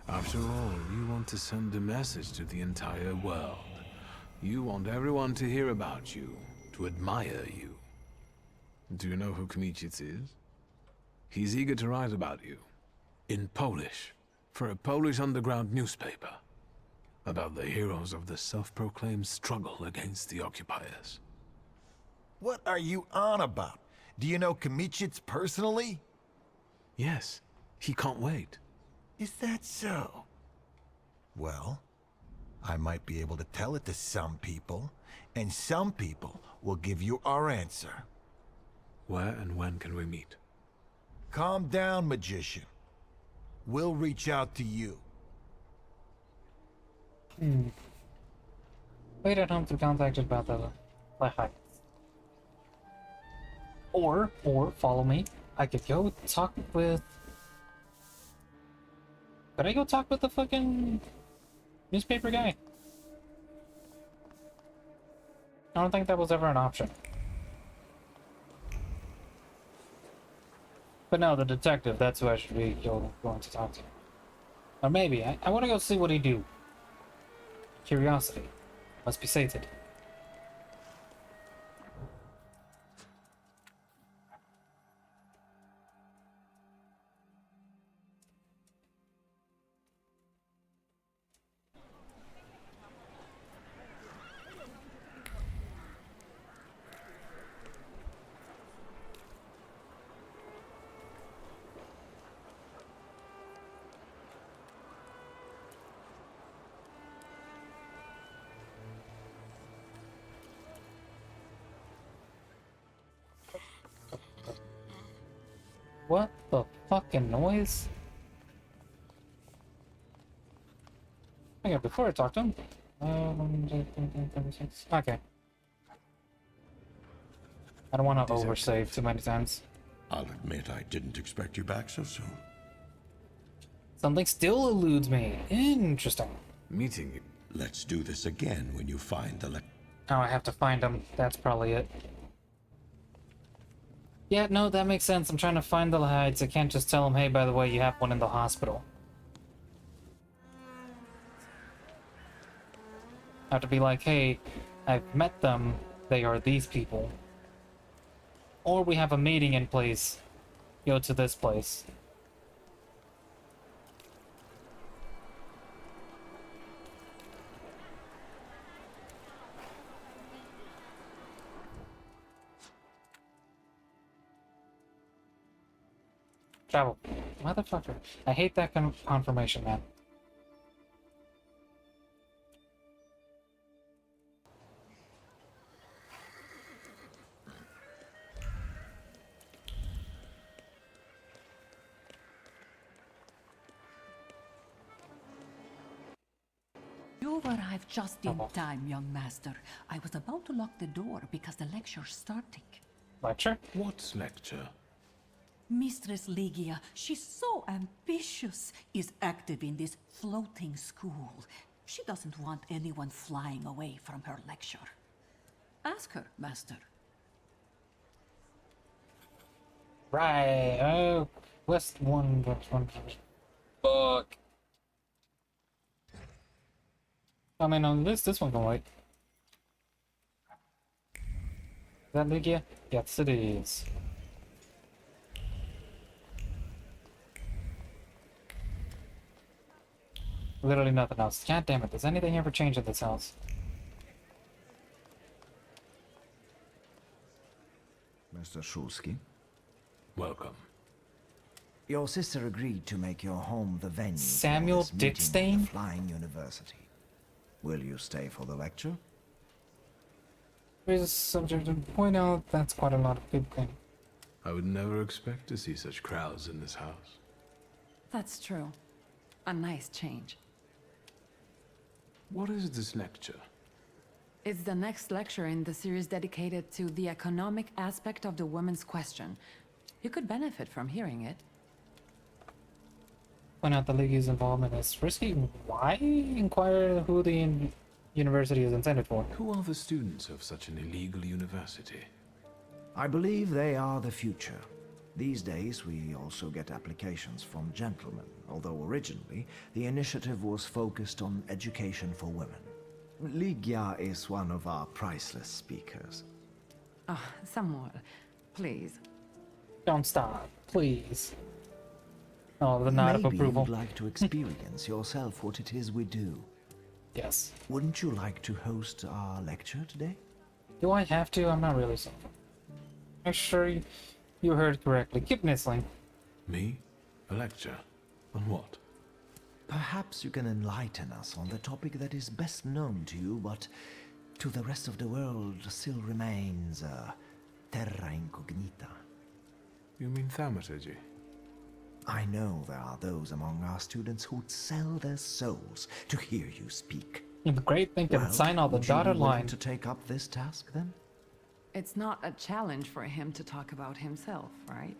After all, you want to send a message to the entire world. You want everyone to hear about you, to admire you. Do you know who Kmicic is? He's eager to write about you. In Polish. For a Polish underground newspaper. About the heroes of the self-proclaimed struggle against the occupiers. What are you on about? Do you know Kmicic personally? Yes. He can't wait. Is that so? Well, I might be able to tell it to some people, and some people will give you our answer. Where and when can we meet? Calm down, magician. We'll reach out to you. Wait at home to contact about the heights. Or follow me. I could go talk with... Could I go talk with the fucking newspaper guy? I don't think that was ever an option. But no, the detective, that's who I should be going to talk to. Or maybe, I want to go see what he do. Curiosity. Must be sated. What the fucking noise? Okay, before I talk to him. Okay. I don't want to oversave too many times. I'll admit I didn't expect you back so soon. Something still eludes me. Interesting. Meeting you. Let's do this again when you find the Oh, I have to find him. That's probably it. Yeah, no, that makes sense. I'm trying to find the hides. I can't just tell him, hey, by the way, you have one in the hospital. I have to be like, hey, I've met them. They are these people. Or we have a meeting in place. Go to this place. Travel. Motherfucker. I hate that confirmation, man. You arrived just in time, young master. I was about to lock the door because the lecture's starting. Lecture? What lecture? Mistress Ligia, she's so ambitious, is active in this floating school. She doesn't want anyone flying away from her lecture. Ask her, master. Right. Oh, West 1. Fuck. I mean, on this one can wait. Is that Ligia? Yes, it is. Literally nothing else. God damn it, does anything ever change at this house? Mr. Shulsky. Welcome. Your sister agreed to make your home the venue Samuel for this meeting Dickstein? of the Flying University. Will you stay for the lecture? Here's a subject to point out that's quite a lot of people. I would never expect to see such crowds in this house. That's true. A nice change. What is this lecture? It's the next lecture in the series dedicated to the economic aspect of the women's question. You could benefit from hearing it. Point out the Ligia's involvement is risky. Why inquire who the university is intended for? Who are the students of such an illegal university? I believe they are the future. These days, we also get applications from gentlemen, although originally, the initiative was focused on education for women. Ligia is one of our priceless speakers. Oh, Samuel, please. Don't stop, please. Oh, the nod of approval. Maybe you'd like to experience yourself what it is we do. Yes. Wouldn't you like to host our lecture today? Do I have to? I'm not really sure. I'm sure you heard correctly. Keep whistling. Me? A lecture? On what? Perhaps you can enlighten us on the topic that is best known to you, but to the rest of the world still remains terra incognita. You mean thaumaturgy? I know there are those among our students who'd sell their souls to hear you speak. You're the great thing can sign all the dotted line. To take up this task, then? It's not a challenge for him to talk about himself, right?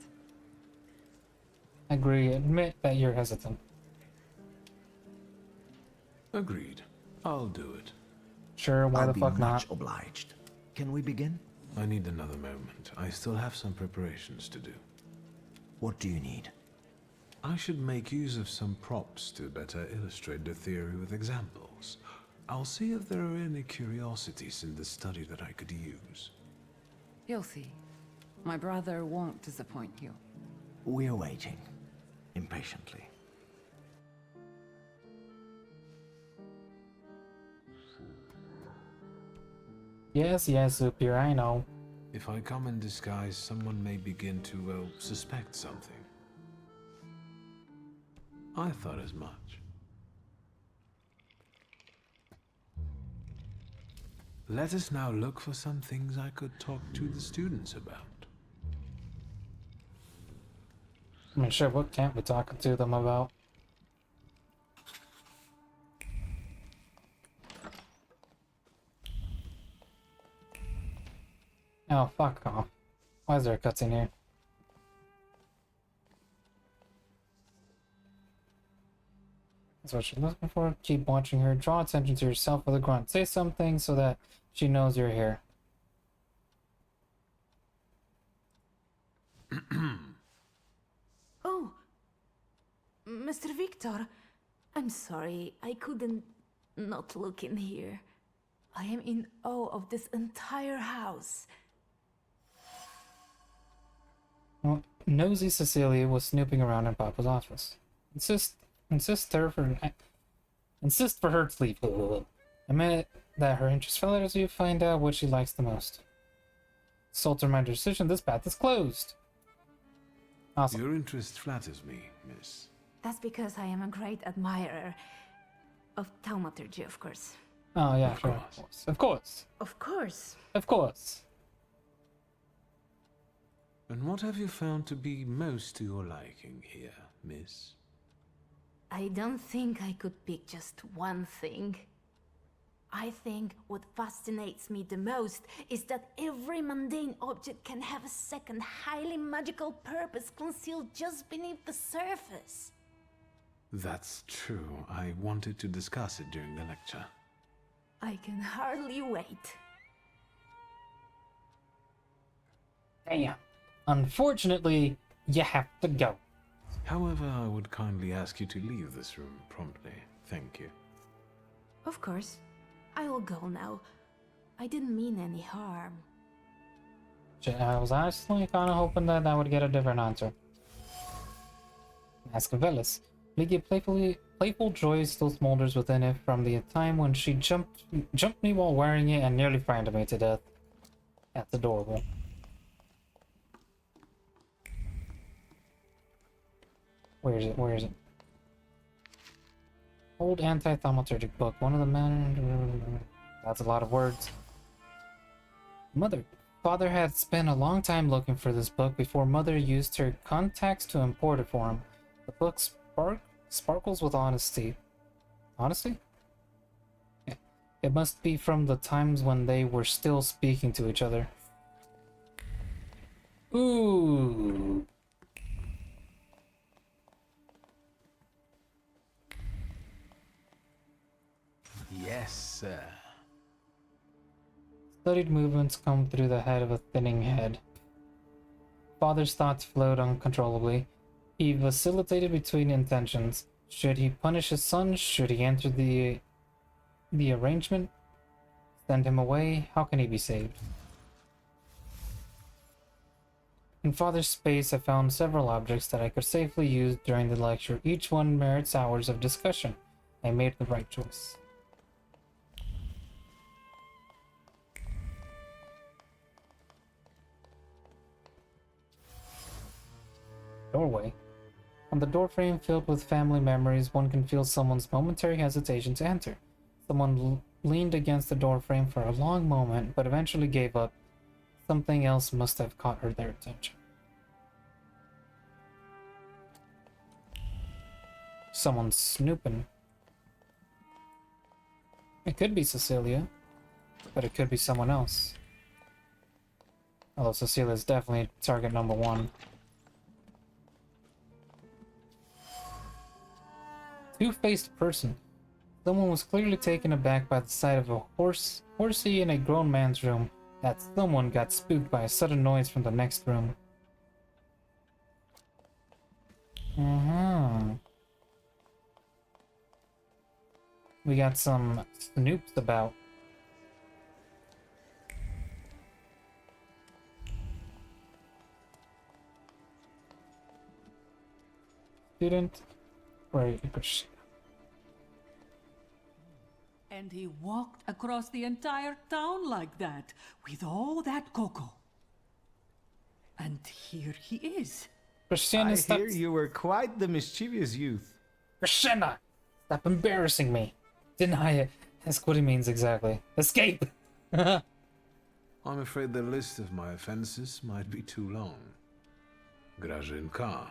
Agree. Admit that you're hesitant. Agreed. I'll do it. Sure, why I'll the be fuck much not? obliged. Can we begin? I need another moment. I still have some preparations to do. What do you need? I should make use of some props to better illustrate the theory with examples. I'll see if there are any curiosities in the study that I could use. You'll see. My brother won't disappoint you. We're waiting. Impatiently. Yes, Superior, I know. If I come in disguise, someone may begin to, well, suspect something. I thought as much. Let us now look for some things I could talk to the students about. I mean, sure, what can't we talk to them about? Oh, fuck off. Why is there a cutscene here? That's what she's looking for. Keep watching her. Draw attention to yourself with a grunt. Say something so that she knows you're here. Oh, Mr. Victor, I'm sorry, I couldn't not look in here. I am in awe of this entire house. Well, nosy Cecilia was snooping around in Papa's office. Insist for her to leave. Admit that her interest fell as you find out what she likes the most. Salutor my decision. This path is closed. Awesome. Your interest flatters me, miss. That's because I am a great admirer of thaumaturgy, of course. Oh yeah, sure. Of course. Of course. Of course. And what have you found to be most to your liking here, miss? I don't think I could pick just one thing. I think what fascinates me the most is that every mundane object can have a second, highly magical purpose concealed just beneath the surface. That's true. I wanted to discuss it during the lecture. I can hardly wait. Damn. Unfortunately, you have to go. However, I would kindly ask you to leave this room promptly. Thank you. Of course. I will go now. I didn't mean any harm. I was honestly kind of hoping that I would get a different answer. Ask of Velis. Lygia playful joy still smolders within it from the time when she jumped me while wearing it and nearly frightened me to death. That's adorable. Where is it? Where is it? Old anti-thaumaturgic book. One of the men... That's a lot of words. Father had spent a long time looking for this book before Mother used her contacts to import it for him. The book sparkles with honesty. Honesty? Yeah. It must be from the times when they were still speaking to each other. Ooh. Yes, sir. Studied movements come through the head of a thinning head. Father's thoughts flowed uncontrollably. He vacillated between intentions. Should he punish his son? Should he enter the arrangement? Send him away? How can he be saved? In Father's space, I found several objects that I could safely use during the lecture. Each one merits hours of discussion. I made the right choice. Doorway. On the doorframe filled with family memories, one can feel someone's momentary hesitation to enter. Someone leaned against the doorframe for a long moment, but eventually gave up. Something else must have caught their attention. Someone's snooping. It could be Cecilia, but it could be someone else. Although Cecilia is definitely target number one. Two-faced person. Someone was clearly taken aback by the sight of a horsey in a grown man's room. That someone got spooked by a sudden noise from the next room. Mm-hmm. We got some snoops about. Student, right? And he walked across the entire town like that, with all that cocoa. And here he is. Christiana, I hear you were quite the mischievous youth. Christiana, stop embarrassing me. Didn't I ask what it means exactly? Escape! I'm afraid the list of my offenses might be too long. Grażynka,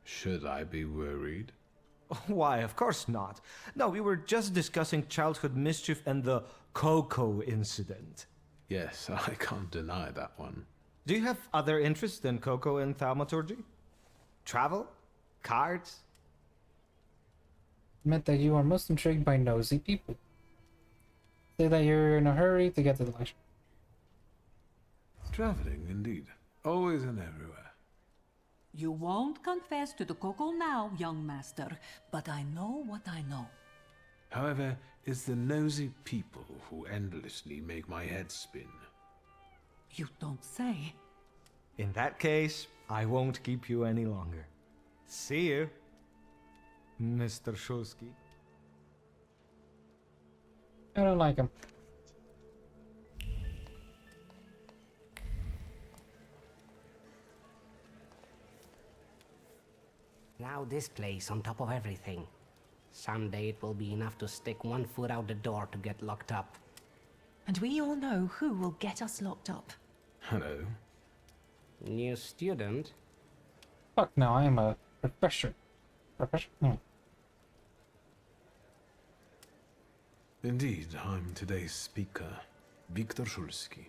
should I be worried? Why, of course not. No, we were just discussing childhood mischief and the cocoa incident. Yes, I can't deny that one. Do you have other interests than cocoa and thaumaturgy? Travel? Cards? Admit that you are most intrigued by nosy people. Say that you're in a hurry to get to the lecture. Traveling, indeed. Always and everywhere. You won't confess to the cocoa now, young master, but I know what I know. However, it's the nosy people who endlessly make my head spin. You don't say. In that case, I won't keep you any longer. See you, Mr. Shulsky. I don't like him. Now this place on top of everything. Someday it will be enough to stick one foot out the door to get locked up. And we all know who will get us locked up. Hello. New student? Fuck no, I am a professor. Professor? No. Indeed, I'm today's speaker, Viktor Shulsky.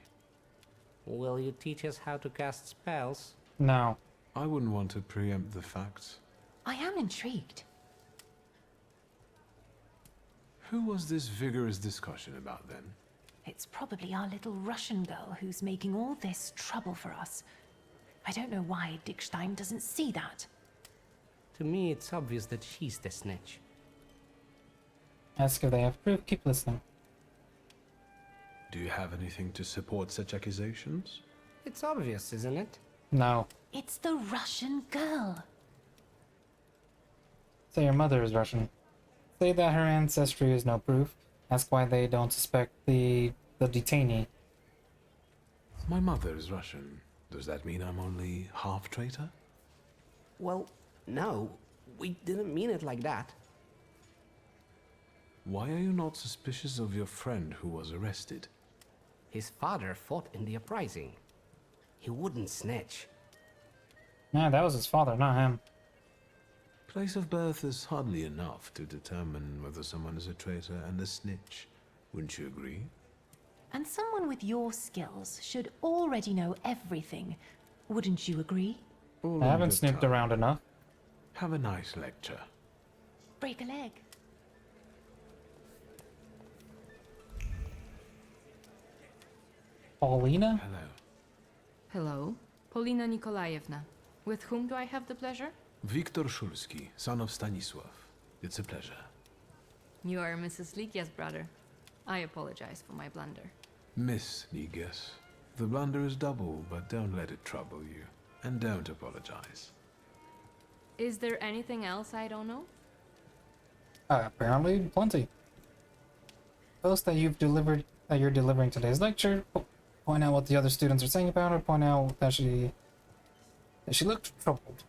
Will you teach us how to cast spells? No. I wouldn't want to preempt the facts. I am intrigued. Who was this vigorous discussion about then? It's probably our little Russian girl who's making all this trouble for us. I don't know why Dickstein doesn't see that. To me, it's obvious that she's the snitch. Ask if they have proof. Keep listening. Do you have anything to support such accusations? It's obvious, isn't it? No. It's the Russian girl. Say your mother is Russian. Say that her ancestry is no proof. Ask why they don't suspect the detainee. My mother is Russian. Does that mean I'm only half traitor? Well, no. We didn't mean it like that. Why are you not suspicious of your friend who was arrested? His father fought in the uprising. He wouldn't snitch. Nah, that was his father, not him. Place of birth is hardly enough to determine whether someone is a traitor and a snitch. Wouldn't you agree? And someone with your skills should already know everything. Wouldn't you agree? I haven't snooped around enough. Have a nice lecture. Break a leg. Paulina? Hello. Hello, Polina Nikolaevna. With whom do I have the pleasure? Viktor Shulsky, son of Stanisław. It's a pleasure. You are Mrs. Ligia's brother. I apologize for my blunder. Miss Ligias. The blunder is double, but don't let it trouble you. And don't apologize. Is there anything else I don't know? Apparently, plenty. Post that you're delivering today's lecture. Point out what the other students are saying about her. Point out that she looked troubled.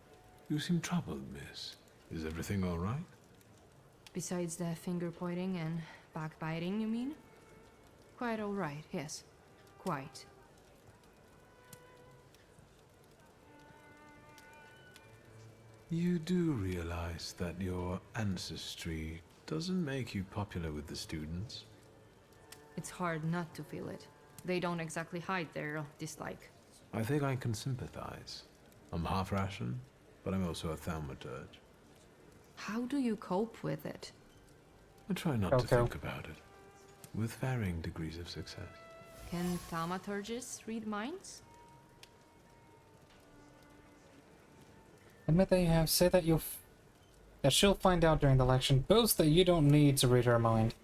You seem troubled, miss. Is everything all right? Besides the finger pointing and backbiting, you mean? Quite all right, yes. Quite. You do realize that your ancestry doesn't make you popular with the students? It's hard not to feel it. They don't exactly hide their dislike. I think I can sympathize. I'm half Russian, but I'm also a thaumaturge. How do you cope with it? I try not to think about it, with varying degrees of success. Can thaumaturgists read minds? Admit that you have. Say that that she'll find out during the election. Boast that you don't need to read her mind.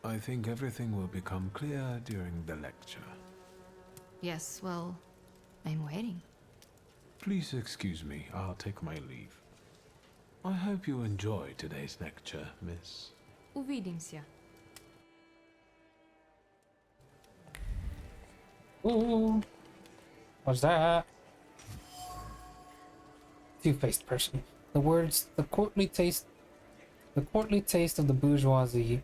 I think everything will become clear during the lecture. Yes, well, I'm waiting. Please excuse me, I'll take my leave. I hope you enjoy today's lecture, miss. Увидимся. Ooh. What's that? Two-faced person. The words, the courtly taste of the bourgeoisie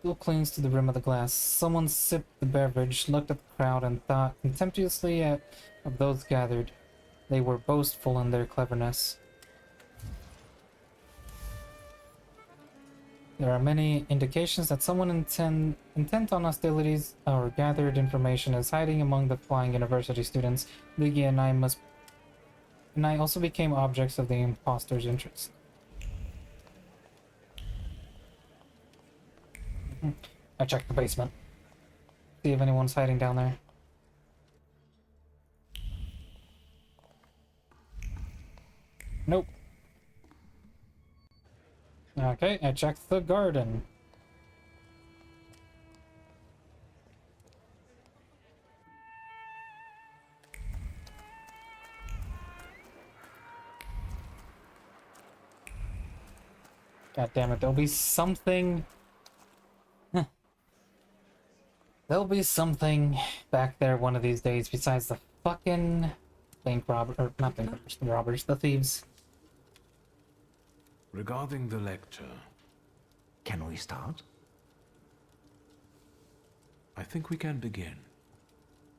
still clings to the rim of the glass. Someone sipped the beverage, looked at the crowd, and thought contemptuously of those gathered. They were boastful in their cleverness. There are many indications that someone intent on hostilities or gathered information is hiding among the flying university students. Lygia and I also became objects of the impostor's interest. I checked the basement. See if anyone's hiding down there. Nope. Okay, I checked the garden. God damn it, there'll be something. There'll be something back there one of these days besides the fucking bank robber, or not bank robbers, the robbers, the thieves. Regarding the lecture... Can we start? I think we can begin.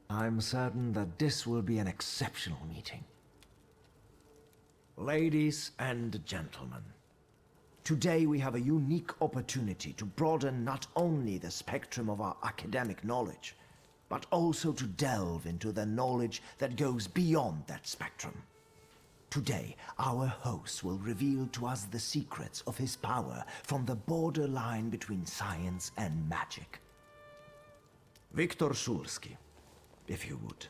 I'm certain that this will be an exceptional meeting. Ladies and gentlemen, today we have a unique opportunity to broaden not only the spectrum of our academic knowledge, but also to delve into the knowledge that goes beyond that spectrum. Today, our host will reveal to us the secrets of his power from the borderline between science and magic. Viktor Szulski, if you would.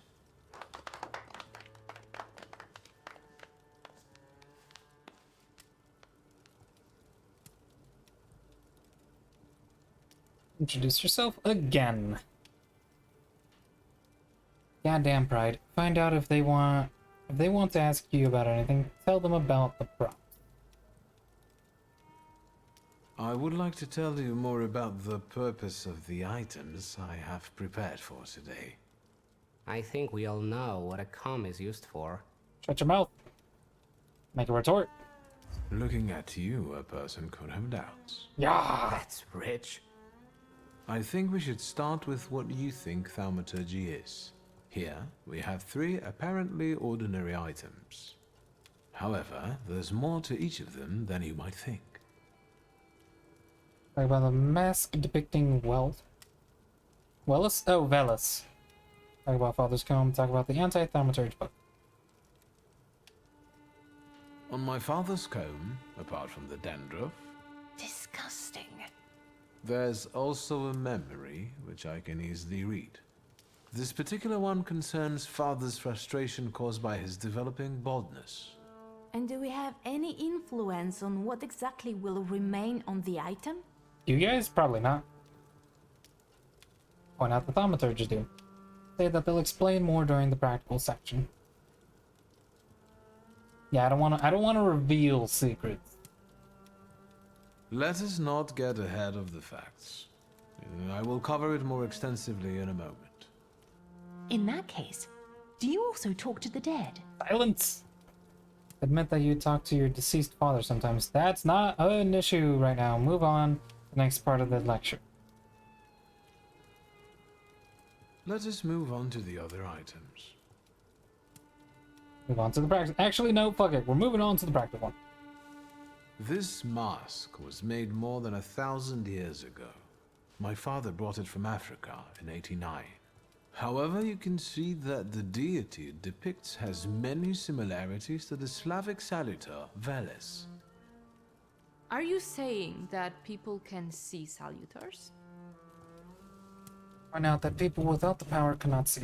Introduce yourself again. Goddamn pride. Find out if they want to ask you about anything, tell them about the prop. I would like to tell you more about the purpose of the items I have prepared for today. I think we all know what a comb is used for. Shut your mouth. Make a retort. Looking at you, a person could have doubts. Yeah. That's rich. I think we should start with what you think thaumaturgy is. Here, we have 3 apparently ordinary items. However, there's more to each of them than you might think. Talk about the mask depicting wealth. Wellus? Oh, Velus. Talk about Father's Comb. Talk about the anti-thaumaturge book. On my father's comb, apart from the dandruff, Disgusting. there's also a memory which I can easily read. This particular one concerns father's frustration caused by his developing baldness. And do we have any influence on what exactly will remain on the item? You guys? Probably not. Point out the thaumaturges do. Say that they'll explain more during the practical section. Yeah, I don't wanna reveal secrets. Let us not get ahead of the facts. I will cover it more extensively in a moment. In that case, do you also talk to the dead? Silence! Admit that you talk to your deceased father sometimes. That's not an issue right now. Move on to the next part of the lecture. Let us move on to the other items. Move on to the practice. Actually, no, fuck it. We're moving on to the practical one. This mask was made more than 1,000 years ago. My father brought it from Africa in '89. However, you can see that the deity it depicts has many similarities to the Slavic Salutor, Veles. Are you saying that people can see salutors? Point out that people without the power cannot see.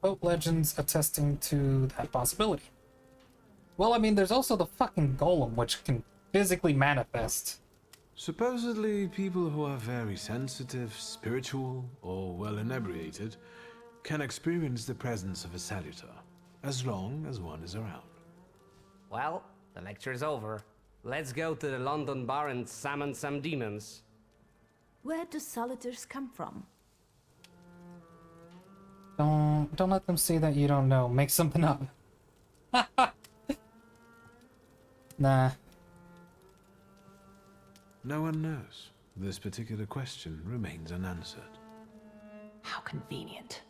Quote legends attesting to that possibility. Well, I mean, there's also the fucking golem, which can physically manifest. Supposedly, people who are very sensitive, spiritual, or well inebriated can experience the presence of a Salutor, as long as one is around. Well, the lecture's over. Let's go to the London bar and summon some demons. Where do Salutors come from? Don't let them see that you don't know. Make something up. Nah. No one knows. This particular question remains unanswered. How convenient.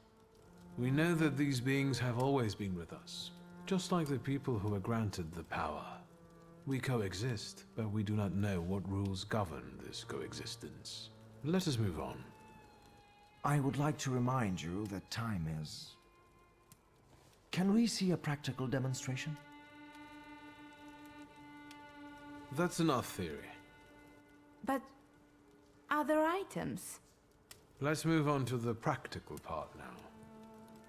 We know that these beings have always been with us, just like the people who are granted the power. We coexist, but we do not know what rules govern this coexistence. Let us move on. I would like to remind you that time is... Can we see a practical demonstration? That's enough theory. But other items? Let's move on to the practical part now.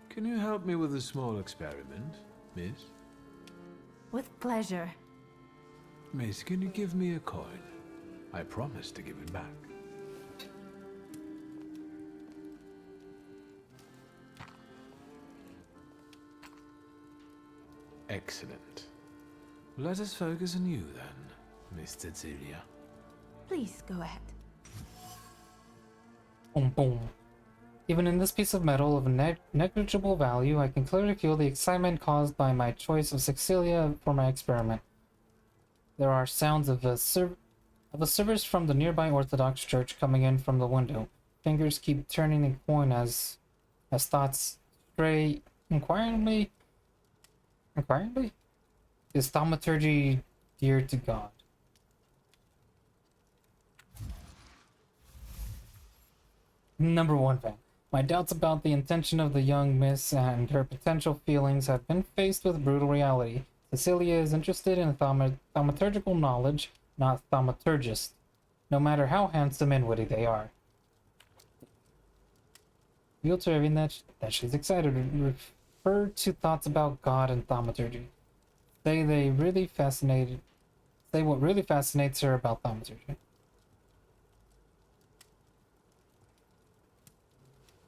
Can you help me with a small experiment, miss? With pleasure. Miss, can you give me a coin? I promise to give it back. Excellent. Let us focus on you then, Miss Cecilia. Please go ahead. Boom, boom. Even in this piece of metal of negligible value, I can clearly feel the excitement caused by my choice of Cecilia for my experiment. There are sounds of a service from the nearby Orthodox church coming in from the window. Fingers keep turning in coin as thoughts stray inquiringly. Inquiringly? Is thaumaturgy dear to God? Number 1 fan. My doubts about the intention of the young miss and her potential feelings have been faced with brutal reality. Cecilia is interested in thaumaturgical knowledge, not thaumaturgists, no matter how handsome and witty they are. Reveal to everyone that she's excited. Refer to thoughts about God and thaumaturgy. Say what really fascinates her about thaumaturgy.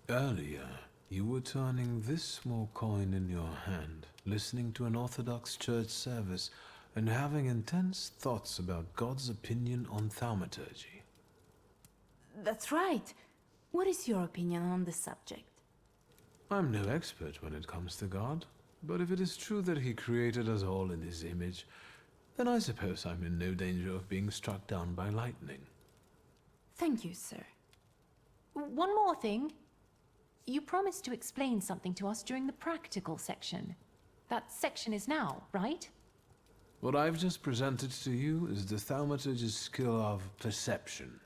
Earlier, you were turning this small coin in your hand, listening to an Orthodox church service, and having intense thoughts about God's opinion on thaumaturgy. That's right. What is your opinion on the subject? I'm no expert when it comes to God, but if it is true that he created us all in his image, then I suppose I'm in no danger of being struck down by lightning. Thank you, sir. One more thing. You promised to explain something to us during the practical section. That section is now, right? What I've just presented to you is the thaumaturge's skill of perception,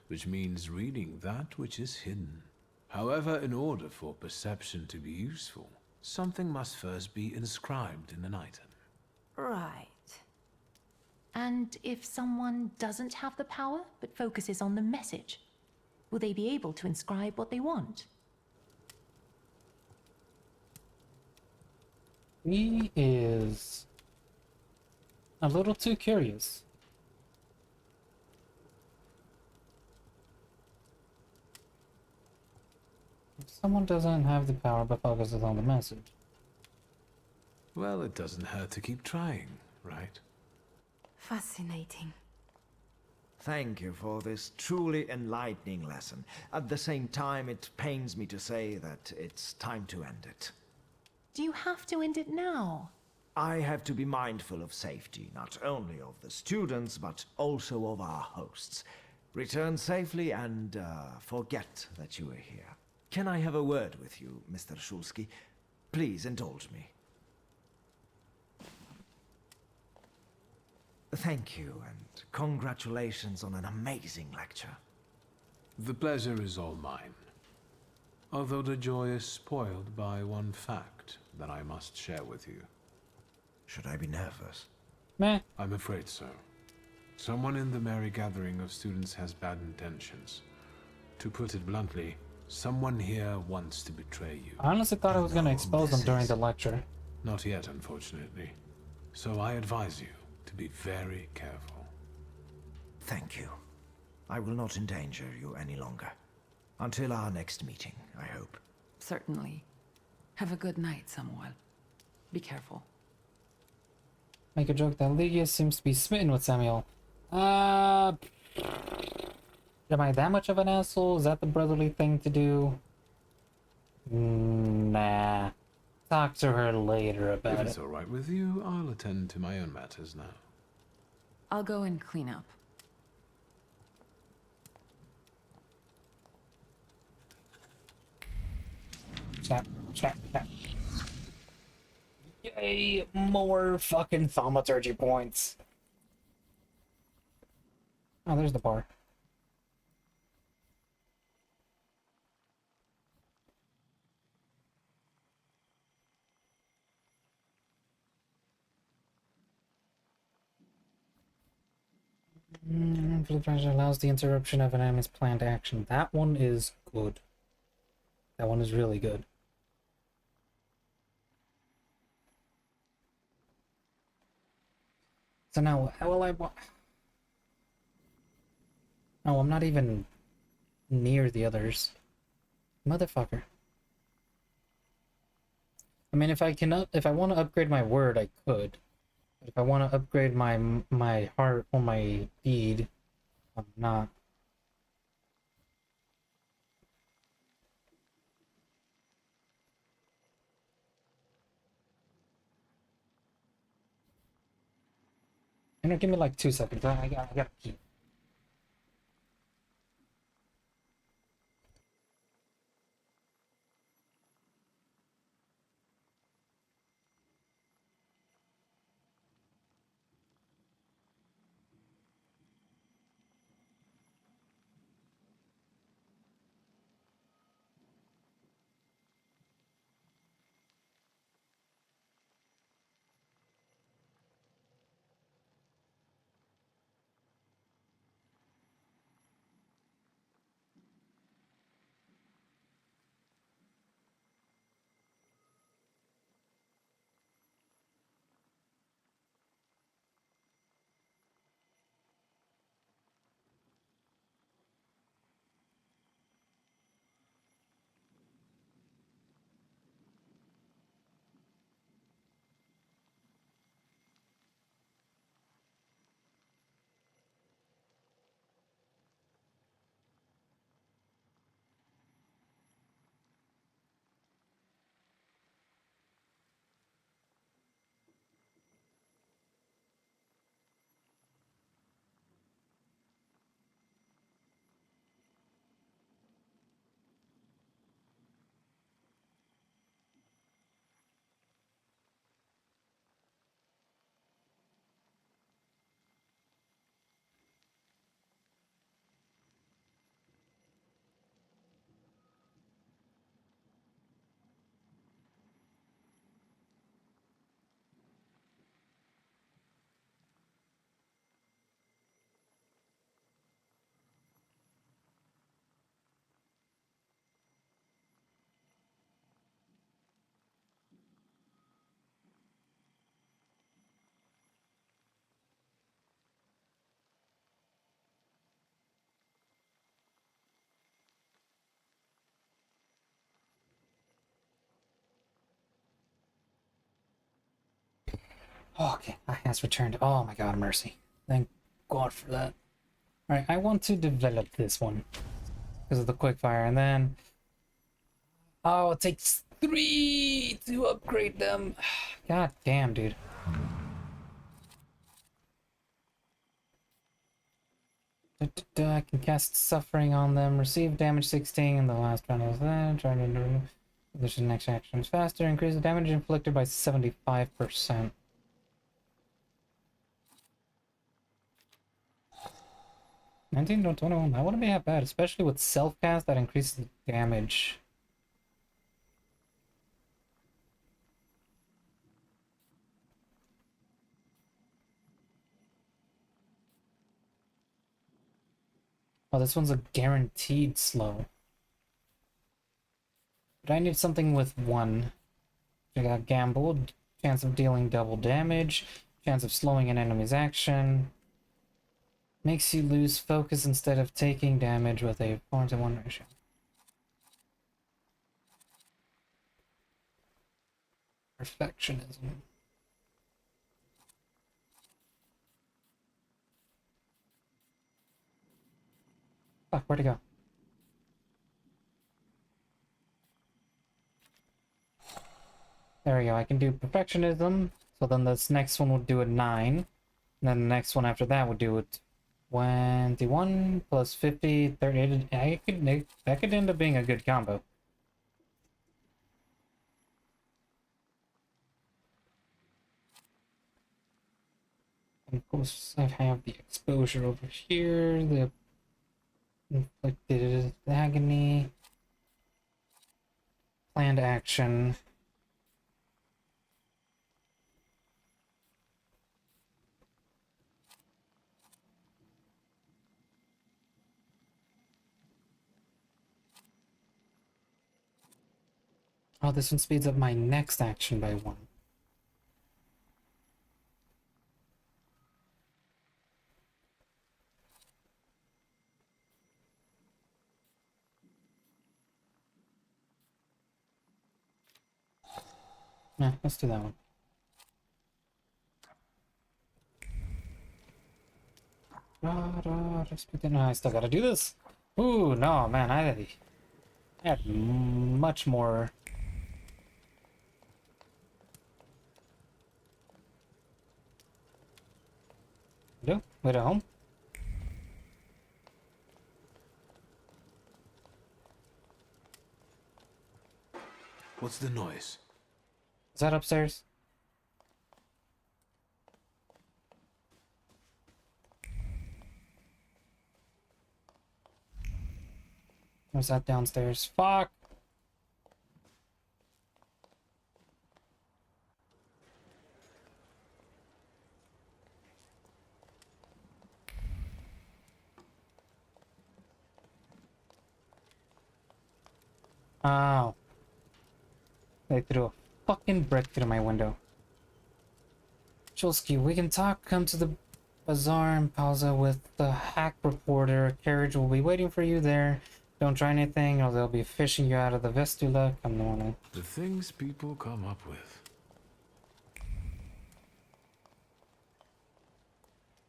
which means reading that which is hidden. However, in order for perception to be useful, something must first be inscribed in an item. Right. And if someone doesn't have the power, but focuses on the message, will they be able to inscribe what they want? He is a little too curious. If someone doesn't have the power but focuses on the message. Well, it doesn't hurt to keep trying, right? Fascinating. Thank you for this truly enlightening lesson. At the same time, it pains me to say that it's time to end it. Do you have to end it now? I have to be mindful of safety, not only of the students, but also of our hosts. Return safely and forget that you were here. Can I have a word with you, Mr. Shulsky? Please indulge me. Thank you, and congratulations on an amazing lecture. The pleasure is all mine. Although the joy is spoiled by one fact that I must share with you. Should I be nervous? Meh. I'm afraid so. Someone in the merry gathering of students has bad intentions. To put it bluntly, Someone here wants to betray you. I honestly thought I was gonna expose them during the lecture. Not yet, unfortunately. So I advise you to be very careful. Thank you. I will not endanger you any longer. Until our next meeting, I hope. Certainly. Have a good night, Samuel. Be careful. Make a joke that Ligia seems to be smitten with Samuel. Am I that much of an asshole? Is that the brotherly thing to do? Nah. Talk to her later about If it. it's all right with you, I'll attend to my own matters now. I'll go and clean up. Snap, snap, snap. Yay, more fucking thaumaturgy points. Oh, there's the bar. For the pressure allows the interruption of an enemy's planned action. That one is good. That one is really good. So now, how will I... Oh, I'm not even near the others. Motherfucker. I mean, if I want to upgrade my word, I could. But if I want to upgrade my heart or my deed, I'm not. You know, give me like 2 seconds. I gotta pee. Okay, I has returned. Oh my god, mercy. Thank God for that. Alright, I want to develop this one because of the quickfire, and then... Oh, it takes 3 to upgrade them. God damn, dude. I can cast Suffering on them, receive damage 16 in the last round of that, try to do this next action is faster, increase the damage inflicted by 75%. $19 to $21, that wouldn't be that bad, especially with self-cast that increases the damage. Oh, this one's a guaranteed slow. But I need something with 1. I got Gamble, chance of dealing double damage, chance of slowing an enemy's action. Makes you lose focus instead of taking damage with a 4-to-1 ratio. Perfectionism. Fuck, where'd it go? There we go, I can do perfectionism. So then this next one would do a 9. And then the next one after that would do it 21 plus 50, 30. That could end up being a good combo. And of course, I have the exposure over here, the inflicted agony, planned action. Oh, this one speeds up my next action by 1. Yeah, let's do that one. No, I still gotta do this. Ooh, no, man, I had much more. Do? Wait at home? What's the noise? Is that upstairs? Or is that downstairs? Fuck! Ow. They threw a fucking brick through my window. Chulsky, we can talk. Come to the bazaar in Pauza with the hack reporter. A carriage will be waiting for you there. Don't try anything or they'll be fishing you out of the Vestula. Come the morning. The things people come up with.